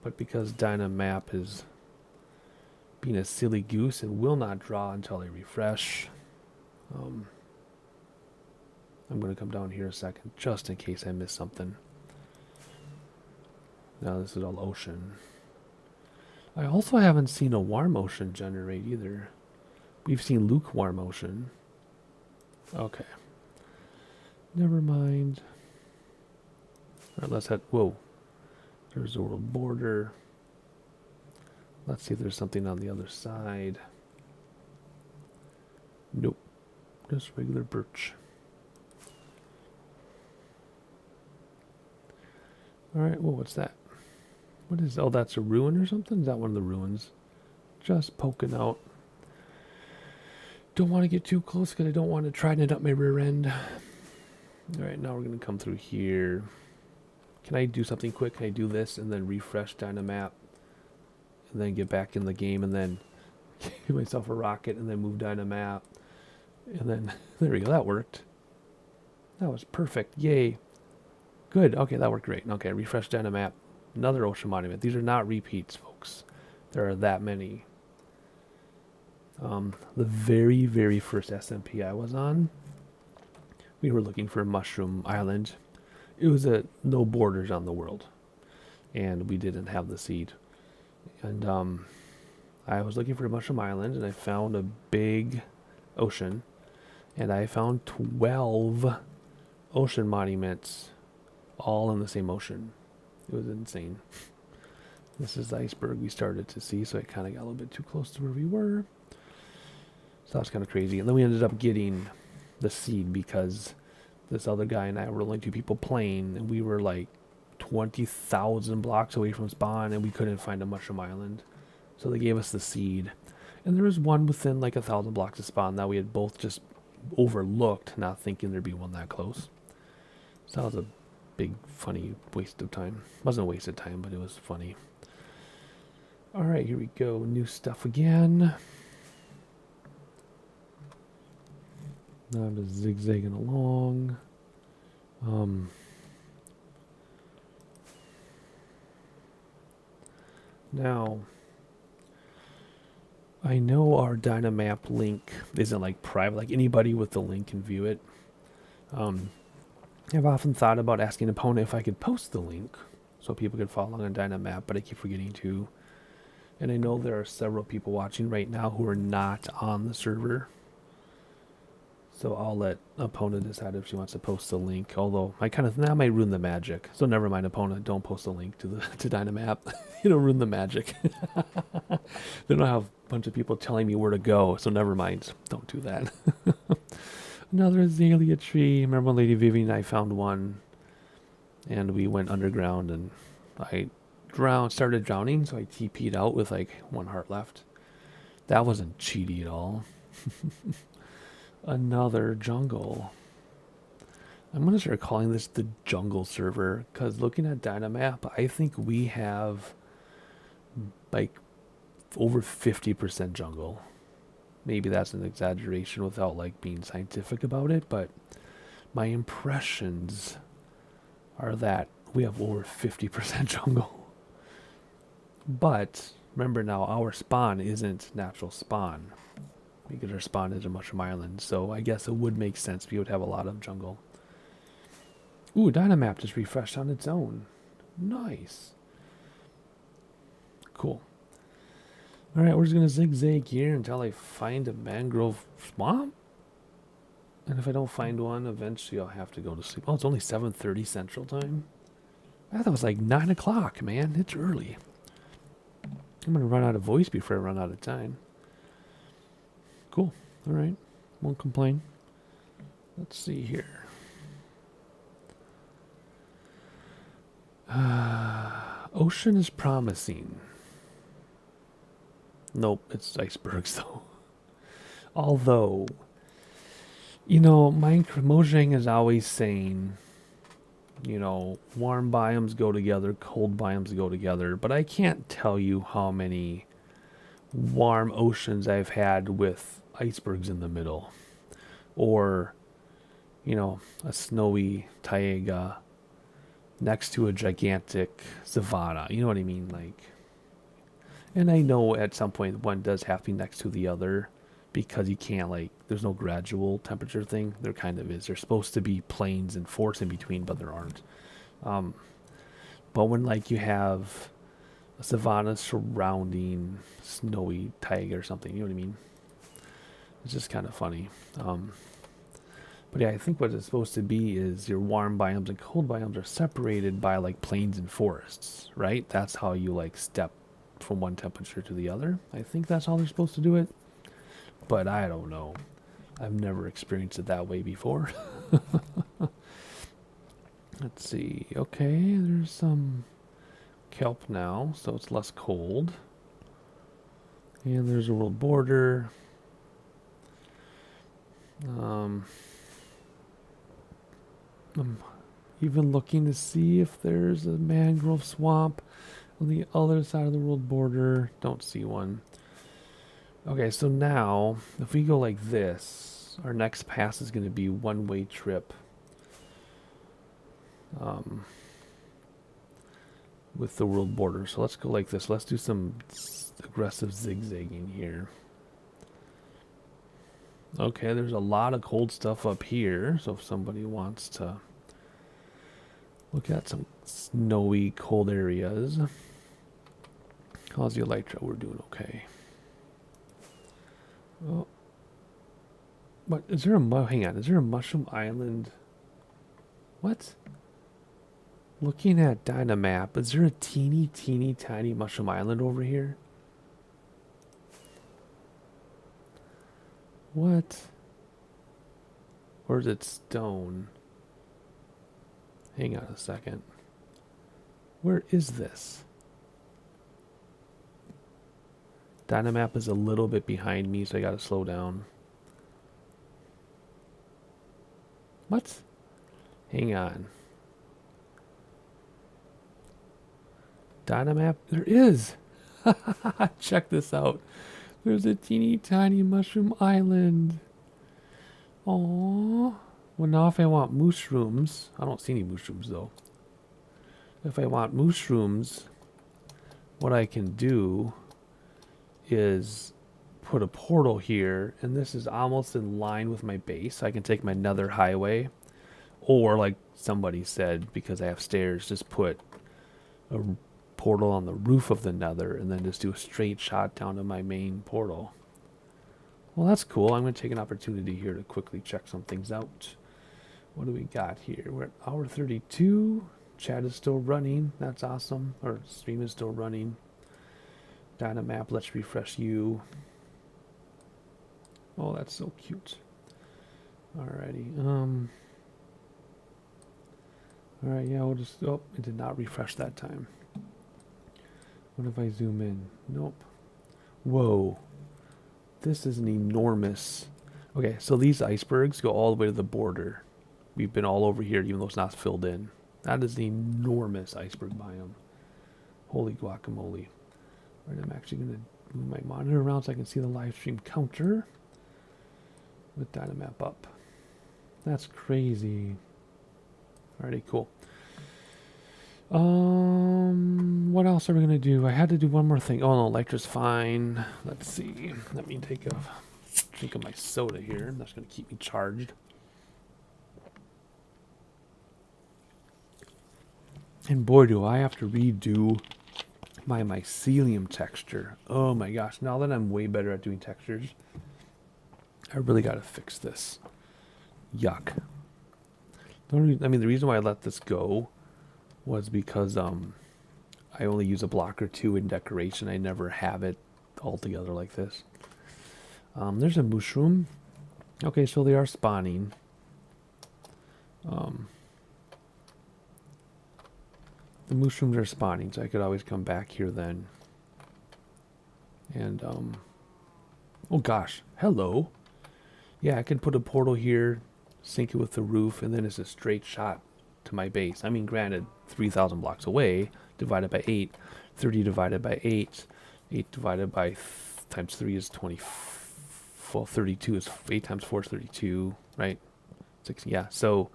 But because Dynamap is being a silly goose and will not draw until I refresh, I'm going to come down here a second just in case I miss something. Now this is all ocean. I also haven't seen a warm ocean generate either. We've seen lukewarm ocean. Okay. Never mind. Alright, let's head... Whoa. There's the world border. Let's see if there's something on the other side. Nope. Just regular birch. Alright, well, what's that? What is... Oh, that's a ruin or something? Is that one of the ruins? Just poking out. Don't want to get too close because I don't want to trident it up my rear end. Alright, now we're going to come through here. Can I do something quick? Can I do this and then refresh Dynamap? And then get back in the game and then give myself a rocket and then move Dynamap. And then, there we go, that worked. That was perfect, yay. Good, okay, that worked great. Okay, refresh Dynamap. Another ocean monument. These are not repeats, folks. There are that many. The very, very first SMP I was on, we were looking for a mushroom island. It was a no borders on the world. And we didn't have the seed. And I was looking for a mushroom island and I found a big ocean. And I found 12 ocean monuments all in the same ocean. It was insane. This is the iceberg we started to see, so it kind of got a little bit too close to where we were. So that was kind of crazy. And then we ended up getting the seed because this other guy and I were only 2 people playing, and we were like 20,000 blocks away from spawn, and we couldn't find a mushroom island. So they gave us the seed. And there was one within like 1,000 blocks of spawn that we had both just overlooked, not thinking there'd be one that close. So that was a big, funny waste of time. Wasn't a waste of time, but it was funny. Alright, here we go. New stuff again. Now I'm just zigzagging along. Now, I know our Dynamap link isn't like private, like anybody with the link can view it. I've often thought about asking an opponent if I could post the link so people could follow along on Dynamap, but I keep forgetting to. And I know there are several people watching right now who are not on the server. So I'll let opponent decide if she wants to post the link. Although that might ruin the magic. So never mind, opponent. Don't post the link to Dynamap. It'll ruin the magic. Then I'll have a bunch of people telling me where to go. So never mind. Don't do that. Another azalea tree. Remember when Lady Vivian and I found one, and we went underground, and I started drowning, so I TP'd out with like 1 heart left. That wasn't cheaty at all. Another jungle. I'm going to start calling this the jungle server, because looking at Dynamap, I think we have like over 50% jungle. Maybe that's an exaggeration without like being scientific about it, but my impressions are that we have over 50% jungle. But remember now, our spawn isn't natural spawn, because our spawn is a mushroom island, so I guess it would make sense we would have a lot of jungle. Ooh, Dynamap just refreshed on its own. Nice. Cool. Alright, we're just going to zigzag here until I find a mangrove swamp. And if I don't find one, eventually I'll have to go to sleep. Oh, it's only 7:30 Central Time. I thought it was like 9 o'clock, man. It's early. I'm going to run out of voice before I run out of time. Cool. Alright. Won't complain. Let's see here. Ocean is promising. Nope, it's icebergs though. Although, you know, Mojang is always saying, you know, warm biomes go together, cold biomes go together, but I can't tell you how many warm oceans I've had with icebergs in the middle. Or, you know, a snowy taiga next to a gigantic savanna. You know what I mean? Like, and I know at some point one does have to be next to the other, because you can't, like, there's no gradual temperature thing. There kind of is. There's supposed to be plains and forests in between, but there aren't. But when, like, you have a savanna surrounding snowy taiga or something, you know what I mean? It's just kind of funny. But yeah, I think what it's supposed to be is your warm biomes and cold biomes are separated by like plains and forests, right? That's how you like step from one temperature to the other. I think that's how they're supposed to do it. But I don't know. I've never experienced it that way before. Let's see. Okay, there's some kelp now, so it's less cold. And there's a world border. I'm even looking to see if there's a mangrove swamp on the other side of the world border. Don't see one. Okay, so now, if we go like this, our next pass is going to be one-way trip. With the world border. So let's go like this. Let's do some aggressive zigzagging here. Okay, there's a lot of cold stuff up here. So if somebody wants to look at some snowy, cold areas. How's the elytra? We're doing okay. Oh. What? Is there a... Hang on. Is there a mushroom island? What? Looking at Dynamap, is there a teeny tiny mushroom island over here? What? Or is it stone? Hang on a second. Where is this? Dynamap is a little bit behind me, so I gotta slow down. What? Hang on. Dynamap? There is! Check this out. There's a teeny tiny mushroom island. Aww. Well, now if I want mushrooms, I don't see any mushrooms though. If I want mushrooms, what I can do is put a portal here, and this is almost in line with my base. I can take my nether highway, or like somebody said, because I have stairs, just put a portal on the roof of the nether and then just do a straight shot down to my main portal. Well, that's cool. I'm going to take an opportunity here to quickly check some things out. What do we got here? We're at hour 32. Chat is still running. That's awesome. Our stream is still running. Dynamap, let's refresh you. Oh, that's so cute. Alrighty. Alright, yeah, we'll just... Oh, it did not refresh that time. What if I zoom in? Nope. Whoa. This is an enormous... Okay, so these icebergs go all the way to the border. We've been all over here, even though it's not filled in. That is an enormous iceberg biome. Holy guacamole. Alright, I'm actually going to move my monitor around so I can see the live stream counter. With Dynamap up. That's crazy. Alrighty, cool. What else are we gonna do? I had to do one more thing. Oh no, Electra's fine. Let's see. Let me take a drink of my soda here. That's gonna keep me charged. And boy, do I have to redo my mycelium texture. Oh my gosh, now that I'm way better at doing textures, I really gotta fix this. Yuck. I mean, the reason why I let this go was because I only use a block or two in decoration. I never have it all together like this. There's a mushroom. Okay, so they are spawning. The mushrooms are spawning, so I could always come back here then. And, oh gosh, hello. Yeah, I could put a portal here, sync it with the roof, and then it's a straight shot to my base. I mean, granted, 3,000 blocks away, divided by 8, 30 divided by 8, 8 divided by times 3 is 20, well, 32 is, 8 times 4 is 32, right? 6, yeah, so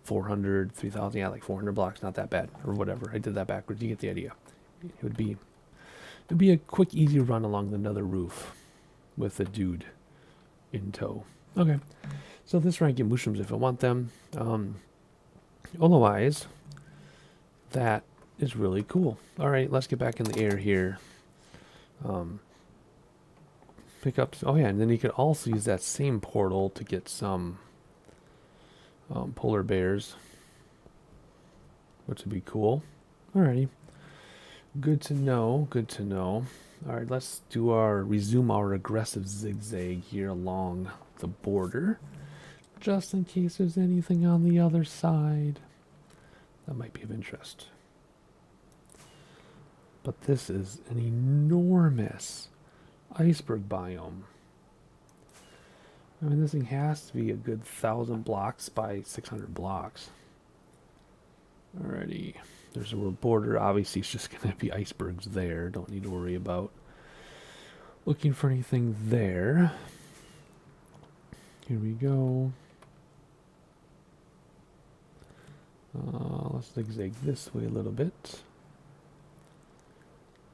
400, 3,000, yeah, like 400 blocks, not that bad, or whatever. I did that backwards, you get the idea. It would be a quick, easy run along the nether roof with a dude in tow. Okay, so this rank in mushrooms if I want them. Otherwise, that is really cool. All right, let's get back in the air here. Pick up. Oh yeah, and then you could also use that same portal to get some polar bears, which would be cool. Alrighty, good to know. Good to know. All right, let's resume our aggressive zigzag here along the border, just in case there's anything on the other side that might be of interest. But this is an enormous iceberg biome. I mean, this thing has to be a good 1,000 blocks by 600 blocks. Alrighty. There's a border. Obviously, it's just going to be icebergs there. Don't need to worry about looking for anything there. Here we go. Let's zigzag this way a little bit.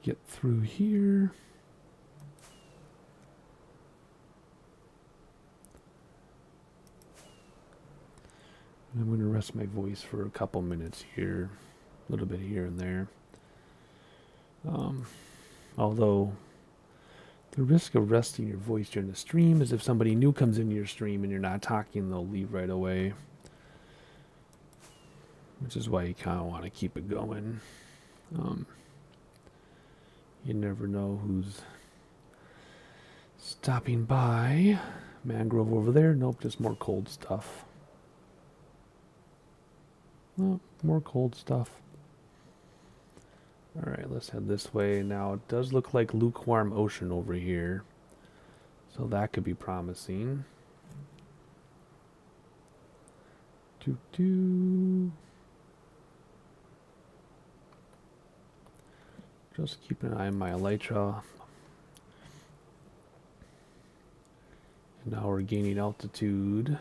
Get through here. And I'm going to rest my voice for a couple minutes here. A little bit here and there. Although the risk of resting your voice during the stream is if somebody new comes into your stream and you're not talking, they'll leave right away. Which is why you kind of want to keep it going. You never know who's stopping by. Mangrove over there. Nope, just more cold stuff. Oh, more cold stuff. Alright, let's head this way. Now, it does look like lukewarm ocean over here. So that could be promising. Doo-doo. Just keeping an eye on my elytra. And now we're gaining altitude.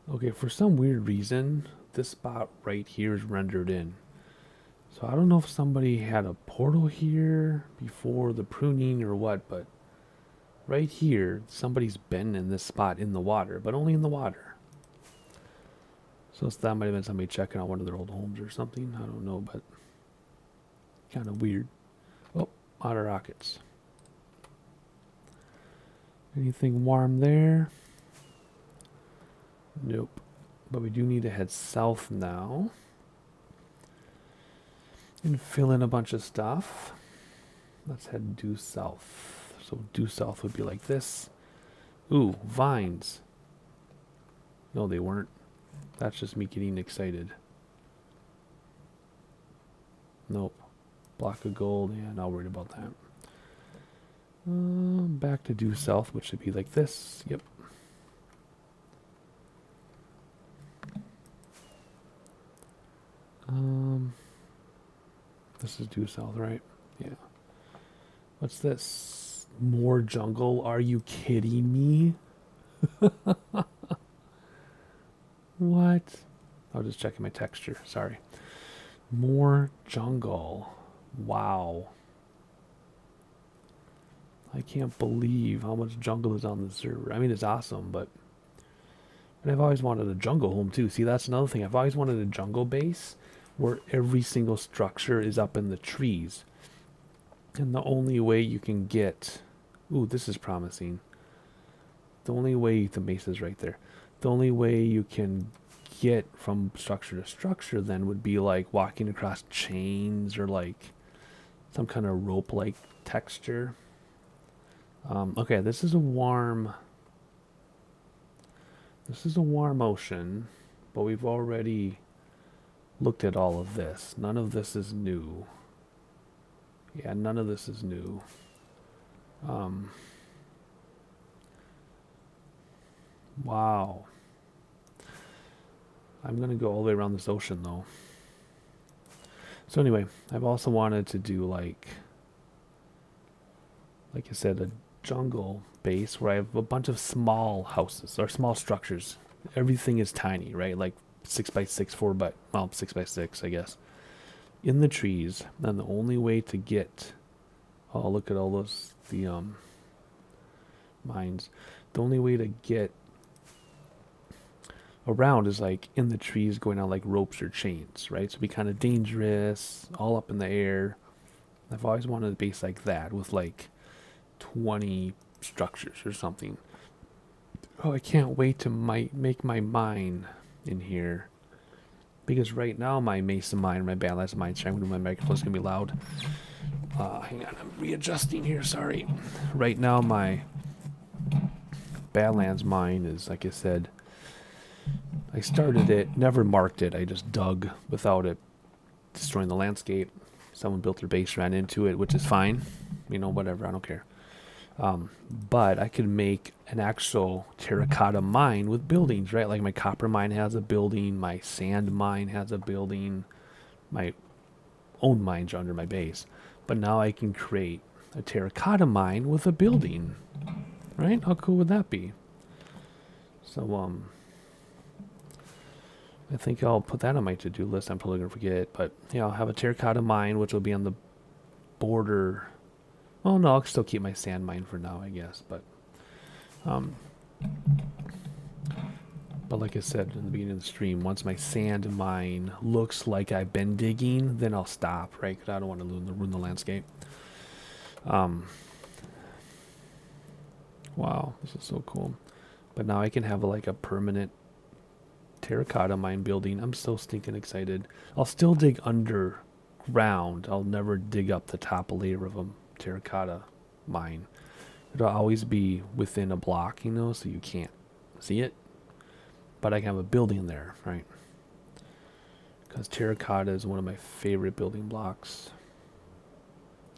Okay, for some weird reason, this spot right here is rendered in. So I don't know if somebody had a portal here before the pruning or what, but right here, somebody's been in this spot in the water, but only in the water. So that might have been somebody checking out one of their old homes or something. I don't know, but kind of weird. Oh, out of rockets. Anything warm there? Nope. But we do need to head south now. And fill in a bunch of stuff. Let's head due south. So due south would be like this. Ooh, vines. No, they weren't. That's just me getting excited. Nope. Block of gold. Yeah, not worried about that. Back to due south, which should be like this. Yep. This is due south, right? Yeah. What's this? More jungle? Are you kidding me? What? I was just checking my texture. Sorry. More jungle. Wow. I can't believe how much jungle is on the server. I mean, it's awesome, but I've always wanted a jungle home too. See, that's another thing. I've always wanted a jungle base where every single structure is up in the trees. And the only way you can get... Ooh, this is promising. The only way... The mace is right there. The only way you can get from structure to structure then would be like walking across chains or like some kind of rope-like texture. Okay, this is a warm... This is a warm ocean, but we've already looked at all of this. None of this is new. Yeah, none of this is new. Wow. I'm going to go all the way around this ocean, though. So anyway, I've also wanted to do, like I said, a jungle base where I have a bunch of small houses, or small structures. Everything is tiny, right? Like 6x6, 6x6, I guess. In the trees, and the only way to get... Oh, look at all those, the mines. The only way to get around is like in the trees going on like ropes or chains, right? So it'd be kind of dangerous, all up in the air. I've always wanted a base like that with like 20 structures or something. Oh, I can't wait to make my mine in here. Because right now my mason mine, my balance mine, sorry, I'm gonna do my microphone's gonna be loud. Hang on, I'm readjusting here, sorry. Right now my Badlands mine is, like I said, I started it, never marked it, I just dug without it destroying the landscape. Someone built their base, ran into it, which is fine. You know, whatever, I don't care. But I could make an actual terracotta mine with buildings, right? Like my copper mine has a building, my sand mine has a building, my own mines are under my base. But now I can create a terracotta mine with a building, right? How cool would that be? So, I think I'll put that on my to-do list. I'm probably going to forget, but yeah, I'll have a terracotta mine, which will be on the border. Oh no, I'll still keep my sand mine for now, I guess, but like I said in the beginning of the stream, once my sand mine looks like I've been digging, then I'll stop, right? Because I don't want to ruin the landscape. Wow, this is so cool. But now I can have like a permanent terracotta mine building. I'm so stinking excited. I'll still dig underground. I'll never dig up the top layer of a terracotta mine. It'll always be within a block, you know, so you can't see it. But I can have a building there, right? Because terracotta is one of my favorite building blocks.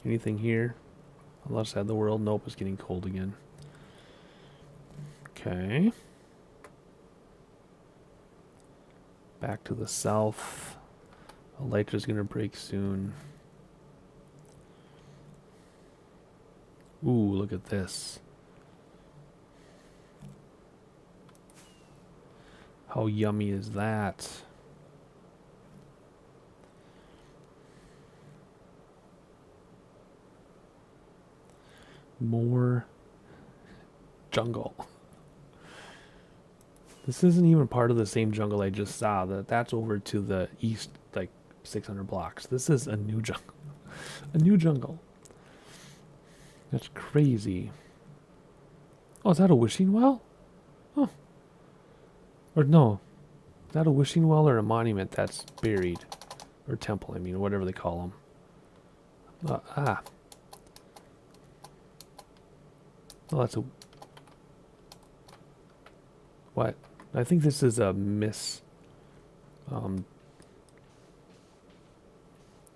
Anything here? On the left side of the world? Nope, it's getting cold again. Okay. Back to the south. Elytra's gonna break soon. Ooh, look at this. How yummy is that? More jungle. This isn't even part of the same jungle I just saw. That's over to the east, like 600 blocks. This is a new jungle. A new jungle. That's crazy. Oh, is that a wishing well? Oh. Or no. Is that a wishing well or a monument that's buried? Or temple, I mean, or whatever they call them. Oh, that's a... What? I think this is a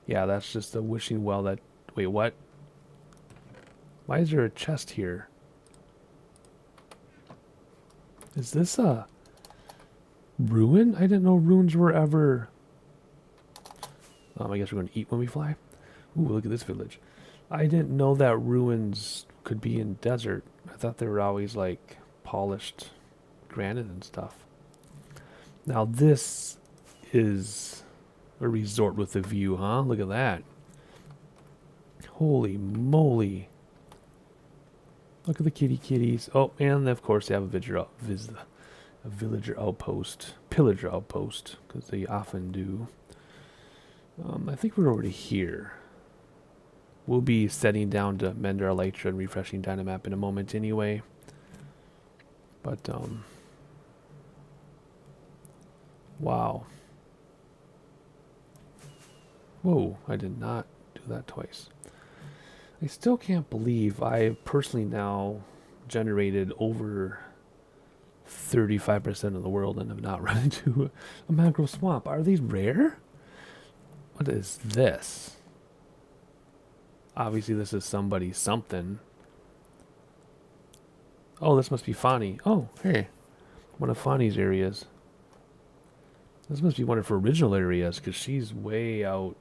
yeah, that's just a wishing well that... Wait, what? Why is there a chest here? Is this a ruin? I didn't know ruins were ever... I guess we're going to eat when we fly. Ooh, look at this village. I didn't know that ruins could be in desert. I thought they were always like polished granite and stuff. Now this is a resort with a view, huh? Look at that. Holy moly. Look at the kitties. Oh, and of course they have a villager outpost. Pillager outpost, because they often do. I think we're already here. We'll be setting down to mend our elytra and refreshing Dynamap in a moment anyway. But, wow. Whoa, I did not do that twice. I still can't believe I personally now generated over 35% of the world and have not run into a mangrove swamp. Are these rare? What is this? Obviously this is somebody's something. Oh, this must be Fani. Oh, hey. One of Fani's areas. This must be one of her original areas, because she's way out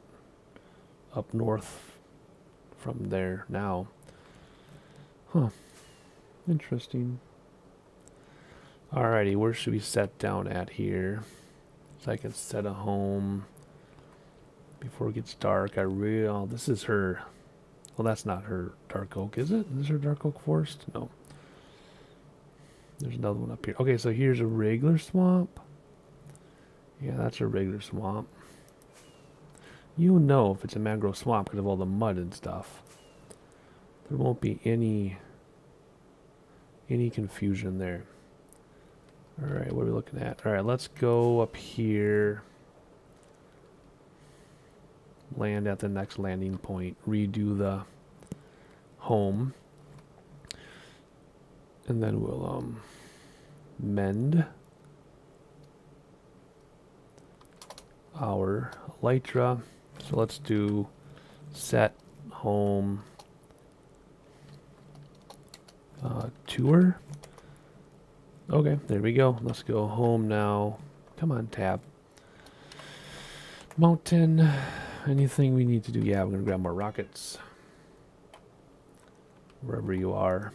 up north from there now. Huh. Interesting. Alrighty, where should we set down at here? So I can set a home before it gets dark. This is her... Well, that's not her dark oak, is it? Is this her dark oak forest? No. There's another one up here. Okay, so here's a regular swamp. Yeah, that's a regular swamp. You'll know if it's a mangrove swamp because of all the mud and stuff. There won't be any confusion there. Alright, what are we looking at? Alright, let's go up here. Land at the next landing point. Redo the home. And then we'll mend our elytra. So let's do set home tour. Okay, there we go. Let's go home now. Come on, tab. Mountain. Anything we need to do? Yeah, we're going to grab more rockets. Wherever you are.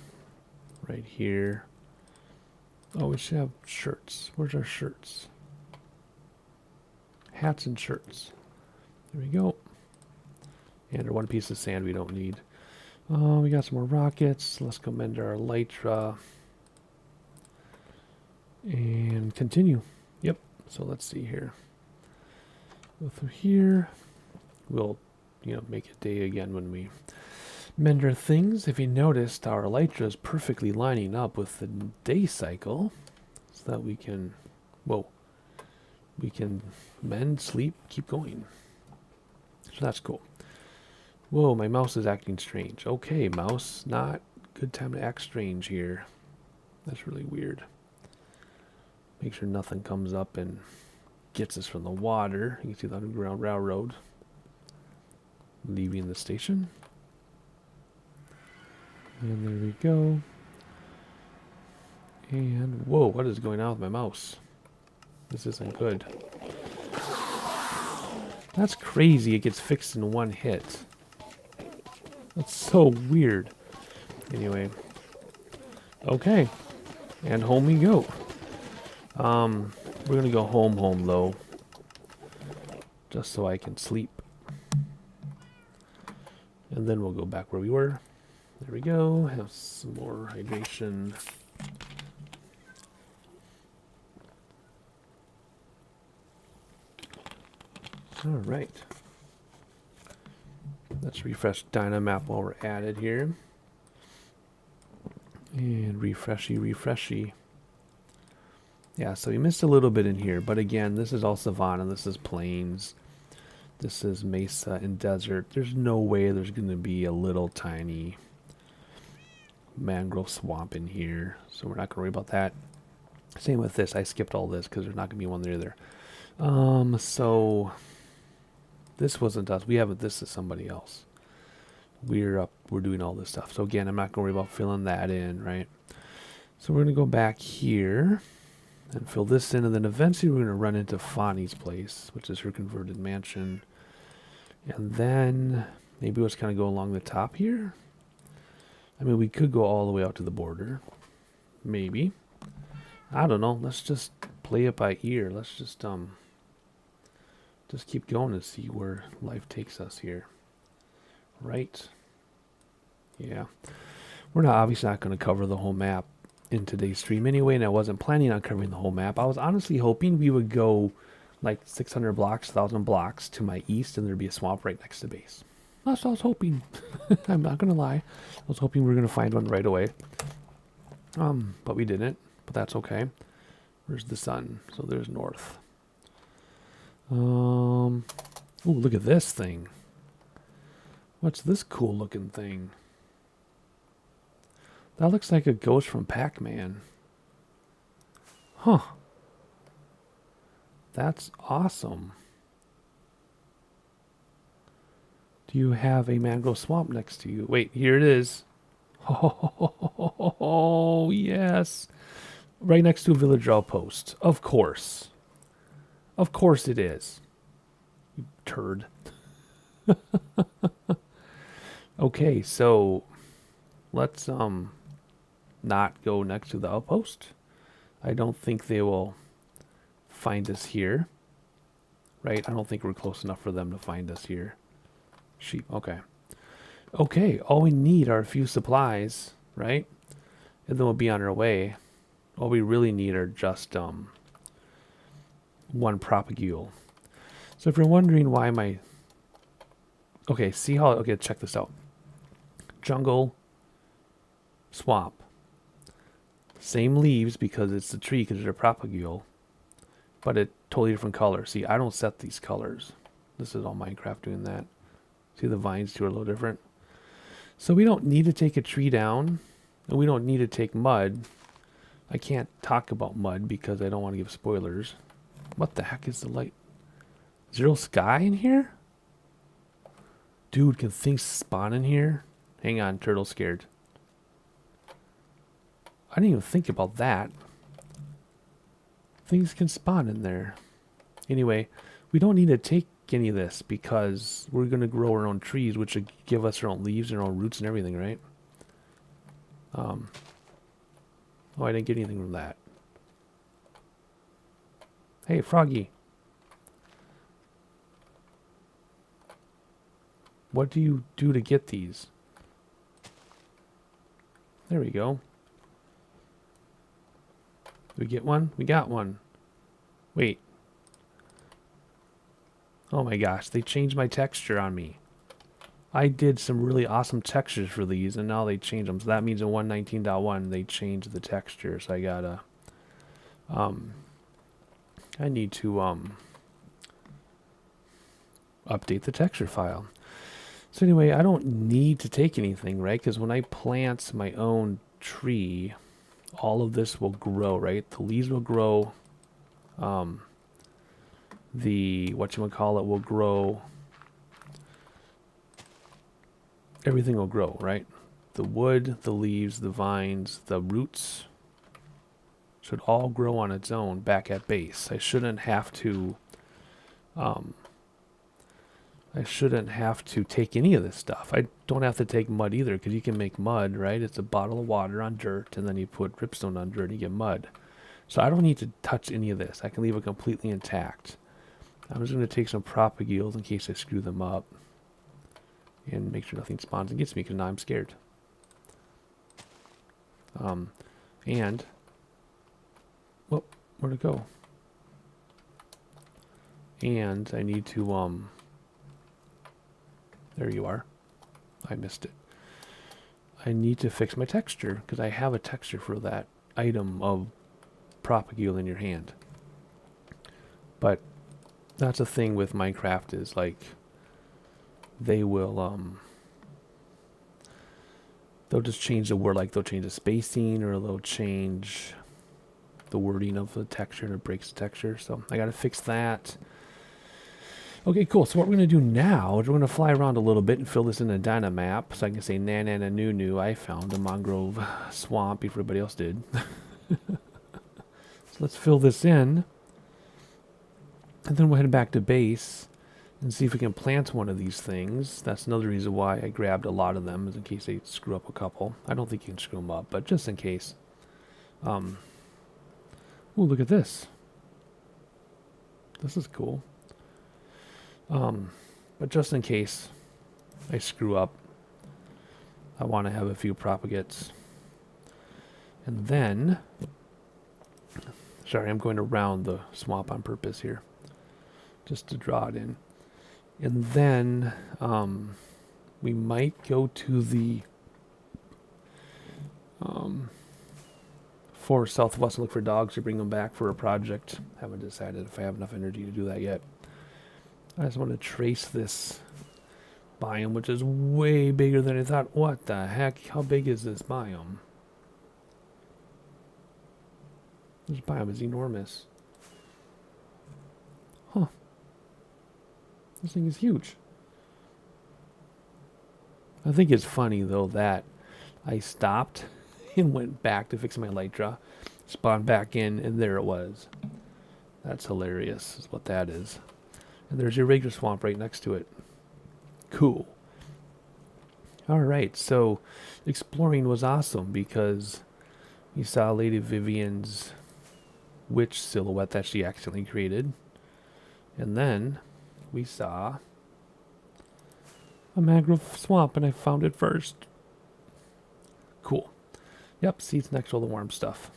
Right here. Oh, we should have shirts. Where's our shirts? Hats and shirts. There we go. And our one piece of sand we don't need. We got some more rockets. Let's go mend our elytra. And continue. Yep. So let's see here. Go through here. We'll, make it day again when we mend our things. If you noticed, our elytra is perfectly lining up with the day cycle, so that we can, we can mend, sleep, keep going. So that's cool. Whoa, my mouse is acting strange. Okay, mouse, not good time to act strange here. That's really weird. Make sure nothing comes up and gets us from the water. You can see the Underground Railroad leaving the station. And there we go. And whoa, what is going on with my mouse? This isn't good. That's crazy. It gets fixed in one hit. That's so weird. Anyway. Okay. And home we go. We're gonna go home though. Just so I can sleep. And then we'll go back where we were. There we go. Have some more hydration. All right. Let's refresh Dynamap while we're at it here. And refreshy. Yeah, so we missed a little bit in here, but again, this is all savanna, this is plains, this is mesa and desert. There's no way there's going to be a little tiny mangrove swamp in here, so we're not going to worry about that. Same with this, I skipped all this because there's not going to be one there either. So this wasn't us. We haven't. This is somebody else. We're doing all this stuff. So again, I'm not going to worry about filling that in, right? So we're going to go back here and fill this in, and then eventually we're going to run into Fani's place, which is her converted mansion. And then maybe let's kind of go along the top here. I mean, we could go all the way out to the border. Maybe. I don't know. Let's just play it by ear. Let's just keep going and see where life takes us here. Right? Yeah. We're not obviously not going to cover the whole map in today's stream anyway, and I wasn't planning on covering the whole map. I was honestly hoping we would go like 600 blocks, 1,000 blocks to my east, and there'd be a swamp right next to base. That's what I was hoping. I'm not going to lie. I was hoping we were going to find one right away. But we didn't. But that's okay. Where's the sun? So there's north. Ooh, look at this thing. What's this cool looking thing? That looks like a ghost from Pac-Man. Huh. That's awesome. Do you have a mangrove swamp next to you? Wait, here it is. Oh, yes. Right next to a village outpost. Of course. Of course it is. You turd. Okay, so let's not go next to the outpost. I don't think they will find us here. Right? I don't think we're close enough for them to find us here. Sheep, okay. Okay, all we need are a few supplies, right? And then we'll be on our way. All we really need are just one propagule. So if you're wondering why my... Okay, see how... Okay, check this out. Jungle, swamp. Same leaves because it's the tree because it's a propagule. But it totally different color. See, I don't set these colors. This is all Minecraft doing that. See, the vines too are a little different. So we don't need to take a tree down. And we don't need to take mud. I can't talk about mud because I don't want to give spoilers. What the heck is the light? Zero sky in here? Dude, can things spawn in here? Hang on, turtle scared. I didn't even think about that. Things can spawn in there. Anyway, we don't need to take any of this because we're going to grow our own trees, which would give us our own leaves and our own roots and everything, right? Oh, I didn't get anything from that. Hey, Froggy. What do you do to get these? There we go. Did we get one? We got one. Wait. Oh my gosh, they changed my texture on me. I did some really awesome textures for these, and now they changed them. So that means in 1.19.1 they changed the texture. So I gotta... I need to update the texture file. So anyway, I don't need to take anything, right? Because when I plant my own tree, all of this will grow, right? The leaves will grow. The whatchamacallit will grow. Everything will grow, right? The wood, the leaves, the vines, the roots should all grow on its own back at base. I shouldn't have to take any of this stuff. I don't have to take mud either because you can make mud, right? It's a bottle of water on dirt and then you put dripstone under it and you get mud. So I don't need to touch any of this. I can leave it completely intact. I'm just going to take some propagules in case I screw them up and make sure nothing spawns and gets me because now I'm scared. And, well, where'd it go? And I need to, there you are. I missed it. I need to fix my texture, because I have a texture for that item of propagule in your hand. But that's a thing with Minecraft is, like, they will, they'll just change the word, like they'll change the spacing, or they'll change the wording of the texture, and it breaks the texture. So I gotta fix that. Okay, cool. So what we're going to do now is we're going to fly around a little bit and fill this in a Dynamap. So I can say, na new new, I found a mangrove swamp before everybody else did. So let's fill this in. And then we'll head back to base and see if we can plant one of these things. That's another reason why I grabbed a lot of them, is in case they screw up a couple. I don't think you can screw them up, but just in case. Ooh, look at this. This is cool. But just in case I screw up, I want to have a few propagates. And then, sorry, I'm going around the swamp on purpose here, just to draw it in. And then, we might go to the forest south of us and look for dogs to bring them back for a project. Haven't decided if I have enough energy to do that yet. I just want to trace this biome, which is way bigger than I thought. What the heck? How big is this biome? This biome is enormous. Huh. This thing is huge. I think it's funny, though, that I stopped and went back to fix my elytra, spawned back in, and there it was. That's hilarious, is what that is. And there's your regular swamp right next to it. Cool. Alright, so exploring was awesome because you saw Lady Vivian's witch silhouette that she accidentally created. And then we saw a mangrove swamp, and I found it first. Cool. Yep, seeds next to all the warm stuff.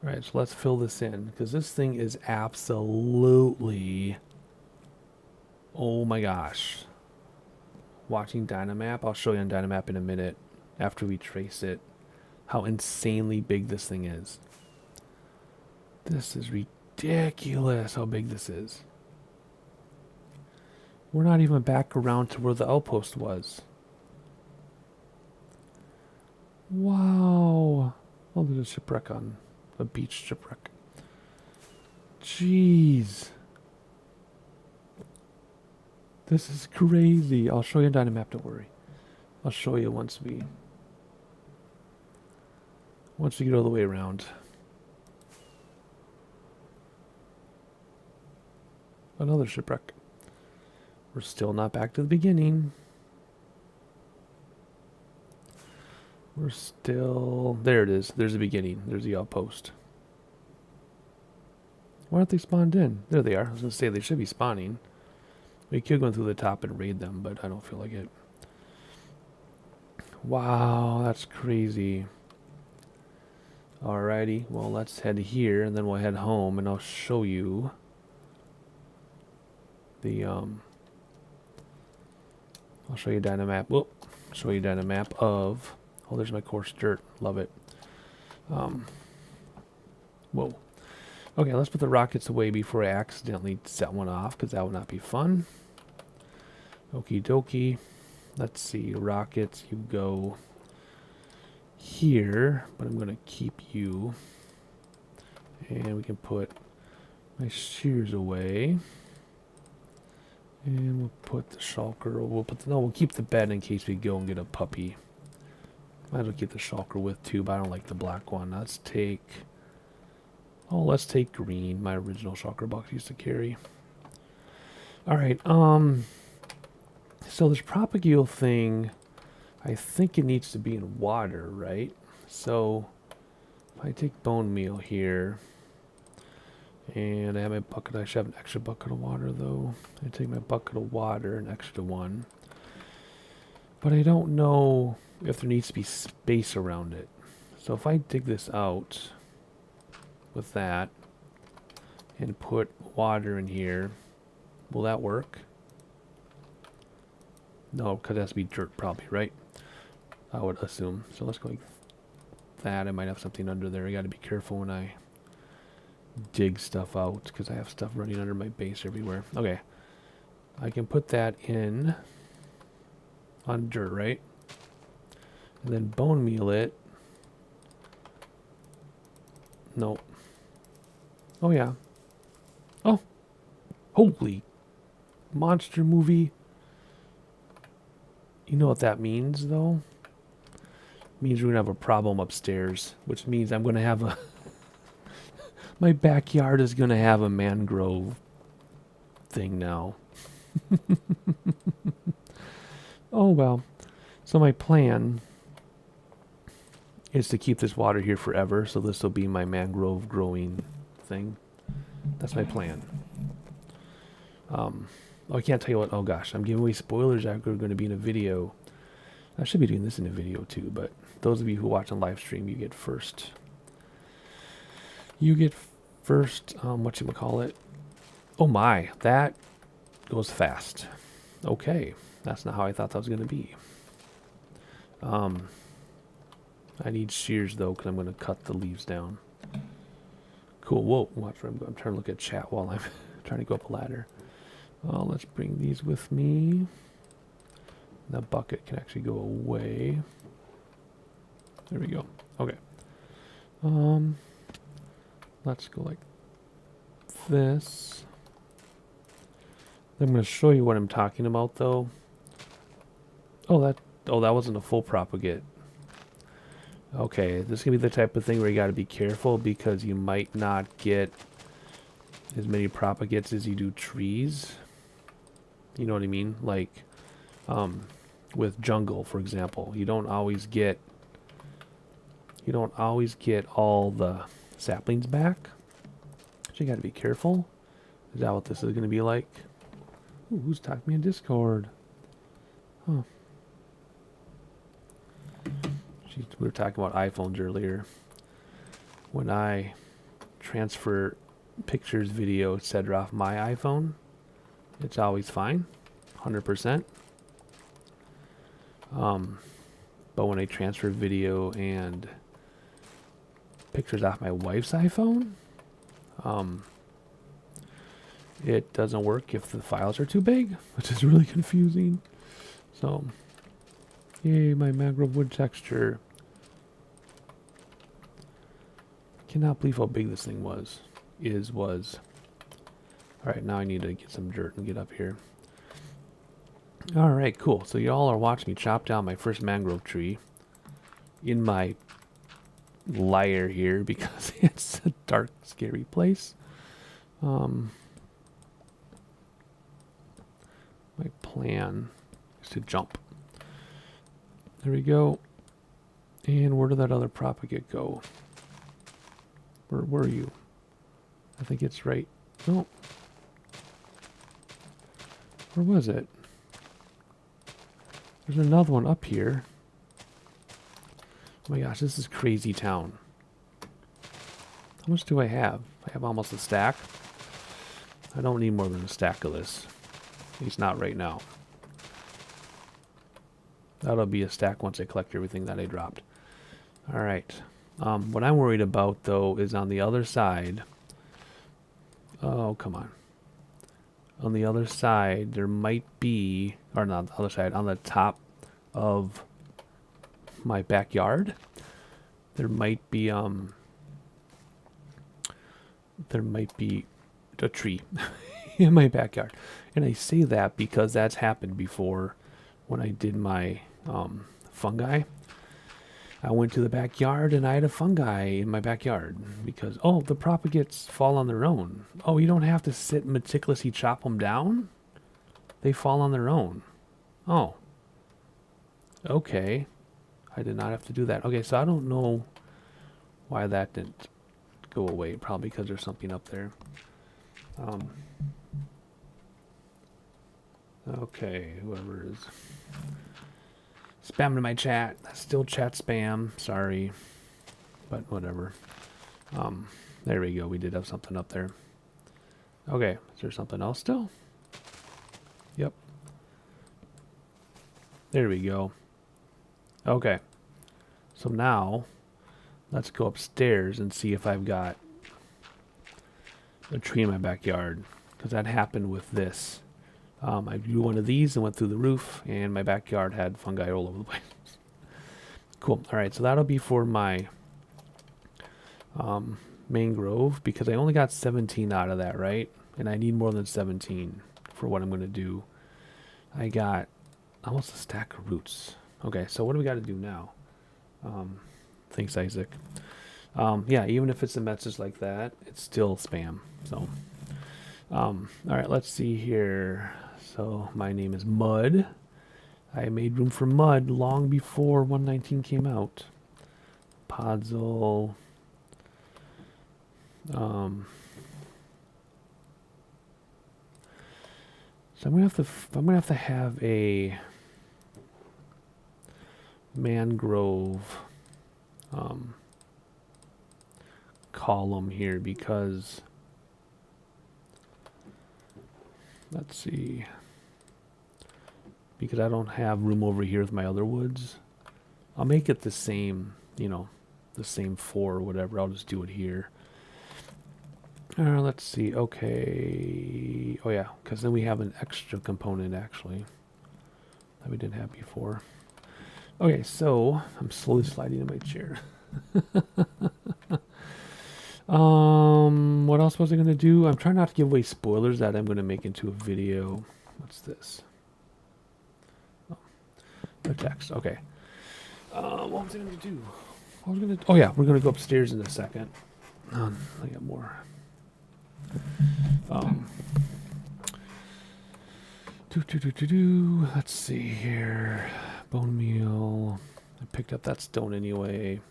Alright, so let's fill this in, because this thing is absolutely, oh my gosh. Watching Dynamap, I'll show you on Dynamap in a minute, after we trace it, how insanely big this thing is. This is ridiculous how big this is. We're not even back around to where the outpost was. Wow. Oh, there's a shipwreck on a beach shipwreck. Jeez. This is crazy. I'll show you a Dynamap, don't worry. I'll show you once we get all the way around. Another shipwreck. We're still not back to the beginning. We're still... There it is. There's the beginning. There's the outpost. Why aren't they spawned in? There they are. I was going to say they should be spawning. We could go through the top and raid them, but I don't feel like it. Wow, that's crazy. Alrighty. Well, let's head here, and then we'll head home, and I'll show you the... I'll show you a Dynamap. Whoop. Show you a Dynamap of... Oh, there's my coarse dirt. Love it. Whoa. Okay, let's put the rockets away before I accidentally set one off, because that would not be fun. Okie dokie. Let's see. Rockets, you go here, but I'm going to keep you. And we can put my shears away. And we'll put the shulker. We'll keep the bed in case we go and get a puppy. Might as well keep the shulker with too, but I don't like the black one. Let's take green. My original shulker box used to carry. Alright, so this propagule thing, I think it needs to be in water, right? So if I take bone meal here, and I have my bucket, I should have an extra bucket of water though. I take my bucket of water, an extra one. But I don't know if there needs to be space around it. So if I dig this out with that and put water in here, will that work? No, because it has to be dirt probably, right? I would assume. So let's go like that. I might have something under there. I got to be careful when I dig stuff out because I have stuff running under my base everywhere. Okay. I can put that in on dirt, right? And then bone meal it. No. Oh, yeah. Oh. Holy monster movie. You know what that means, though? It means we're going to have a problem upstairs, which means I'm going to have a... my backyard is going to have a mangrove thing now. Oh, well. So my plan is to keep this water here forever, so this will be my mangrove growing thing. That's my plan. Oh, I can't tell you what. Oh gosh, I'm giving away spoilers that are going to be in a video. I should be doing this in a video too, but those of you who watch on live stream, you get first. You get first. Whatchamacallit? Oh my, that goes fast. Okay, that's not how I thought that was going to be. I need shears though, because I'm going to cut the leaves down. Cool. Whoa, watch. I'm trying to look at chat while I'm trying to go up a ladder. Let's bring these with me. The bucket can actually go away. There we go. Okay. Let's go like this. I'm going to show you what I'm talking about, though. Oh, that wasn't a full propagate. Okay, this is going to be the type of thing where you got to be careful because you might not get as many propagates as you do trees. You know what I mean? Like, with jungle, for example, you don't always get all the saplings back. So you got to be careful. Is that what this is going to be like? Ooh, who's talking me in Discord? Huh. We were talking about iPhones earlier. When I transfer pictures, video, etc. off my iPhone, it's always fine, 100%. But when I transfer video and pictures off my wife's iPhone, it doesn't work if the files are too big, which is really confusing. So, yay, my mangrove wood texture. Cannot believe how big this thing was. Alright, now I need to get some dirt and get up here. Alright, cool. So y'all are watching me chop down my first mangrove tree in my lair here because it's a dark, scary place. My plan is to jump. There we go. And where did that other propagate go? Where were you? I think it's right. No. Where was it? There's another one up here. Oh my gosh, this is crazy town. How much do I have? I have almost a stack. I don't need more than a stack of this. At least not right now. That'll be a stack once I collect everything that I dropped. Alright. What I'm worried about, though, is on the other side. Oh, come on. On the other side, there might be... Or not the other side. On the top of my backyard, there might be a tree in my backyard. And I say that because that's happened before when I did my fungi. I went to the backyard and I had a fungi in my backyard because, oh, the propagates fall on their own. Oh, you don't have to sit and meticulously chop them down? They fall on their own. Oh. Okay. I did not have to do that. Okay, so I don't know why that didn't go away. Probably because there's something up there. Okay, whoever is. Spam to my chat. That's still chat spam. Sorry. But whatever. There we go. We did have something up there. Okay. Is there something else still? Yep. There we go. Okay. So now, let's go upstairs and see if I've got a tree in my backyard. Because that happened with this. I drew one of these and went through the roof, and my backyard had fungi all over the place. Cool. All right, so that'll be for my mangrove, because I only got 17 out of that, right? And I need more than 17 for what I'm going to do. I got almost a stack of roots. Okay, so what do we got to do now? Thanks, Isaac. Yeah, even if it's a message like that, it's still spam. So, all right, let's see here. So my name is Mud. I made room for Mud long before 119 came out. Podzol. So I'm gonna have to have a mangrove column here, because let's see, because I don't have room over here with my other woods. I'll make it the same, you know, the same 4 or whatever. I'll just do it here. Let's see. Okay. Oh yeah, because then we have an extra component actually that we didn't have before. Okay, so I'm slowly sliding in my chair. What else was I gonna do? I'm trying not to give away spoilers that I'm gonna make into a video. What's this? Oh, no text. Okay. What was I gonna do? What was I gonna? Oh yeah, we're gonna go upstairs in a second. I got more. Let's see here. Bone meal. I picked up that stone anyway.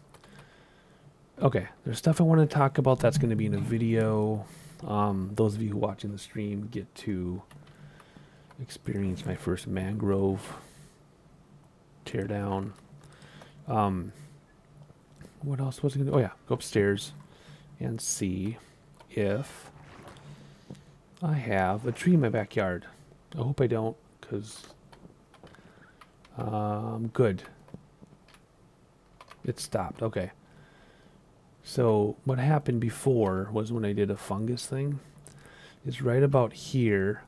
Okay, there's stuff I want to talk about that's going to be in a video. Those of you who are watching the stream get to experience my first mangrove teardown. What else was I going to do? Oh yeah, go upstairs and see if I have a tree in my backyard. I hope I don't, because good. It stopped. Okay. So what happened before was when I did a fungus thing, is right about here,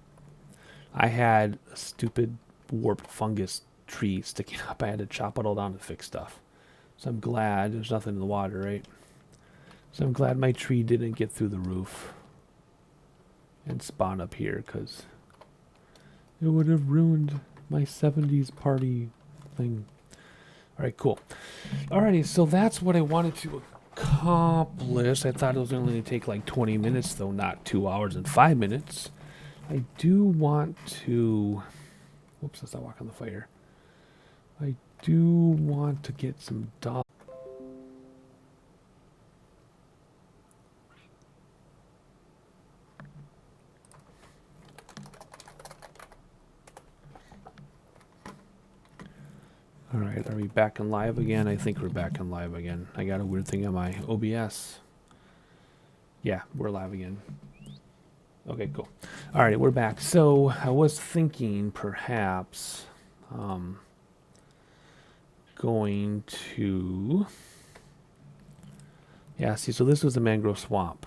I had a stupid warped fungus tree sticking up. I had to chop it all down to fix stuff. So I'm glad there's nothing in the water, right? So I'm glad my tree didn't get through the roof and spawn up here, because it would have ruined my 70s party thing. Alright, cool. Alrighty, so that's what I wanted to accomplish. I thought it was only going to take like 20 minutes, though, not 2 hours and 5 minutes. I do want to... Whoops, let's not walk on the fire. I do want to get some dogs. Alright, are we back in live again? I think we're back in live again. I got a weird thing on my OBS. Yeah, we're live again. Okay, cool. Alright, we're back. So, I was thinking perhaps going to... Yeah, see, so this was the mangrove swamp.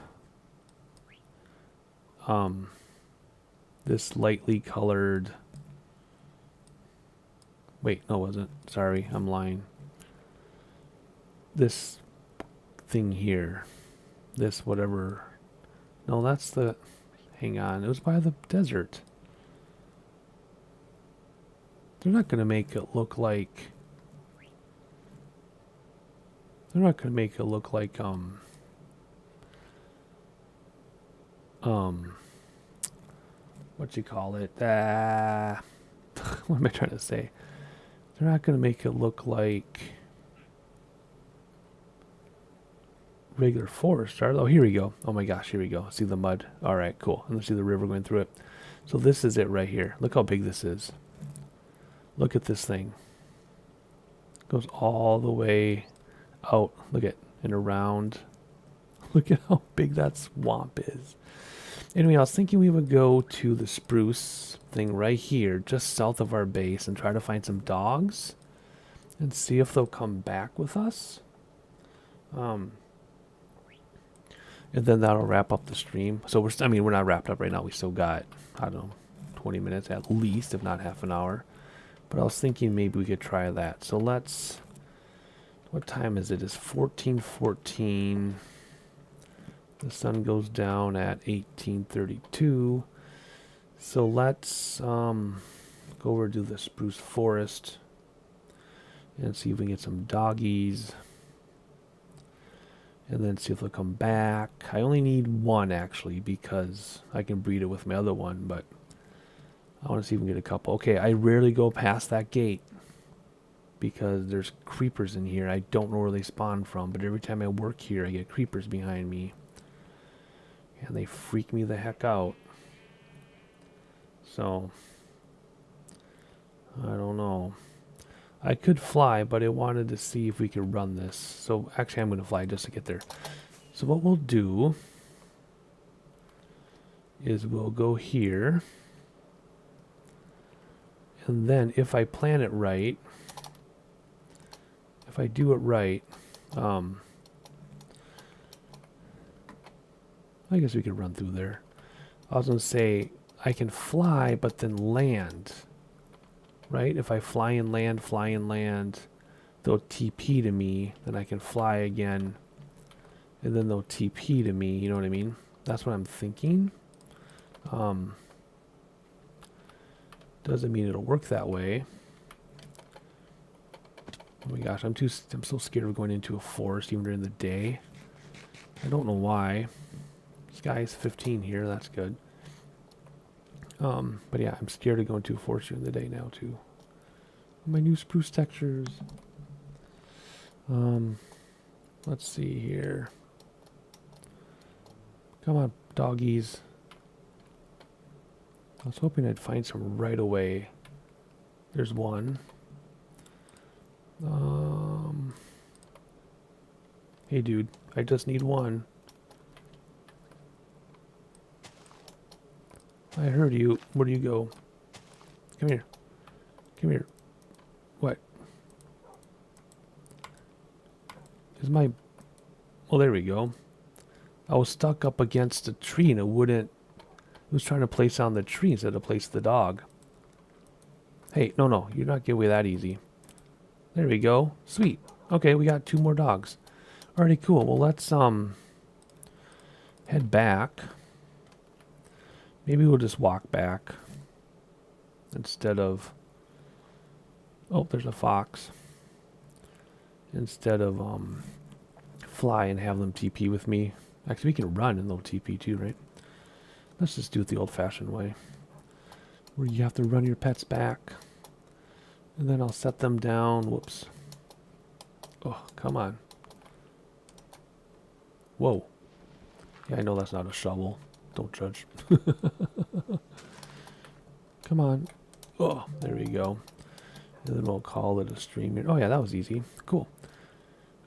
This lightly colored... Wait, no, it wasn't. Sorry, I'm lying. This thing here. This whatever. No, that's the... Hang on. It was by the desert. They're not going to make it look like... They're not going to make it look like, what you call it? What am I trying to say? They're not going to make it look like regular forest, are they? Oh, here we go. Oh my gosh, here we go. See the mud. All right, cool. And let's see the river going through it. So this is it right here. Look how big this is. Look at this thing. Goes all the way out. Look at, and around. Look at how big that swamp is. Anyway, I was thinking we would go to the spruce thing right here, just south of our base, and try to find some dogs and see if they'll come back with us. And then that'll wrap up the stream. So we're not wrapped up right now. We still got, I don't know, 20 minutes at least, if not half an hour. But I was thinking maybe we could try that. So let's, what time is it? It's 14:14. The sun goes down at 18:32. So let's go over to the spruce forest and see if we can get some doggies. And then see if they'll come back. I only need one actually because I can breed it with my other one, but I want to see if we can get a couple. Okay, I rarely go past that gate because there's creepers in here. I don't know where they spawn from, but every time I work here, I get creepers behind me. And they freak me the heck out. So, I don't know. I could fly, but I wanted to see if we could run this. So, actually, I'm going to fly just to get there. So, what we'll do is we'll go here. And then, if I plan it right, if I do it right, I guess we could run through there. I was going to say, I can fly, but then land. Right? If I fly and land, they'll TP to me. Then I can fly again. And then they'll TP to me. You know what I mean? That's what I'm thinking. Doesn't mean it'll work that way. Oh my gosh, I'm so scared of going into a forest even during the day. I don't know why. Sky's 15 here, that's good. But yeah, I'm scared of going to a forest during the day now too. My new spruce textures. Let's see here. Come on, doggies. I was hoping I'd find some right away. There's one. Hey dude, I just need one. I heard you. Where do you go? Come here. Come here. What? Is my... Oh, there we go. I was stuck up against a tree and it wouldn't... It was trying to place on the tree instead of place the dog. Hey, no. You're not getting away that easy. There we go. Sweet. Okay, we got 2 more dogs. Alrighty, cool. Well, let's head back. Maybe we'll just walk back instead of... Oh, there's a fox. Instead of fly and have them TP with me. Actually, we can run and they'll TP too, right? Let's just do it the old-fashioned way. Where you have to run your pets back. And then I'll set them down. Whoops. Oh, come on. Whoa. Yeah, I know that's not a shovel. Don't judge. Come on. Oh, there we go. And then we'll call it a stream here. Oh yeah, that was easy. Cool.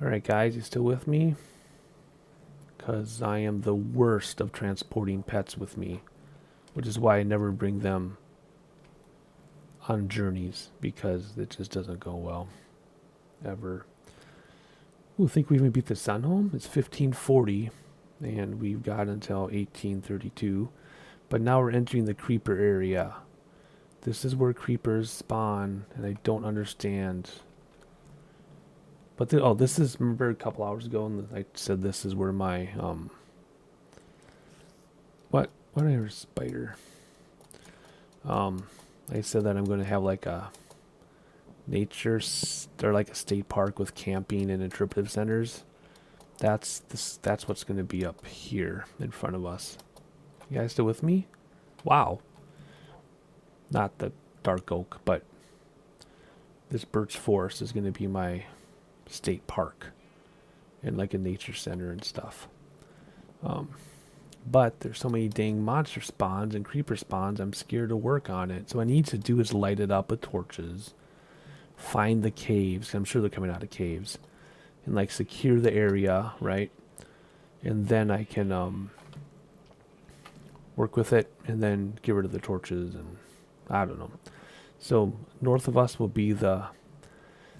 Alright guys, you still with me? Because I am the worst of transporting pets with me. Which is why I never bring them on journeys. Because it just doesn't go well. Ever. Ooh, think we even beat the sun home? It's 15:40. And we've got until 18:32. But now we're entering the creeper area. This is where creepers spawn. And I don't understand. But oh, this is, remember a couple hours ago, and I said this is where my, what did I hear? Spider. I said that I'm going to have like a nature, or like a state park with camping and interpretive centers. That's what's going to be up here in front of us. You guys still with me? Wow. Not the dark oak, but this birch forest is going to be my state park and like a nature center and stuff. But there's so many dang monster spawns and creeper spawns, I'm scared to work on it. So what I need to do is light it up with torches, find the caves. I'm sure they're coming out of caves. And like secure the area, right? And then I can work with it and then get rid of the torches and I don't know. So north of us will be the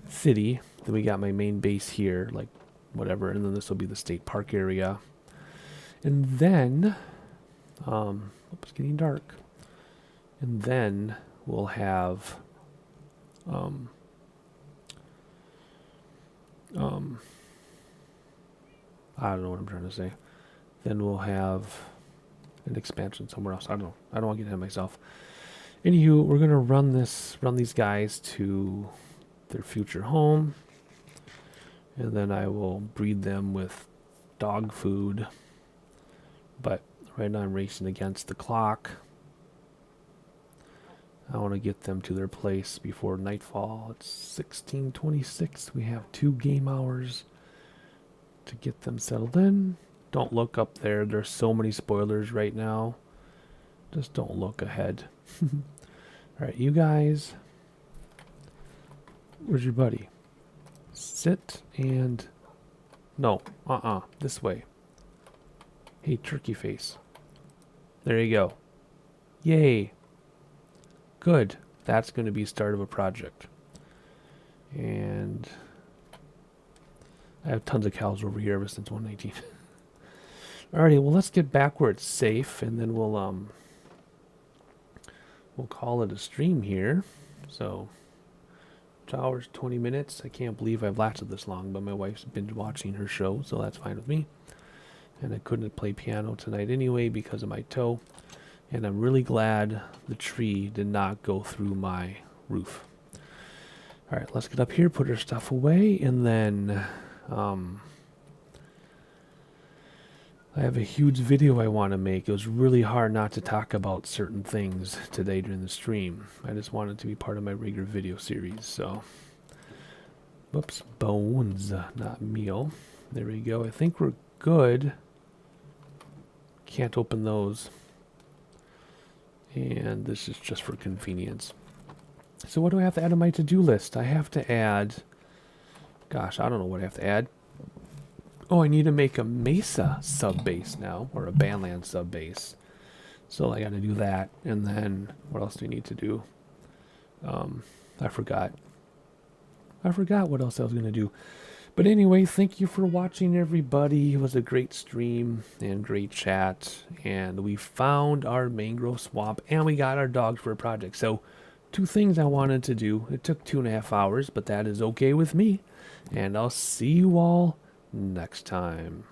city. Then we got my main base here, like whatever, and then this will be the state park area. And then it's getting dark. And then we'll have I don't know what I'm trying to say. Then we'll have an expansion somewhere else. I don't know. I don't want to get ahead of myself. Anywho, we're gonna run these guys to their future home, and then I will breed them with dog food. But right now I'm racing against the clock. I want to get them to their place before nightfall. It's 16:26. We have 2 game hours to get them settled in. Don't look up there. There's so many spoilers right now. Just don't look ahead. Alright, you guys. Where's your buddy? Sit and... No. This way. Hey, turkey face. There you go. Yay. Good. That's going to be start of a project. And... I have tons of cows over here ever since 119. Alrighty, well let's get back where it's safe, and then we'll call it a stream here. So 2 hours, 20 minutes. I can't believe I've lasted this long, but my wife's binge watching her show, so that's fine with me. And I couldn't play piano tonight anyway because of my toe. And I'm really glad the tree did not go through my roof. Alright, let's get up here, put our stuff away, and then I have a huge video I want to make. It was really hard not to talk about certain things today during the stream. I just wanted to be part of my regular video series, so... Whoops, bones, not meal. There we go. I think we're good. Can't open those. And this is just for convenience. So what do I have to add to my to-do list? I have to add... Gosh, I don't know what I have to add. Oh, I need to make a Mesa sub-base now, or a Bandland sub-base. So I got to do that, and then what else do we need to do? I forgot. I forgot what else I was going to do. But anyway, thank you for watching, everybody. It was a great stream and great chat, and we found our mangrove swamp, and we got our dogs for a project. So 2 things I wanted to do. It took 2.5 hours, but that is okay with me. And I'll see you all next time.